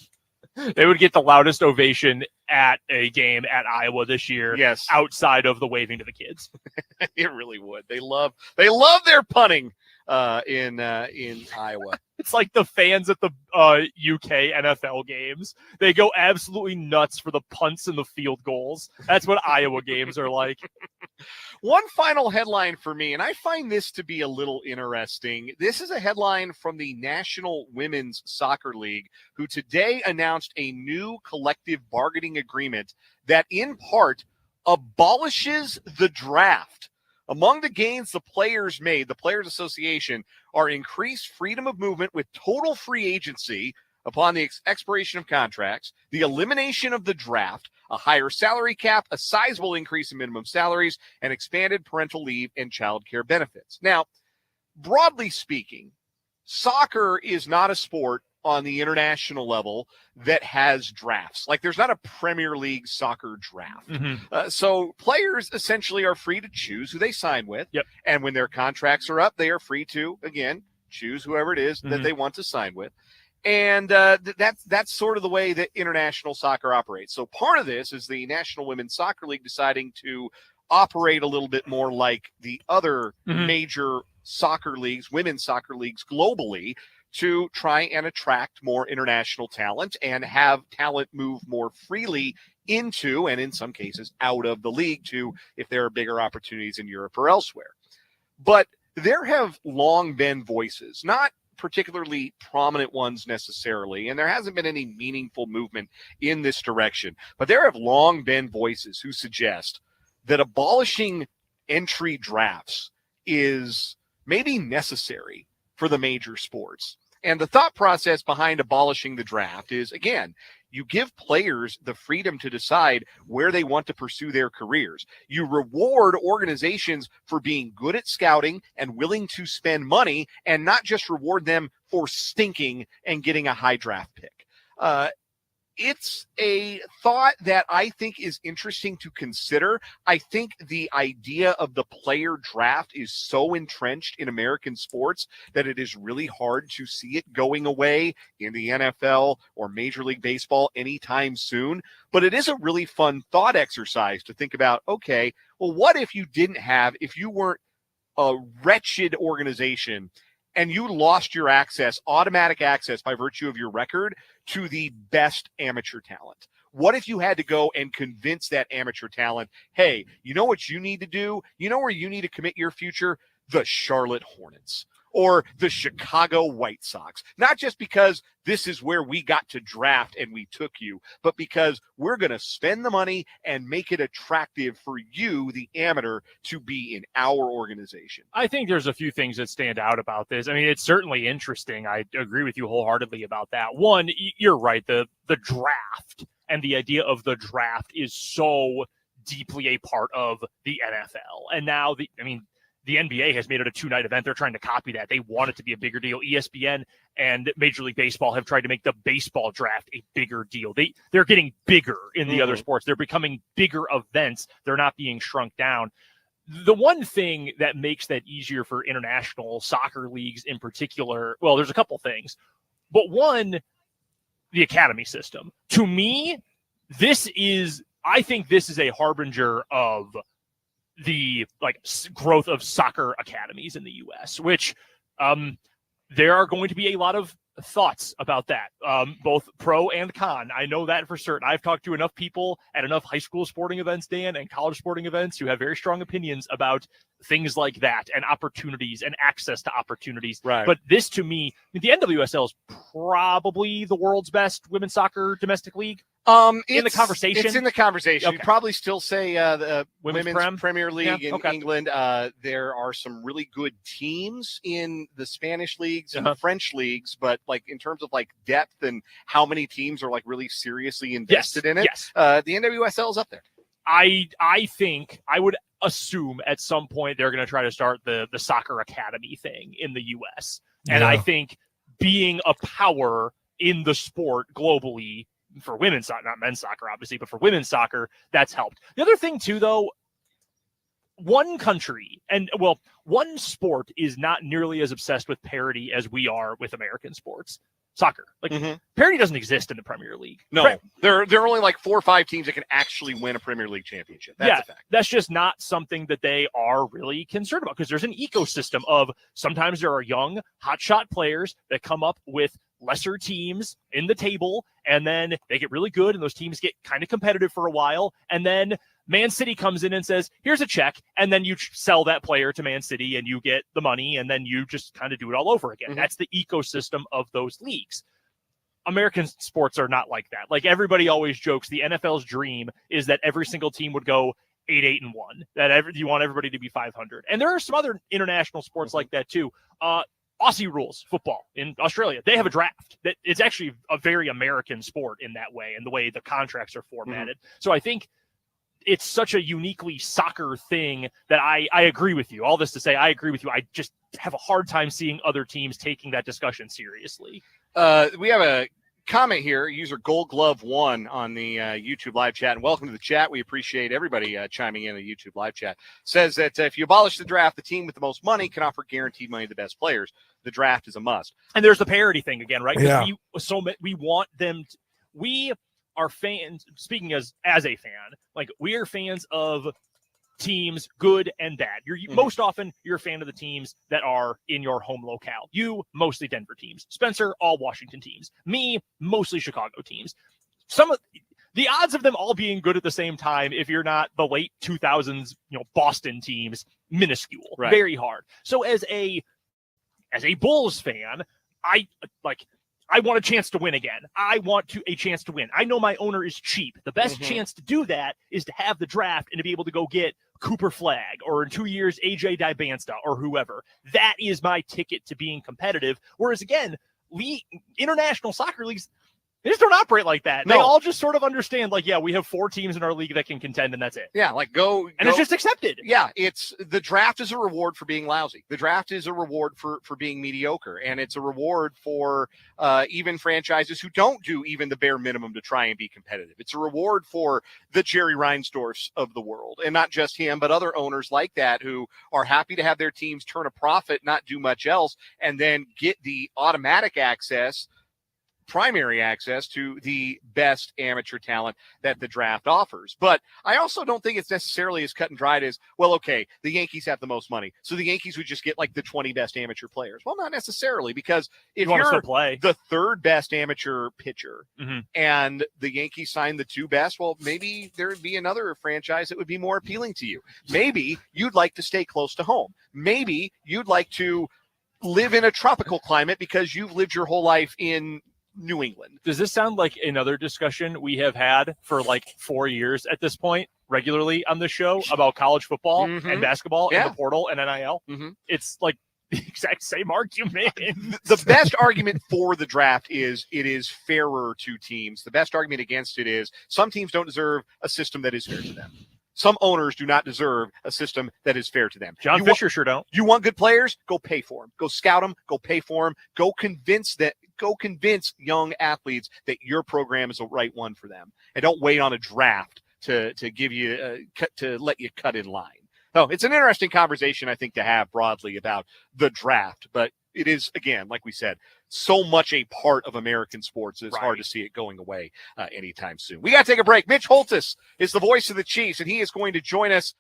They would get the loudest ovation at a game at Iowa this year. Yes, outside of the waving to the kids. It really would. They love their punting in Iowa. It's like the fans at the UK NFL games. They go absolutely nuts for the punts and the field goals. That's what Iowa games are like. One final headline for me, and I find this to be a little interesting. This is a headline from the National Women's Soccer League, who today announced a new collective bargaining agreement that in part abolishes the draft. Among the gains the players made, the Players Association, are increased freedom of movement with total free agency upon the expiration of contracts, the elimination of the draft, a higher salary cap, a sizable increase in minimum salaries, and expanded parental leave and child care benefits. Now, broadly speaking, soccer is not a sport on the international level that has drafts. Like, there's not a Premier League soccer draft. Mm-hmm. So players essentially are free to choose who they sign with. Yep. And when their contracts are up, they are free to, again, choose whoever it is that they want to sign with. And that's sort of the way that international soccer operates. So part of this is the National Women's Soccer League deciding to operate a little bit more like the other major soccer leagues, women's soccer leagues globally, to try and attract more international talent and have talent move more freely into, and in some cases out of, the league to, if there are bigger opportunities in Europe or elsewhere. But there have long been voices, not particularly prominent ones necessarily, and there hasn't been any meaningful movement in this direction, but there have long been voices who suggest that abolishing entry drafts is maybe necessary for the major sports. And the thought process behind abolishing the draft is, again, You give players the freedom to decide where they want to pursue their careers. You reward organizations for being good at scouting and willing to spend money, and not just reward them for stinking and getting a high draft pick. It's a thought that I think is interesting to consider. I think the idea of the player draft is so entrenched in American sports that it is really hard to see it going away in the NFL or Major League Baseball anytime soon. But it is a really fun thought exercise to think about, okay, well, what if you weren't a wretched organization and you lost your automatic access by virtue of your record to the best amateur talent? What if you had to go and convince that amateur talent, hey, you know what you need to do? You know where you need to commit your future? The Charlotte Hornets or the Chicago White Sox. Not just because this is where we got to draft and we took you, but because we're going to spend the money and make it attractive for you, the amateur, to be in our organization. I think there's a few things that stand out about this. I mean, it's certainly interesting. I agree with you wholeheartedly about that. One, you're right. The draft and the idea of the draft is so deeply a part of the NFL. And now the NBA has made it a 2-night event. They're trying to copy that. They want it to be a bigger deal. ESPN and Major League Baseball have tried to make the baseball draft a bigger deal. They're getting bigger in the other sports. They're becoming bigger events. They're not being shrunk down. The one thing that makes that easier for international soccer leagues in particular, well, there's a couple things. But one, the academy system. To me, I think this is a harbinger of the growth of soccer academies in the U.S., which there are going to be a lot of thoughts about that, both pro and con. I know that for certain. I've talked to enough people at enough high school sporting events, Dan, and college sporting events who have very strong opinions about things like that and opportunities and access to opportunities. Right. But this, to me, the NWSL is probably the world's best women's soccer domestic league. In the conversation? It's in the conversation. Okay. You'd probably still say the Women's Premier League in okay. England. There are some really good teams in the Spanish leagues and the French leagues, but in terms of depth and how many teams are really seriously invested in it, the NWSL is up there. I think I would assume at some point they're going to try to start the soccer academy thing in the U.S. And I think being a power in the sport globally for women's soccer, not men's soccer, obviously, but for women's soccer, that's helped. The other thing too, though, one sport is not nearly as obsessed with parity as we are with American sports. Soccer. Parity doesn't exist in the Premier League. No, there are only 4 or 5 teams that can actually win a Premier League championship. That's a fact. That's just not something that they are really concerned about, because there's an ecosystem of sometimes there are young, hotshot players that come up with lesser teams in the table, and then they get really good, and those teams get kind of competitive for a while, and then Man City comes in and says, here's a check, and then you sell that player to Man City, and you get the money, and then you just kind of do it all over again. That's the ecosystem of those leagues. American sports are not like that. Everybody always jokes, the NFL's dream is that every single team would go 8-1, that you want everybody to be 500. And there are some other international sports like that too. Aussie rules football in Australia, they have a draft that it's actually a very American sport in that way, and the way the contracts are formatted. So I think it's such a uniquely soccer thing that I agree with you. All this to say, I agree with you. I just have a hard time seeing other teams taking that discussion seriously. We have a comment here, user Gold Glove 1 on the YouTube live chat, and welcome to the chat. We appreciate everybody chiming in the YouTube live chat. Says that if you abolish the draft, the team with the most money can offer guaranteed money to the best players. The draft is a must. And there's the parity thing again, right? Yeah. We want them to, we are fans, speaking as a fan, we are fans of teams, good and bad. Most often you're a fan of the teams that are in your home locale. You, mostly Denver teams. Spencer, all Washington teams. Me, mostly Chicago teams. Some of the odds of them all being good at the same time, if you're not the late 2000s, Boston teams, minuscule, right. Very hard. So as a Bulls fan, I want a chance to win again. I want a chance to win. I know my owner is cheap. The best chance to do that is to have the draft and to be able to go get Cooper Flagg, or in 2 years, AJ Dibansta, or whoever. That is my ticket to being competitive. Whereas again, international soccer leagues, They just don't operate like that. No. They all just sort of understand, like, yeah, we have 4 teams in our league that can contend, and that's it. Yeah, like go. It's just accepted. Yeah, it's the draft is a reward for being lousy. The draft is a reward for being mediocre, and it's a reward for even franchises who don't do even the bare minimum to try and be competitive. It's a reward for the Jerry Reinsdorfs of the world, and not just him, but other owners like that who are happy to have their teams turn a profit, not do much else, and then get the automatic access, primary access to the best amateur talent that the draft offers. But I also don't think it's necessarily as cut and dried as, well, okay, the Yankees have the most money, so the Yankees would just get like the 20 best amateur players. Well, not necessarily, because if You want to you're still play. the 3rd best amateur pitcher Mhm. and the Yankees signed the 2 best, well, maybe there would be another franchise that would be more appealing to you. Maybe you'd like to stay close to home. Maybe you'd like to live in a tropical climate because you've lived your whole life in New England. Does this sound like another discussion we have had for like 4 years at this point, regularly on the show, about college football and basketball and the portal and NIL? It's like the exact same argument. The best argument for the draft is it is fairer to teams. The best argument against it is some teams don't deserve a system that is fair to them. Some owners do not deserve a system that is fair to them. John Fisher sure don't. You want good players? Go pay for them. Go scout them. Go pay for them. Go convince young athletes that your program is the right one for them, and don't wait on a draft to give you to let you cut in line. So it's an interesting conversation, I think, to have broadly about the draft, but it is, again, like we said, so much a part of American sports. It's hard to see it going away anytime soon. We got to take a break. Mitch Holthus is the voice of the Chiefs, and he is going to join us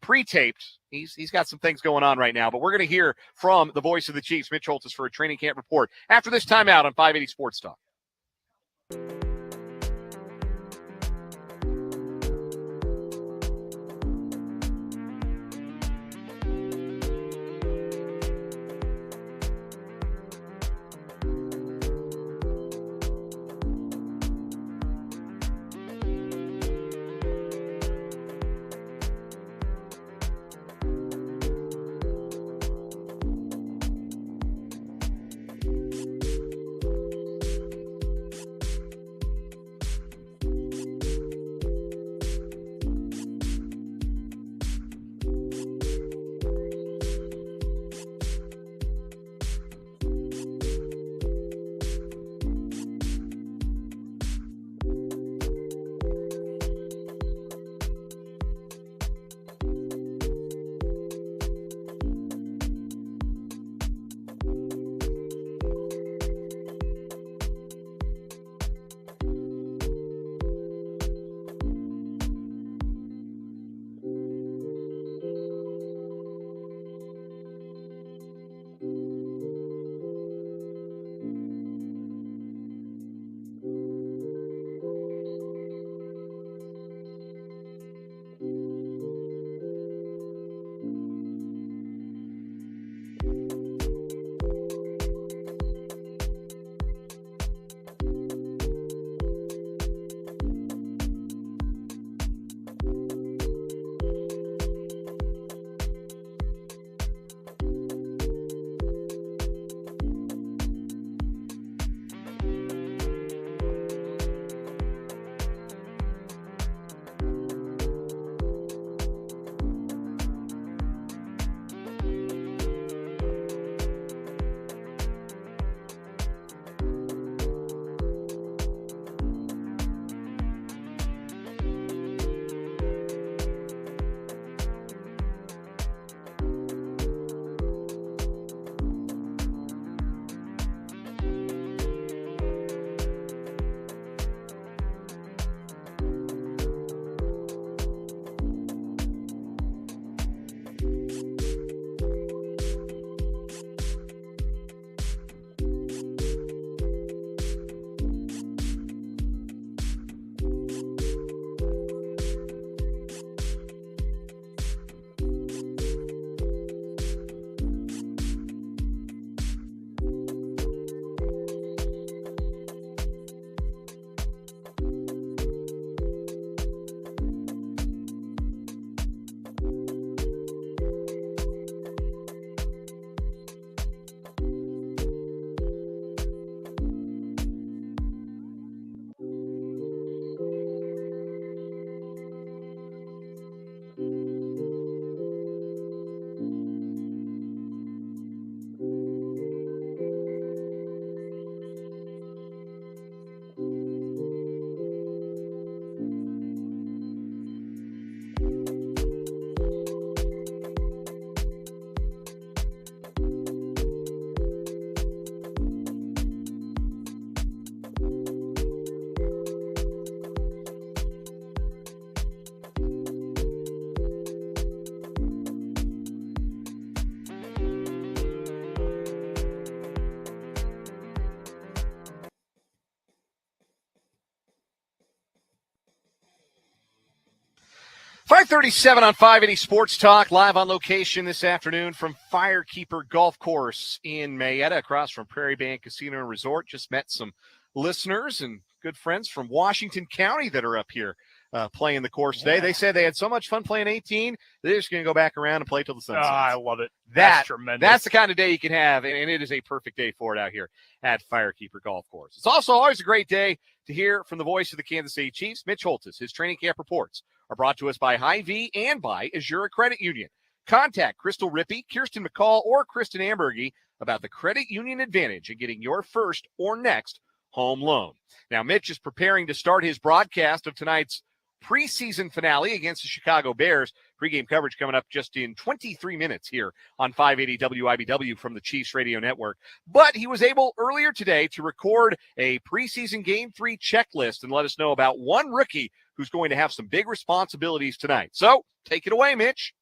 pre-taped. He's got some things going on right now, but we're going to hear from the voice of the Chiefs, Mitch Holthus, for a training camp report after this timeout on 580 Sports Talk. 5:37 on 580 Sports Talk, live on location this afternoon from Firekeeper Golf Course in Mayetta, across from Prairie Band Casino and Resort. Just met some listeners and good friends from Washington County that are up here playing the course today. They said they had so much fun playing 18, they're just going to go back around and play till the sun sets. I love it. That's tremendous. That's the kind of day you can have, and it is a perfect day for it out here at Firekeeper Golf Course. It's also always a great day to hear from the voice of the Kansas City Chiefs, Mitch Holthus. His training camp reports are brought to us by Hy-Vee and by Azura Credit Union. Contact Crystal Rippey, Kirsten McCall, or Kristen Ambergy about the credit union advantage in getting your first or next home loan. Now, Mitch is preparing to start his broadcast of tonight's preseason finale against the Chicago Bears. Pregame coverage coming up just in 23 minutes here on 580 WIBW from the Chiefs Radio Network. But he was able earlier today to record a preseason Game 3 checklist and let us know about one rookie who's going to have some big responsibilities tonight. So, take it away, Mitch.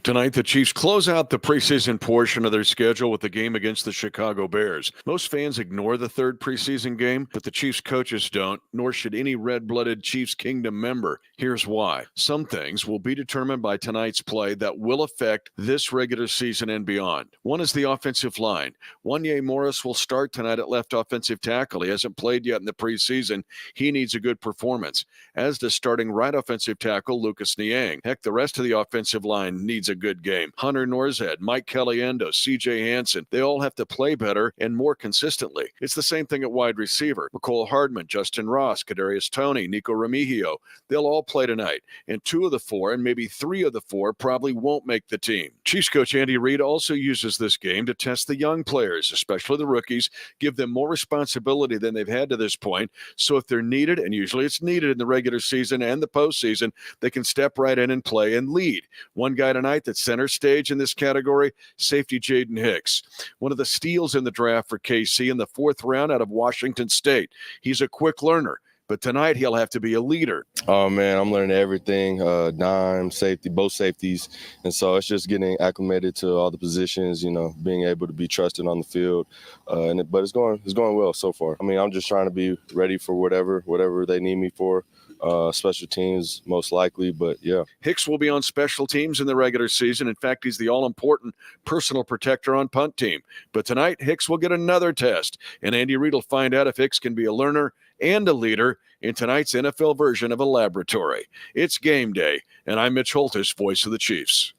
Tonight, the Chiefs close out the preseason portion of their schedule with the game against the Chicago Bears. Most fans ignore the third preseason game, but the Chiefs coaches don't, nor should any red-blooded Chiefs Kingdom member. Here's why. Some things will be determined by tonight's play that will affect this regular season and beyond. One is the offensive line. Wanye Morris will start tonight at left offensive tackle. He hasn't played yet in the preseason. He needs a good performance, as does starting right offensive tackle Lucas Niang. Heck, the rest of the offensive line needs a good game. Hunter Norzad, Mike Caliendo, C.J. Hansen, they all have to play better and more consistently. It's the same thing at wide receiver. McCole Hardman, Justin Ross, Kadarius Toney, Nico Remigio, they'll all play tonight. And 2 of the 4 and maybe 3 of the 4 probably won't make the team. Chiefs coach Andy Reid also uses this game to test the young players, especially the rookies, give them more responsibility than they've had to this point. So if they're needed, and usually it's needed in the regular season and the postseason, they can step right in and play and lead. One guy tonight that's center stage in this category, safety Jaden Hicks. One of the steals in the draft for KC in the 4th round out of Washington State. He's a quick learner, but tonight he'll have to be a leader. Oh, man, I'm learning everything, dime, safety, both safeties. And so it's just getting acclimated to all the positions, being able to be trusted on the field. But it's going well so far. I mean, I'm just trying to be ready for whatever they need me for. Special teams most likely, but yeah. Hicks will be on special teams in the regular season. In fact, he's the all-important personal protector on punt team. But tonight, Hicks will get another test, and Andy Reid will find out if Hicks can be a learner and a leader in tonight's NFL version of a laboratory. It's game day, and I'm Mitch Holthus, voice of the Chiefs.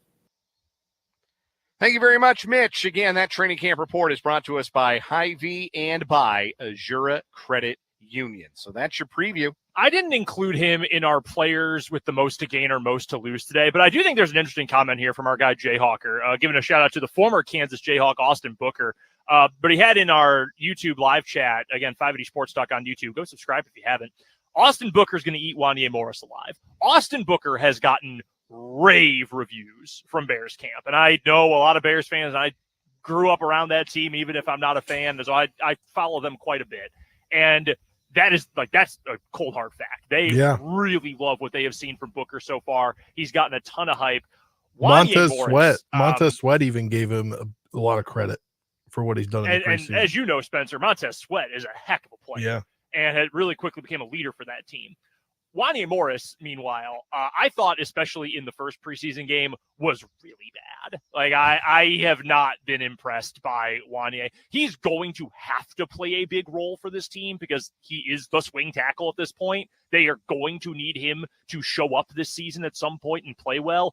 Thank you very much, Mitch. Again, that training camp report is brought to us by Hy-Vee and by Azura Credit Union. So that's your preview. I didn't include him in our players with the most to gain or most to lose today, but I do think there's an interesting comment here from our guy Jayhawker, giving a shout out to the former Kansas Jayhawk, Austin Booker. But he had in our YouTube live chat, again, 580 Sports Talk on YouTube. Go subscribe if you haven't. Austin Booker's going to eat Wanye Morris alive. Austin Booker has gotten rave reviews from Bears camp. And I know a lot of Bears fans, and I grew up around that team, even if I'm not a fan. So I follow them quite a bit. And that's a cold hard fact. They really love what they have seen from Booker so far. He's gotten a ton of hype. Montez Sweat even gave him a lot of credit for what he's done in the preseason. And as you know, Spencer, Montez Sweat is a heck of a player. Yeah. And had really quickly became a leader for that team. Wanye Morris, meanwhile, I thought, especially in the first preseason game, was really bad. Like, I have not been impressed by Wanye. He's going to have to play a big role for this team because he is the swing tackle at this point. They are going to need him to show up this season at some point and play well.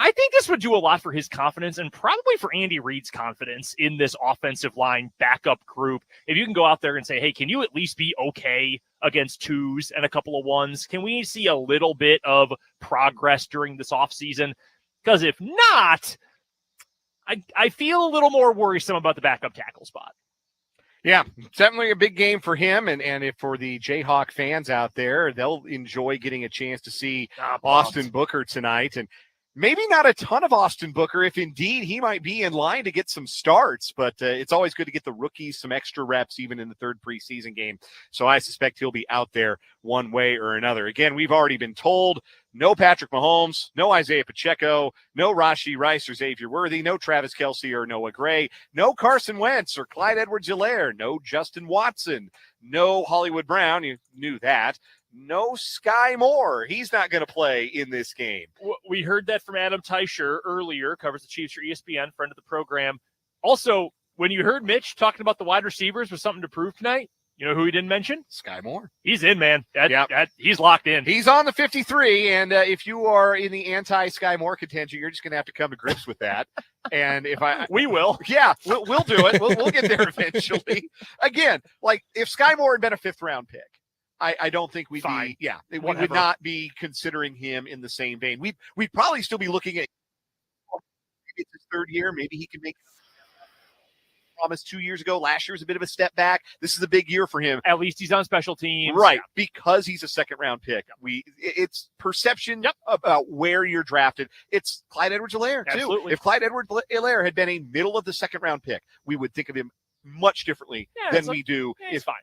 I think this would do a lot for his confidence and probably for Andy Reid's confidence in this offensive line backup group. If you can go out there and say, hey, can you at least be okay against 2s and a couple of 1s? Can we see a little bit of progress during this offseason? Because if not, I feel a little more worrisome about the backup tackle spot. Yeah, definitely a big game for him. And if for the Jayhawk fans out there, they'll enjoy getting a chance to see Austin Booker tonight. And maybe not a ton of Austin Booker if indeed he might be in line to get some starts, but it's always good to get the rookies some extra reps even in the third preseason game. So I suspect he'll be out there one way or another. Again, we've already been told No Patrick Mahomes, no Isaiah Pacheco, no Rashee Rice or Xavier Worthy, no Travis Kelce or Noah Gray, no Carson Wentz or Clyde Edwards-Helaire, no Justin Watson, no Hollywood Brown, you knew that, no Sky Moore. He's not going to play in this game. We heard that from Adam Teicher earlier, covers the Chiefs for ESPN, friend of the program. Also, when you heard Mitch talking about the wide receivers with something to prove tonight, you know who he didn't mention? Sky Moore. He's in, man. He's locked in. He's on the 53, and if you are in the anti-Sky Moore contention, you're just going to have to come to grips with that. And we will. Yeah, we'll do it. We'll get there eventually. Again, like if Sky Moore had been a 5th-round pick, I don't think we'd Fine. we would not be considering him in the same vein. We'd probably still be looking at maybe it's his 3rd year. Maybe he can make promise 2 years ago. Last year was a bit of a step back. This is a big year for him. At least he's on special teams. Right, because he's a 2nd-round pick. It's perception about where you're drafted. It's Clyde Edwards-Helaire, too. Absolutely. If Clyde Edwards-Helaire had been a middle of the 2nd-round pick, we would think of him much differently than we do if fine.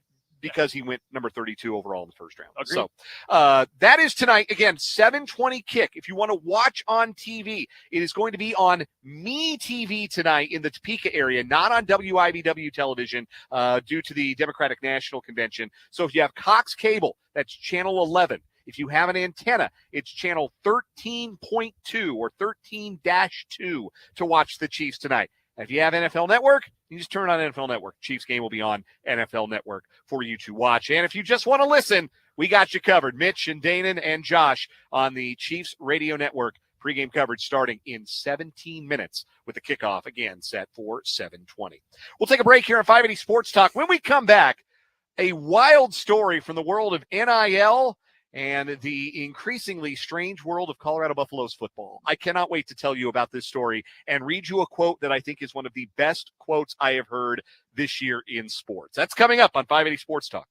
Because he went number 32 overall in the 1st round. Agreed. So that is tonight. Again, 7:20 kick. If you want to watch on TV, it is going to be on MeTV tonight in the Topeka area, not on WIBW television due to the Democratic National Convention. So if you have Cox Cable, that's channel 11. If you have an antenna, it's channel 13.2 or 13-2 to watch the Chiefs tonight. And if you have NFL Network, you just turn on NFL Network. Chiefs game will be on NFL Network for you to watch. And if you just want to listen, we got you covered. Mitch and Danon and Josh on the Chiefs Radio Network. Pregame coverage starting in 17 minutes with the kickoff, again, set for 7:20. We'll take a break here on 580 Sports Talk. When we come back, a wild story from the world of NIL and the increasingly strange world of Colorado Buffaloes football. I cannot wait to tell you about this story and read you a quote that I think is one of the best quotes I have heard this year in sports. That's coming up on 580 Sports Talk.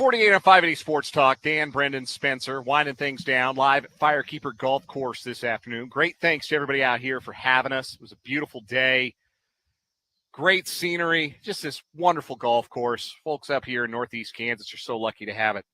2:48 on 580 Sports Talk. Dan, Brendan, Spencer, winding things down live at Firekeeper Golf Course this afternoon. Great thanks to everybody out here for having us. It was a beautiful day. Great scenery. Just this wonderful golf course. Folks up here in Northeast Kansas are so lucky to have it.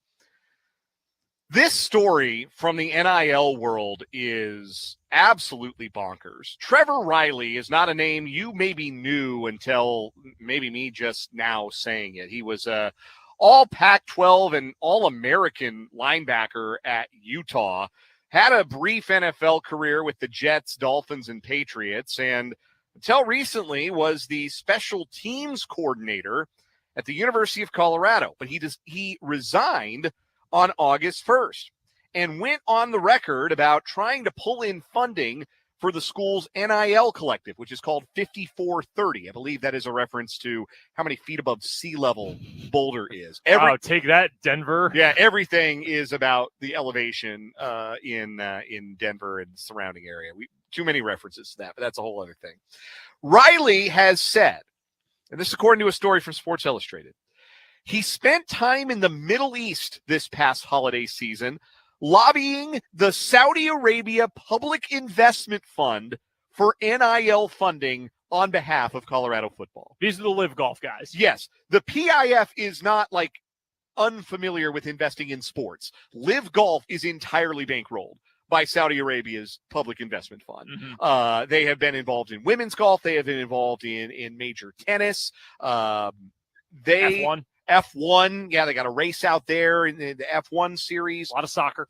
This story from the NIL world is absolutely bonkers. Trevor Riley is not a name you maybe knew until maybe me just now saying it. He was a all Pac-12 and All-American linebacker at Utah, had a brief NFL career with the Jets, Dolphins, and Patriots, and until recently was the special teams coordinator at the University of Colorado. But he resigned on August 1st and went on the record about trying to pull in funding for the school's NIL collective, which is called 5430. I believe that is a reference to how many feet above sea level Boulder is. Take that, Denver. Yeah, everything is about the elevation in Denver and surrounding area. Too many references to that, but that's a whole other thing. Riley has said, and this is according to a story from Sports Illustrated, he spent time in the Middle East this past holiday season lobbying the Saudi Arabia Public Investment Fund for NIL funding on behalf of Colorado football. These are the Live Golf guys. Yes. The PIF is not like unfamiliar with investing in sports. Live Golf is entirely bankrolled by Saudi Arabia's Public Investment Fund. Mm-hmm. They have been involved in women's golf. They have been involved in major tennis. F1. Yeah, they got a race out there in the F1 series. A lot of soccer.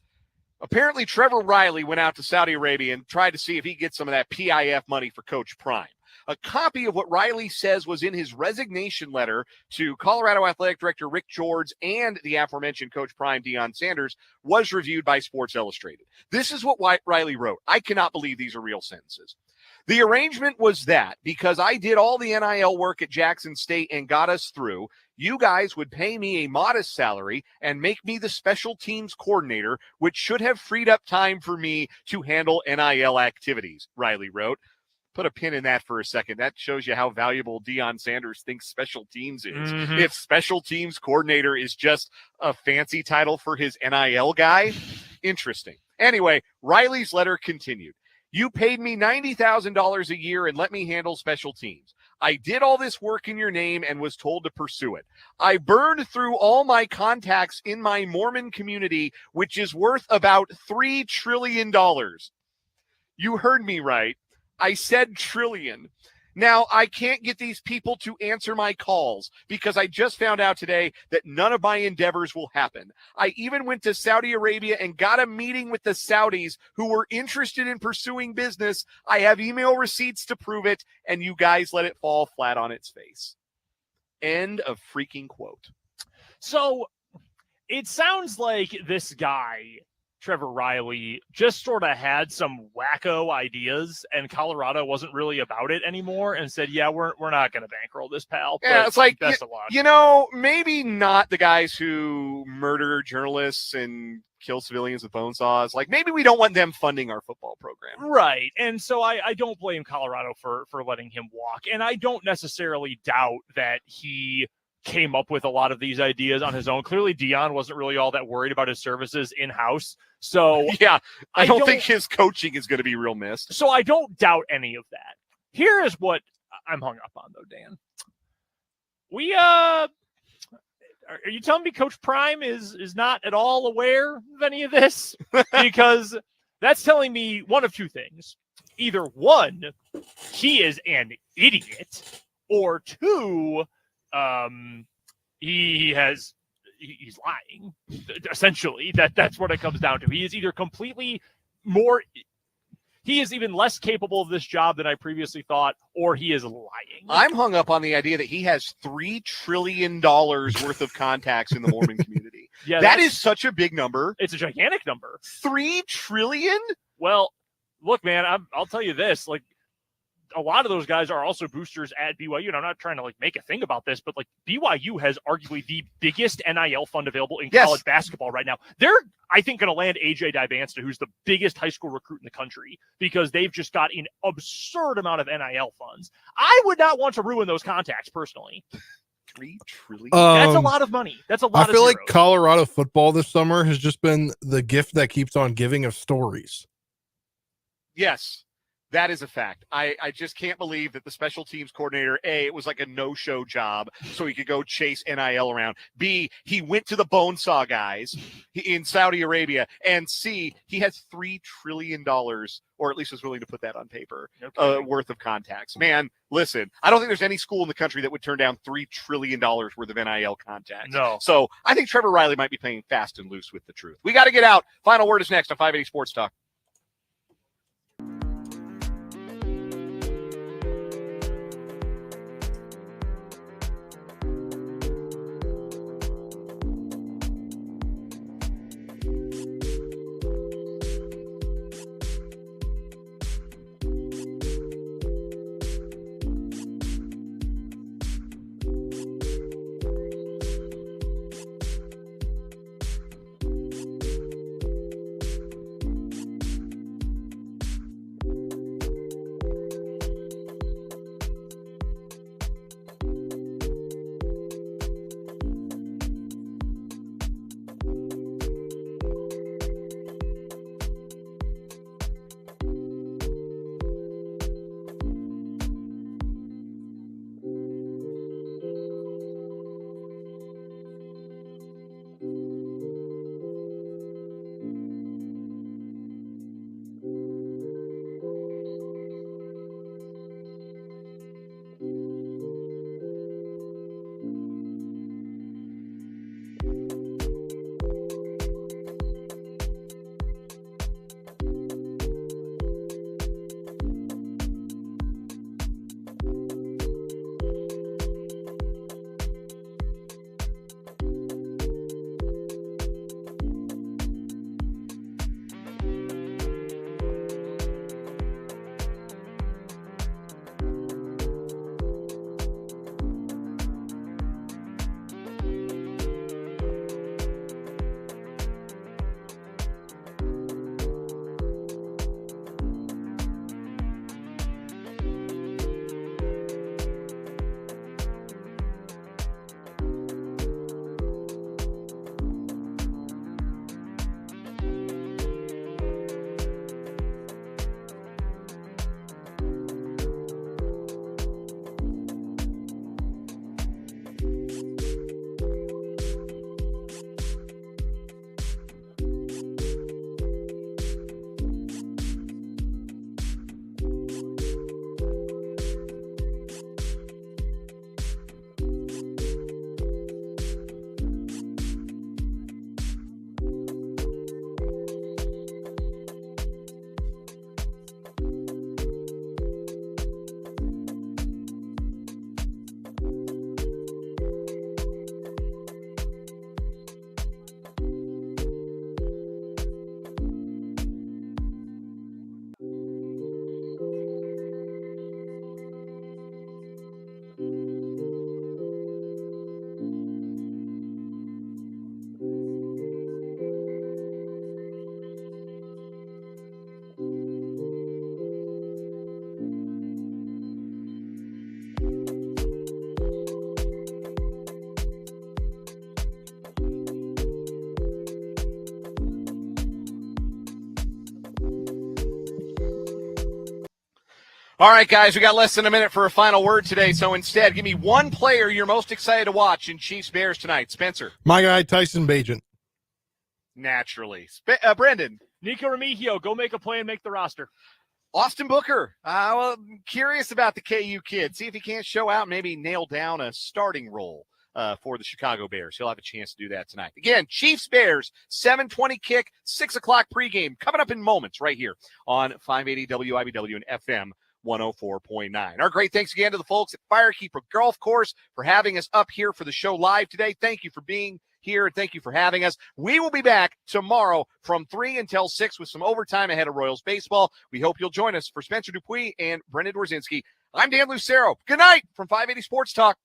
Apparently, Trevor Riley went out to Saudi Arabia and tried to see if he could get some of that PIF money for Coach Prime. A copy of what Riley says was in his resignation letter to Colorado Athletic Director Rick George and the aforementioned Coach Prime, Deion Sanders, was reviewed by Sports Illustrated. This is what Riley wrote. I cannot believe these are real sentences. The arrangement was that because I did all the NIL work at Jackson State and got us through, you guys would pay me a modest salary and make me the special teams coordinator, which should have freed up time for me to handle NIL activities, Riley wrote. Put a pin in that for a second. That shows you how valuable Deion Sanders thinks special teams is. Mm-hmm. If special teams coordinator is just a fancy title for his NIL guy, interesting. Anyway, Riley's letter continued. You paid me $90,000 a year and let me handle special teams. I did all this work in your name and was told to pursue it. I burned through all my contacts in my Mormon community, which is worth about $3 trillion. You heard me right. I said trillion. Now, I can't get these people to answer my calls because I just found out today that none of my endeavors will happen. I even went to Saudi Arabia and got a meeting with the Saudis who were interested in pursuing business. I have email receipts to prove it, and you guys let it fall flat on its face. End of freaking quote. So it sounds like this guy, Trevor Riley, just sort of had some wacko ideas and Colorado wasn't really about it anymore and said, yeah, we're not going to bankroll this, pal. Yeah, it's like, best of luck. Maybe not the guys who murder journalists and kill civilians with bone saws. Like, maybe we don't want them funding our football program. Right. And so I don't blame Colorado for letting him walk. And I don't necessarily doubt that he came up with a lot of these ideas on his own. Clearly, Deion wasn't really all that worried about his services in-house. So yeah, I don't think his coaching is going to be real missed. So I don't doubt any of that. Here is what I'm hung up on, though, Dan. Are you telling me Coach Prime is not at all aware of any of this? Because that's telling me one of two things. Either one, he is an idiot, or two, he's lying. Essentially, that's what it comes down to. He is either he is even less capable of this job than I previously thought, or he is lying. I'm hung up on the idea that he has $3 trillion worth of contacts in the Mormon community. Yeah, that is such a big number. It's a gigantic number. $3 trillion? Well, look, man, I'll tell you this, like, a lot of those guys are also boosters at BYU, and I'm not trying to make a thing about this, but BYU has arguably the biggest NIL fund available in college basketball right now. They're, I think, going to land AJ Dybansta, who's the biggest high school recruit in the country, because they've just got an absurd amount of NIL funds. I would not want to ruin those contacts personally. $3 trillion. That's a lot of money. That's a lot. I feel of like zeros. Colorado football this summer has just been the gift that keeps on giving of stories. Yes, that is a fact. I just can't believe that the special teams coordinator, A, it was like a no-show job so he could go chase NIL around. B, he went to the Bonesaw guys in Saudi Arabia. And C, he has $3 trillion, or at least was willing to put that on paper, worth of contacts. Man, listen, I don't think there's any school in the country that would turn down $3 trillion worth of NIL contacts. No. So I think Trevor Riley might be playing fast and loose with the truth. We got to get out. Final word is next on 580 Sports Talk. All right, guys, we got less than a minute for a final word today. So instead, give me one player you're most excited to watch in Chiefs Bears tonight. Spencer. My guy, Tyson Bagent. Naturally. Brendan. Nico Remigio, go make a play and make the roster. Austin Booker. Well, I'm curious about the KU kid. See if he can't show out, maybe nail down a starting role for the Chicago Bears. He'll have a chance to do that tonight. Again, Chiefs Bears, 7:20 kick, 6 o'clock pregame, coming up in moments right here on 580 WIBW and FM 104.9. Our great thanks again to the folks at Firekeeper Golf Course for having us up here for the show live today. Thank you for being here, and thank you for having us. We will be back tomorrow from 3 until 6 with some overtime ahead of Royals baseball. We hope you'll join us. For Spencer Dupuis and Brendan Dworzinski, I'm Dan Lucero. Good night from 580 Sports Talk.